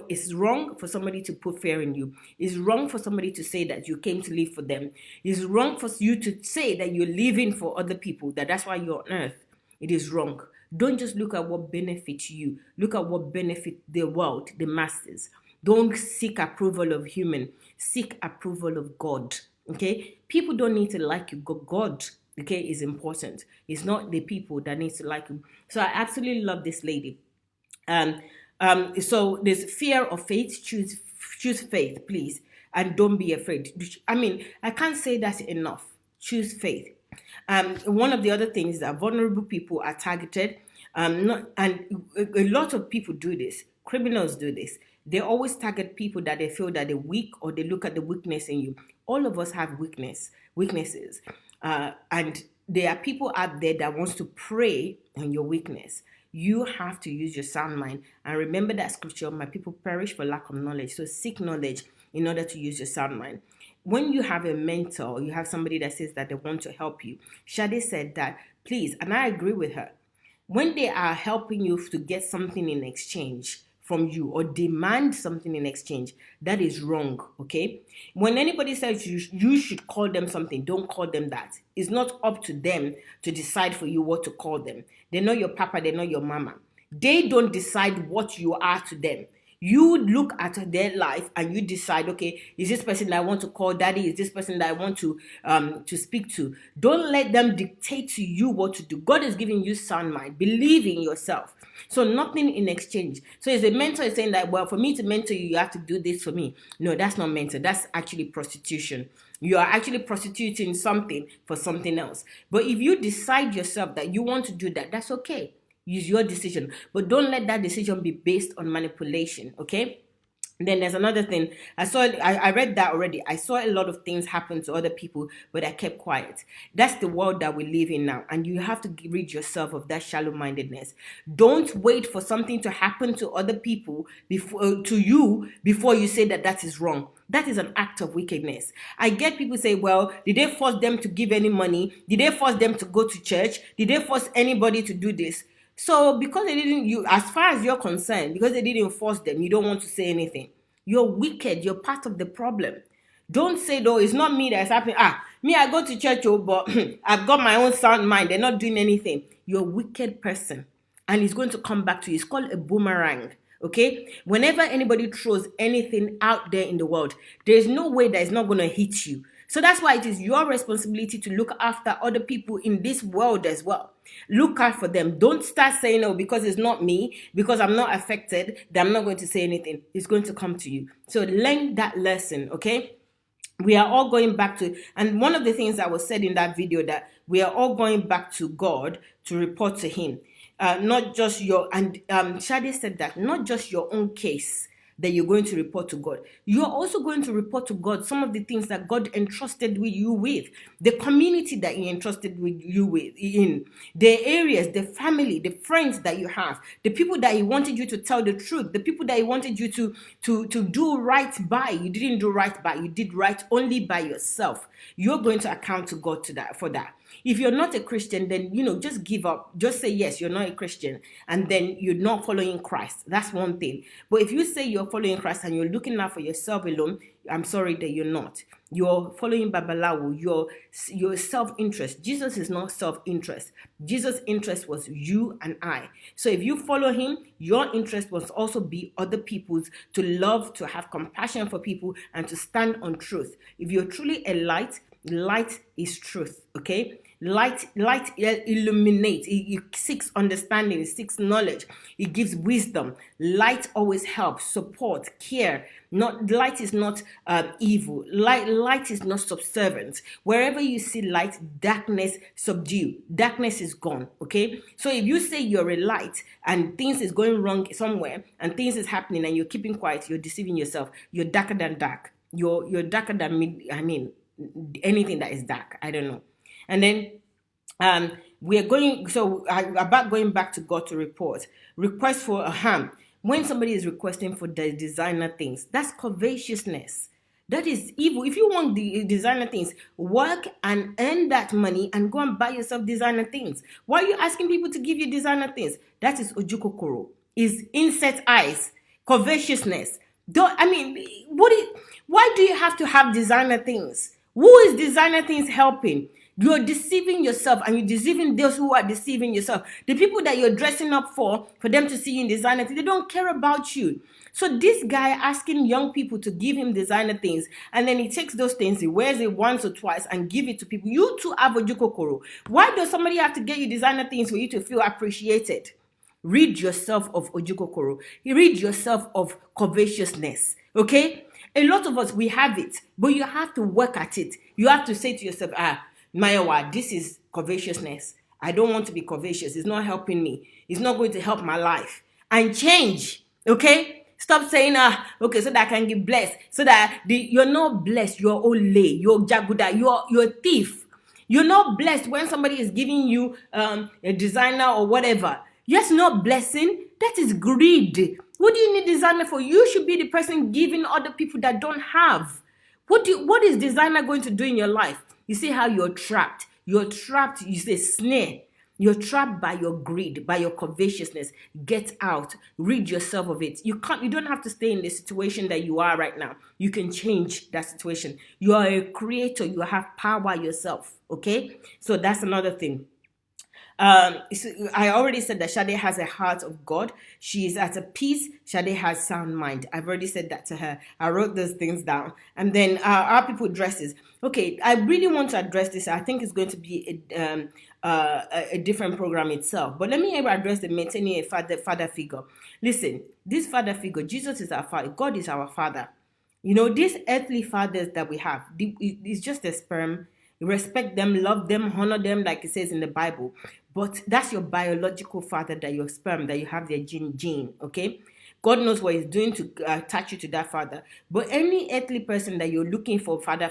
It's wrong for somebody to put fear in you. It's wrong for somebody to say that you came to live for them. It's wrong for you to say that you're living for other people, that's why you're on earth. It is wrong. Don't just look at what benefits you. Look at what benefits the world, the masses. Don't seek approval of human. Seek approval of God. Okay? People don't need to like you. God, okay, is important. It's not the people that need to like you. So I absolutely love this lady. So there's fear of faith. Choose faith, please, and don't be afraid. I can't say that enough. Choose faith. One of the other things is that vulnerable people are targeted. And a lot of people do this. Criminals do this. They always target people that they feel that they're weak, or they look at the weakness in you. All of us have weaknesses, and there are people out there that wants to prey on your weakness. You have to use your sound mind. And remember that scripture, my people perish for lack of knowledge. So seek knowledge in order to use your sound mind. When you have a mentor, you have somebody that says that they want to help you. Shade said that, please, and I agree with her. When they are helping you to get something in exchange from you, or demand something in exchange, that is wrong, okay? When anybody says you should call them something, don't call them that. It's not up to them to decide for you what to call them. They're not your papa, they're not your mama. They don't decide what you are to them. You look at their life and you decide, okay, is this person that I want to call daddy? Is this person that I want to speak to? Don't let them dictate to you what to do. God is giving you sound mind. Believe in yourself. So nothing in exchange. So if a mentor is saying that, well, for me to mentor you, you have to do this for me. No, that's not mentor. That's actually prostitution. You are actually prostituting something for something else. But if you decide yourself that you want to do that, that's okay. Use your decision, but don't let that decision be based on manipulation, okay? Then there's another thing. I read that already. I saw a lot of things happen to other people, but I kept quiet. That's the world that we live in now, and you have to rid yourself of that shallow-mindedness. Don't wait for something to happen to other people before you say that is wrong. That is an act of wickedness. I get people say, well, did they force them to give any money? Did they force them to go to church? Did they force anybody to do this? So because they didn't, as far as you're concerned, because they didn't force them, you don't want to say anything. You're wicked. You're part of the problem. Don't say, though, it's not me that's happening. Me, I go to church, but I've got my own sound mind. They're not doing anything. You're a wicked person. And it's going to come back to you. It's called a boomerang. Okay? Whenever anybody throws anything out there in the world, there's no way that it's not going to hit you. So that's why it is your responsibility to look after other people in this world as well. Look out for them. Don't start saying, oh, because it's not me, because I'm not affected, that I'm not going to say anything. It's going to come to you. So learn that lesson, okay? We are all going back to, and one of the things that was said in that video, that we are all going back to God to report to him. Not just your, and Shadi said that, not just your own case, that you're going to report to God. You're also going to report to God some of the things that God entrusted with you with, the community that He entrusted with you with, in the areas, the family, the friends that you have, the people that He wanted you to tell the truth, the people that He wanted you to do right by. You didn't do right by. You did right only by yourself. You're going to account to God for that. If you're not a Christian, then, just give up. Just say, yes, you're not a Christian, and then you're not following Christ. That's one thing. But if you say you're following Christ and you're looking out for yourself alone, I'm sorry that you're not. You're following Babalawo. Your self-interest. Jesus is not self-interest. Jesus' interest was you and I. So if you follow Him, your interest must also be other people's, to love, to have compassion for people, and to stand on truth. If you're truly a light is truth, okay? Light illuminates. It seeks understanding. It seeks knowledge. It gives wisdom. Light always helps, support, care. Light is not evil. Light is not subservient. Wherever you see light, darkness subdue. Darkness is gone, okay? So if you say you're a light and things is going wrong somewhere and things is happening and you're keeping quiet, you're deceiving yourself. You're darker than dark. You're darker than anything that is dark. I don't know. And then we are going, so about going back to God to report. Request for a ham. When somebody is requesting for the designer things, that's covetousness. That is evil. If you want the designer things, work and earn that money and go and buy yourself designer things. Why are you asking people to give you designer things? That is ojukokoro. Is insect eyes, covetousness. Why do you have to have designer things? Who is designer things helping? You're deceiving yourself, and you're deceiving those who are deceiving yourself. The people that you're dressing up for them to see you in designer things, they don't care about you. So this guy asking young people to give him designer things, and then he takes those things, he wears it once or twice and give it to people. You too have ojukokoro. Why does somebody have to get you designer things for you to feel appreciated? Rid yourself of ojukokoro. Rid yourself of covetousness. Okay? A lot of us, we have it, but you have to work at it. You have to say to yourself, Mayawa, this is covetousness. I don't want to be covetous. It's not helping me. It's not going to help my life. And change. Okay? Stop saying, okay, so that I can get blessed. So that you're not blessed. You're ole. You're jaguda. You're a thief. You're not blessed when somebody is giving you a designer or whatever. Yes, not blessing. That is greed. What do you need designer for? You should be the person giving other people that don't have. What is designer going to do in your life? You see how you're trapped. You're trapped. You say snare. You're trapped by your greed, by your covetousness. Get out. Rid yourself of it. You don't have to stay in the situation that you are right now. You can change that situation. You are a creator. You have power yourself. Okay? So that's another thing. I already said that Shade has a heart of God. She is at a peace. Shade has sound mind. I've already said that to her. I wrote those things down. And then our people dresses. Okay, I really want to address this. I think it's going to be a different program itself. But let me address the maintaining a father figure. Listen, this father figure, Jesus is our father. God is our father. These earthly fathers that we have, it's just a sperm. Respect them, love them, honor them, like it says in the Bible. But that's your biological father, that your sperm, that you have their gene, okay? God knows what He's doing to attach you to that father. But any earthly person that you're looking for, father,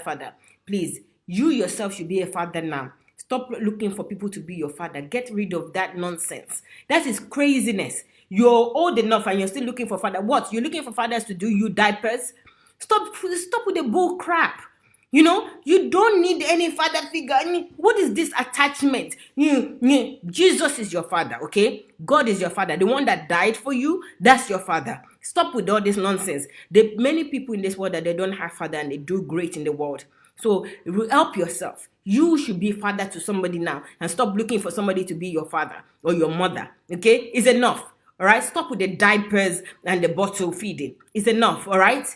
please, you yourself should be a father now. Stop looking for people to be your father. Get rid of that nonsense. That is craziness. You're old enough and you're still looking for father. What? You're looking for fathers to do you diapers? Stop with the bull crap. You don't need any father figure. What is this attachment? Jesus is your father, okay? God is your father. The one that died for you, that's your father. Stop with all this nonsense. There are many people in this world that they don't have father and they do great in the world. So help yourself. You should be father to somebody now and stop looking for somebody to be your father or your mother, okay? It's enough, all right? Stop with the diapers and the bottle feeding. It's enough, all right?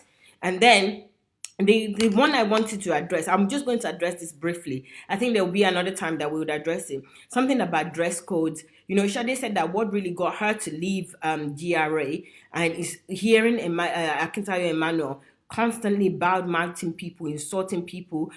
And then the one I wanted to address, I'm just going to address this briefly. I think there will be another time that we would address it. Something about dress codes. Shade said that what really got her to leave GRA and is hearing AKINTAYO EMMANUEL constantly bad-mouthing people, insulting people,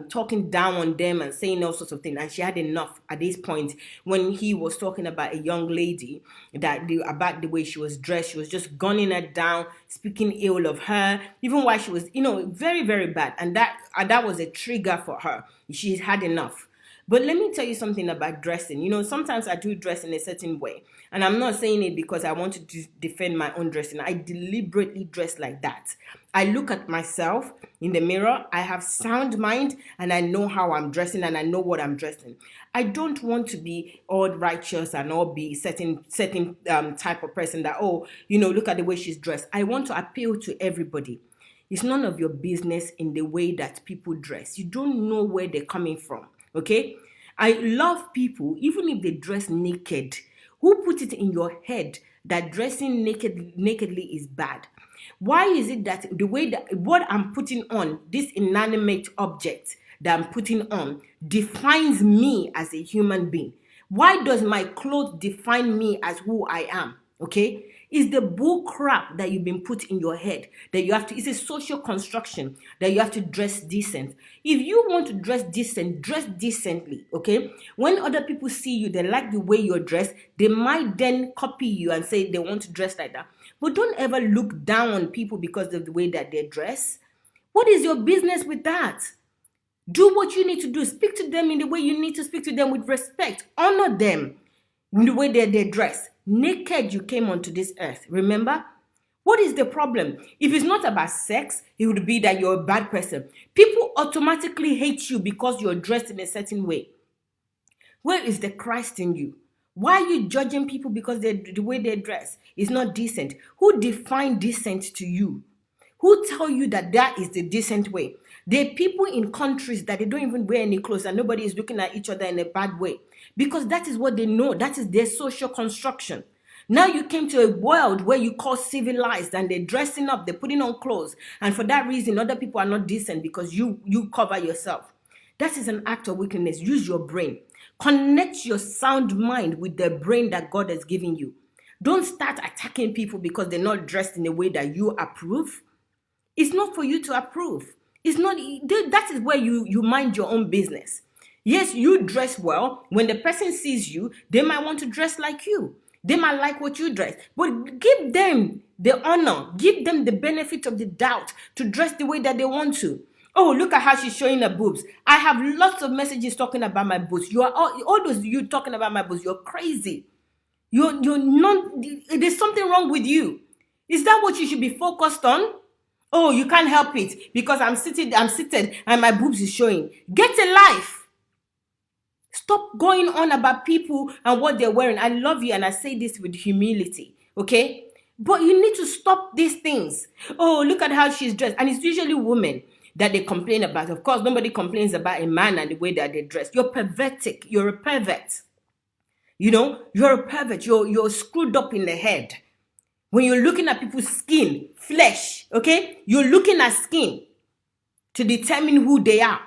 talking down on them and saying all sorts of things. And she had enough at this point when he was talking about a young lady about the way she was dressed. She was just gunning her down, speaking ill of her, even while she was, very, very bad. And that was a trigger for her. She had enough. But let me tell you something about dressing. Sometimes I do dress in a certain way. And I'm not saying it because I want to defend my own dressing. I deliberately dress like that. I look at myself in the mirror. I have sound mind and I know how I'm dressing and I know what I'm dressing. I don't want to be all righteous and all be certain type of person that, look at the way she's dressed. I want to appeal to everybody. It's none of your business in the way that people dress. You don't know where they're coming from. Okay? I love people, even if they dress naked. Who put it in your head that dressing nakedly is bad? Why is it that the way that what I'm putting on, this inanimate object that I'm putting on, defines me as a human being? Why does my clothes define me as who I am? Okay? It's the bull crap that you've been put in your head that you have to, it's a social construction that you have to dress decent. If you want to dress decent, dress decently, okay? When other people see you, they like the way you're dressed, they might then copy you and say they want to dress like that. But don't ever look down on people because of the way that they dress. What is your business with that? Do what you need to do. Speak to them in the way you need to speak to them with respect. Honor them in the way they dress. Naked you came onto this earth, remember? What is the problem? If it's not about sex, it would be that you're a bad person. People automatically hate you because you're dressed in a certain way. Where is the Christ in you? Why are you judging people because the way they dress is not decent? Who defined decent to you? Who tell you that is the decent way? There are people in countries that they don't even wear any clothes and nobody is looking at each other in a bad way because that is what they know. That is their social construction. Now you came to a world where you call civilized and they're dressing up, they're putting on clothes. And for that reason, other people are not decent because you cover yourself. That is an act of wickedness. Use your brain. Connect your sound mind with the brain that God has given you. Don't start attacking people because they're not dressed in a way that you approve. It's not for you to approve. It's not. That is where you mind your own business. Yes, you dress well. When the person sees you, they might want to dress like you. They might like what you dress. But give them the honor. Give them the benefit of the doubt to dress the way that they want to. Oh, look at how she's showing her boobs. I have lots of messages talking about my boobs. You are all those you talking about my boobs. You're crazy. You're not. There's something wrong with you. Is that what you should be focused on? Oh, you can't help it because I'm seated and my boobs is showing. Get a life. Stop going on about people and what they're wearing. I love you and I say this with humility, okay? But you need to stop these things. Oh, look at how she's dressed. And it's usually women that they complain about. Of course, nobody complains about a man and the way that they dress. You're pervertic. You're a pervert. You're a pervert. You're screwed up in the head. When you're looking at people's skin, flesh, okay? You're looking at skin to determine who they are,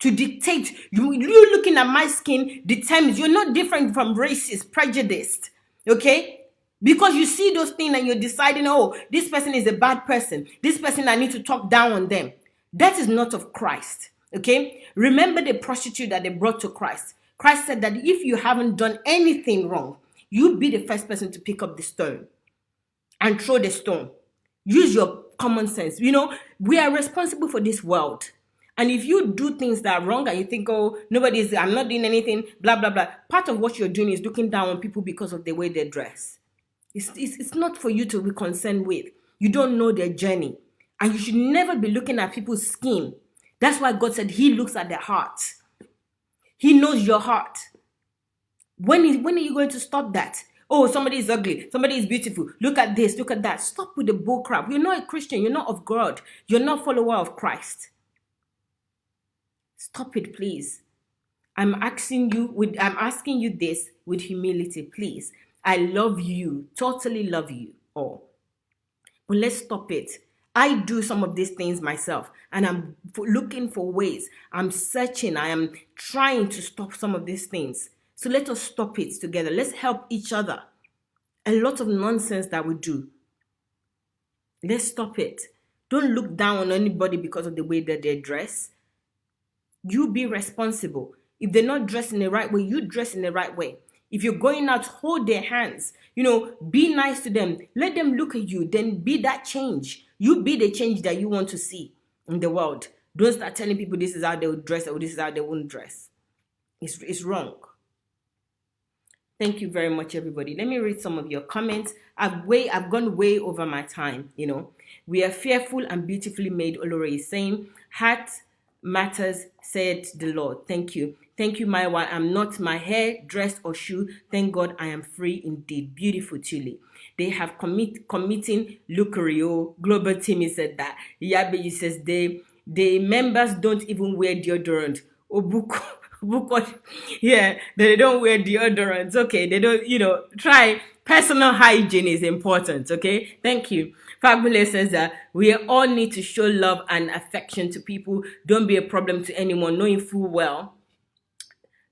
to dictate. You looking at my skin determines you're not different from racist, prejudiced, okay? Because you see those things and you're deciding, oh, this person is a bad person. This person, I need to talk down on them. That is not of Christ, okay? Remember the prostitute that they brought to Christ. Christ said that if you haven't done anything wrong, you be the first person to pick up the stone and throw the stone. Use your common sense. We are responsible for this world. And if you do things that are wrong and you think, oh, I'm not doing anything, blah, blah, blah. Part of what you're doing is looking down on people because of the way they dress. It's not for you to be concerned with. You don't know their journey. And you should never be looking at people's skin. That's why God said he looks at their heart. He knows your heart. When are you going to stop that? Oh, somebody is ugly. Somebody is beautiful. Look at this. Look at that. Stop with the bull crap. You're not a Christian. You're not of God. You're not a follower of Christ. Stop it, please. I'm asking you this with humility, please. I love you. Totally love you all. But let's stop it. I do some of these things myself, and I'm looking for ways. I'm searching. I am trying to stop some of these things. So let us stop it together. Let's help each other. A lot of nonsense that we do. Let's stop it. Don't look down on anybody because of the way that they dress. You be responsible. If they're not dressed in the right way, you dress in the right way. If you're going out, hold their hands. Be nice to them. Let them look at you. Then be that change. You be the change that you want to see in the world. Don't start telling people this is how they would dress or this is how they won't dress. It's wrong. Thank you very much, everybody. Let me read some of your comments. I've gone way over my time. We are fearful and beautifully made. Olore is saying, heart matters, said the Lord. Thank you. Thank you, Maiwa. I'm not my hair, dress, or shoe. Thank God I am free indeed. Beautiful, Chile. They have committing Lucario. Global Timmy said that. Yabe says the members don't even wear deodorant. Obuko. Yeah, they don't wear deodorants. Okay, they don't, try. Personal hygiene is important. Okay, thank you. Fabulous says that we all need to show love and affection to people. Don't be a problem to anyone, knowing full well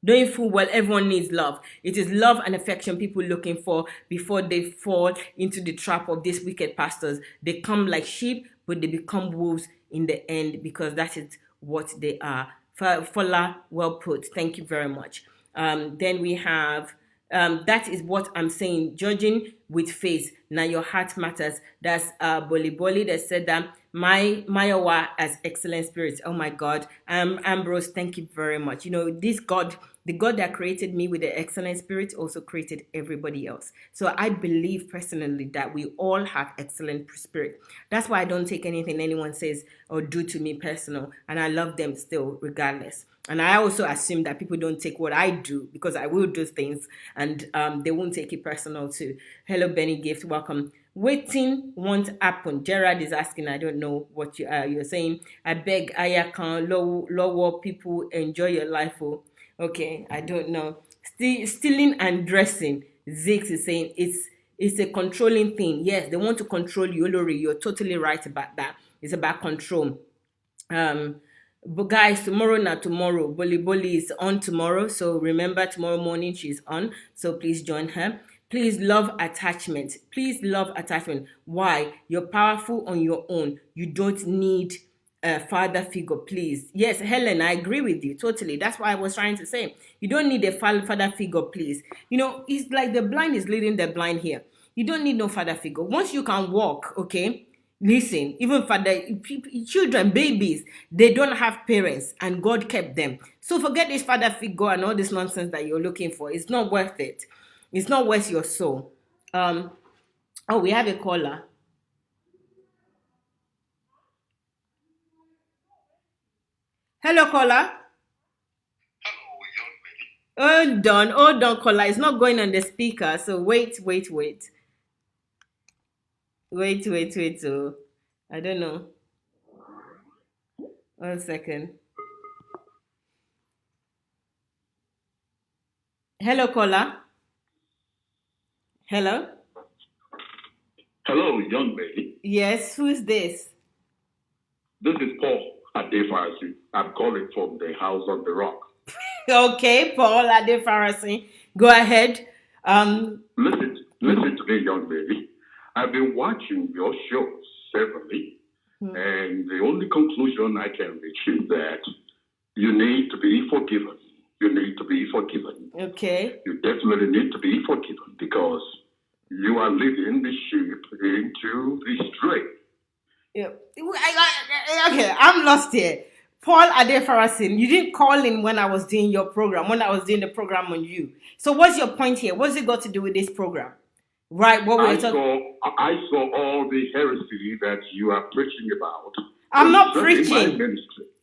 everyone needs love. It is love and affection people looking for before they fall into the trap of these wicked pastors. They come like sheep, but they become wolves in the end, because that is what they are. Fola, well put. Thank you very much. Then we have, that is what I'm saying. Judging with face. Now your heart matters. That's Boli Boli that said that. Mayowa as excellent spirits. Oh my God. Ambrose, thank you very much. This God, the God that created me with the excellent spirit, also created everybody else. So I believe personally that we all have excellent spirit. That's why I don't take anything anyone says or do to me personal. And I love them still, regardless. And I also assume that people don't take what I do, because I will do things and they won't take it personal too. Hello, Benny Gift. Welcome. Waiting won't happen. Gerard is asking, I don't know what you're saying. I beg, Ayakan, lower people, enjoy your life. Oh. Okay, I don't know. Stealing and dressing. Zix is saying it's a controlling thing. Yes, they want to control you, Olori. You're totally right about that. It's about control. But guys, tomorrow. Boli is on tomorrow. So remember, tomorrow morning she's on. So please join her. Please love attachment. Why? You're powerful on your own. You don't need a father figure, please. Yes, Helen, I agree with you totally. That's what I was trying to say. You don't need a father figure, please. It's like the blind is leading the blind here. You don't need no father figure. Once you can walk, okay? Listen, even children, babies, they don't have parents, and God kept them. So forget this father figure and all this nonsense that you're looking for. It's not worth it. It's not worth your soul. We have a caller. Hello, caller. Hold on, caller. It's not going on the speaker. So wait. Oh, I don't know. 1 second. Hello, caller. Hello. Hello, young lady. Yes, who is this? This is Paul Adefarasi. I'm calling from the House on the Rock. Okay, Paul Adefarasi. Go ahead. Listen to me, young lady. I've been watching your shows severally, and the only conclusion I can reach is that you need to be forgiven. Okay. You definitely need to be forgiven, because you are leading the sheep into the stray. Yeah. Okay, I'm lost here. Paul Adefarasin, you didn't call in when I was doing your program, when I was doing the program on you. So what's your point here? What's it got to do with this program? Right, what we're talking. I saw all the heresy that you are preaching about. I'm not preaching.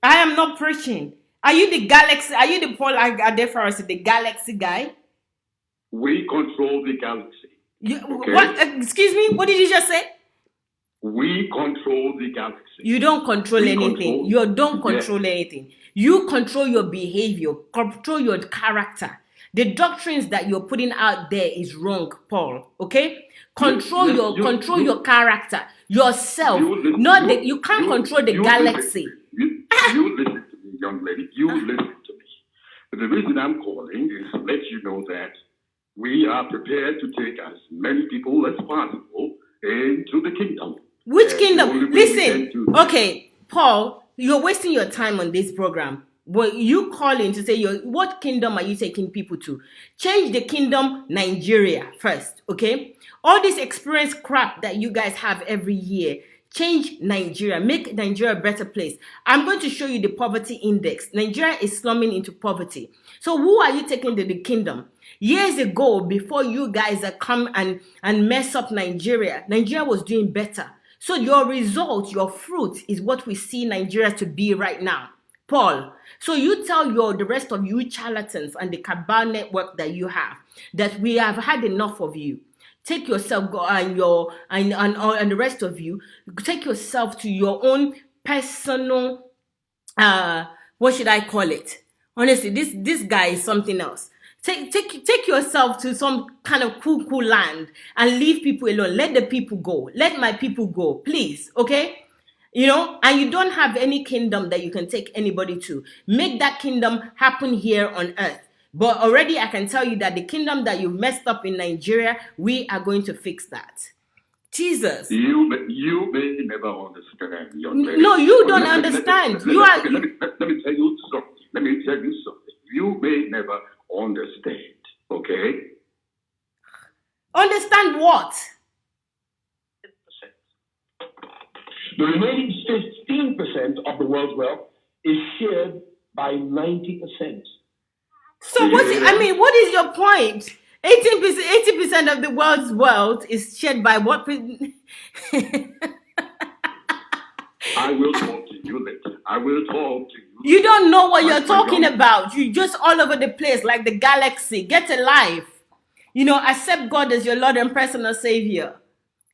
I am not preaching. Are you the galaxy? Are you the Paul Adefarasin, the galaxy guy? We control the galaxy. Okay? What? Excuse me? What did you just say? We control the galaxy. You don't control anything. You don't control anything. You control your behavior, control your character. The doctrines that you're putting out there is wrong, Paul. Okay? Control your character, yourself. You can't control the galaxy. You listen to me, young lady. You listen to me. The reason I'm calling is to let you know that we are prepared to take as many people as possible into the kingdom. Which The kingdom? only way we Listen, can do that. okay, Paul, you're wasting your time on this program. But you calling to say what kingdom are you taking people to? Change the kingdom Nigeria first, okay? All this experience crap that you guys have every year, change Nigeria, make Nigeria a better place. I'm going to show you the poverty index. Nigeria is slumming into poverty. So who are you taking to the kingdom? Years ago, before you guys have come and mess up Nigeria, Nigeria was doing better. So your result, your fruit is what we see Nigeria to be right now. Paul, so you tell the rest of you charlatans and the cabal network that you have that we have had enough of you. Take yourself and the rest of you, take yourself to your own personal what should I call it? Honestly, this guy is something else. Take yourself to some kind of cool land and leave people alone. Let the people go. Let my people go, please. Okay? And you don't have any kingdom that you can take anybody to. Make that kingdom happen here on earth. But already I can tell you that the kingdom that you've messed up in Nigeria, we are going to fix that. Jesus. You may never understand, young lady. No, you don't understand. You are. Let me tell you something. Let me tell you something. You may never understand. Okay? Understand what? The remaining 15% of the world's wealth is shared by 90%. So what is your point? 80% of the world's wealth is shared by what? I will talk to you later. I will talk to you. You don't know what you're talking about. You just all over the place like the galaxy. Get a life. Accept God as your Lord and personal Savior.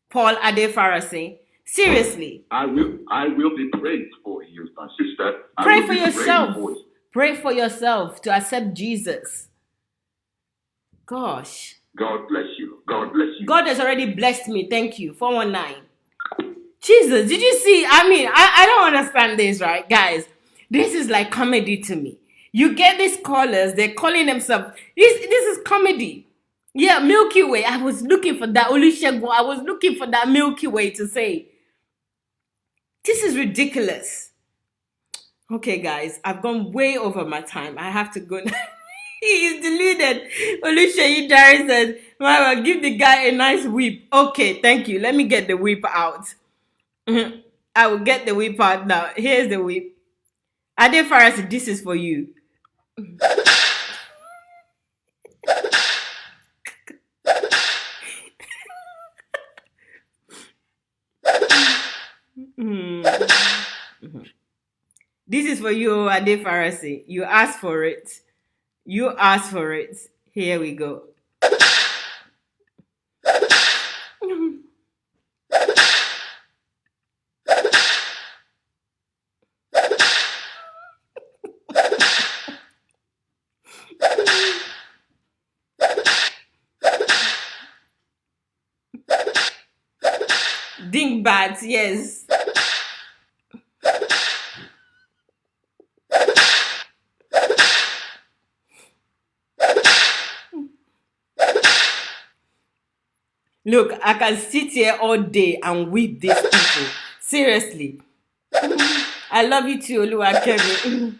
Paul Adefarasi. Seriously. I will be praying for you, my sister. Pray for yourself. Pray for yourself to accept Jesus. Gosh. God bless you. God bless you. God has already blessed me. Thank you. 419. Jesus, did you see? I don't understand this, right? Guys, this is like comedy to me. You get these callers, they're calling themselves, this is comedy. Yeah, Milky Way. I was looking for that. Olusegun, I was looking for that Milky Way to say. This is ridiculous. Okay, guys, I've gone way over my time. I have to go now. He is deluded. Oluseyi Dari said, Mara, give the guy a nice whip. Okay, thank you. Let me get the whip out. I will get the whip out now. Here's the whip. Ade Farasi, this is for you. This is for you, Ade Farasi. You asked for it. You asked for it. Here we go. Dingbats, yes. Look, I can sit here all day and weep these people. Seriously. I love you too, Oluwakemi.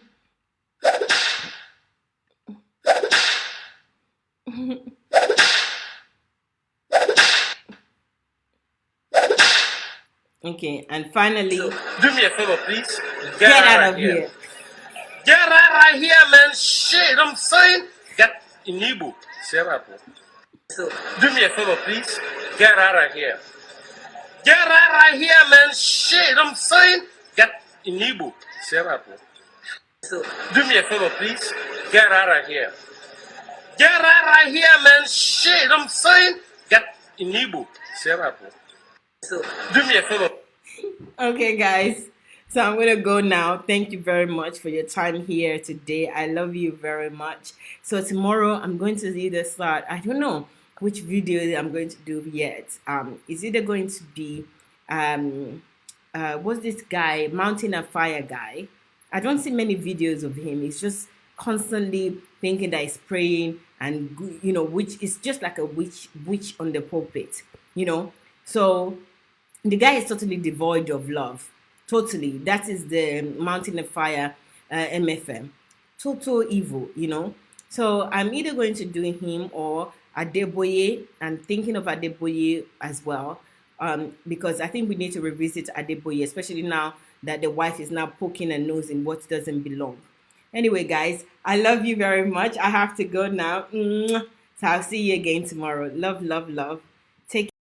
Okay, and finally, do me a favor, please. Get out of here. Get right here, man. Shit, I'm saying. Get in Igbo. Do me a favor, please. Get out of here. Get right here, man. Shit, I'm saying. Get in Igbo. Do me a favor, please. Get out of here. Get right here, man. Shit, I'm saying. Get in Igbo. Do me a favor. Okay, guys. So I'm going to go now. Thank you very much for your time here today. I love you very much. So tomorrow I'm going to either start, I don't know which video I'm going to do yet. It's either going to be, what's this guy, Mountain of Fire guy. I don't see many videos of him. He's just constantly thinking that he's praying and, which is just like a witch on the pulpit, So the guy is totally devoid of love. Totally. That is the Mountain of Fire MFM. Total evil, you know. So I'm either going to do him or Adeboye. I'm thinking of Adeboye as well. Because I think we need to revisit Adeboye, especially now that the wife is now poking her nose in what doesn't belong. Anyway, guys, I love you very much. I have to go now. So I'll see you again tomorrow. Love, love, love. Take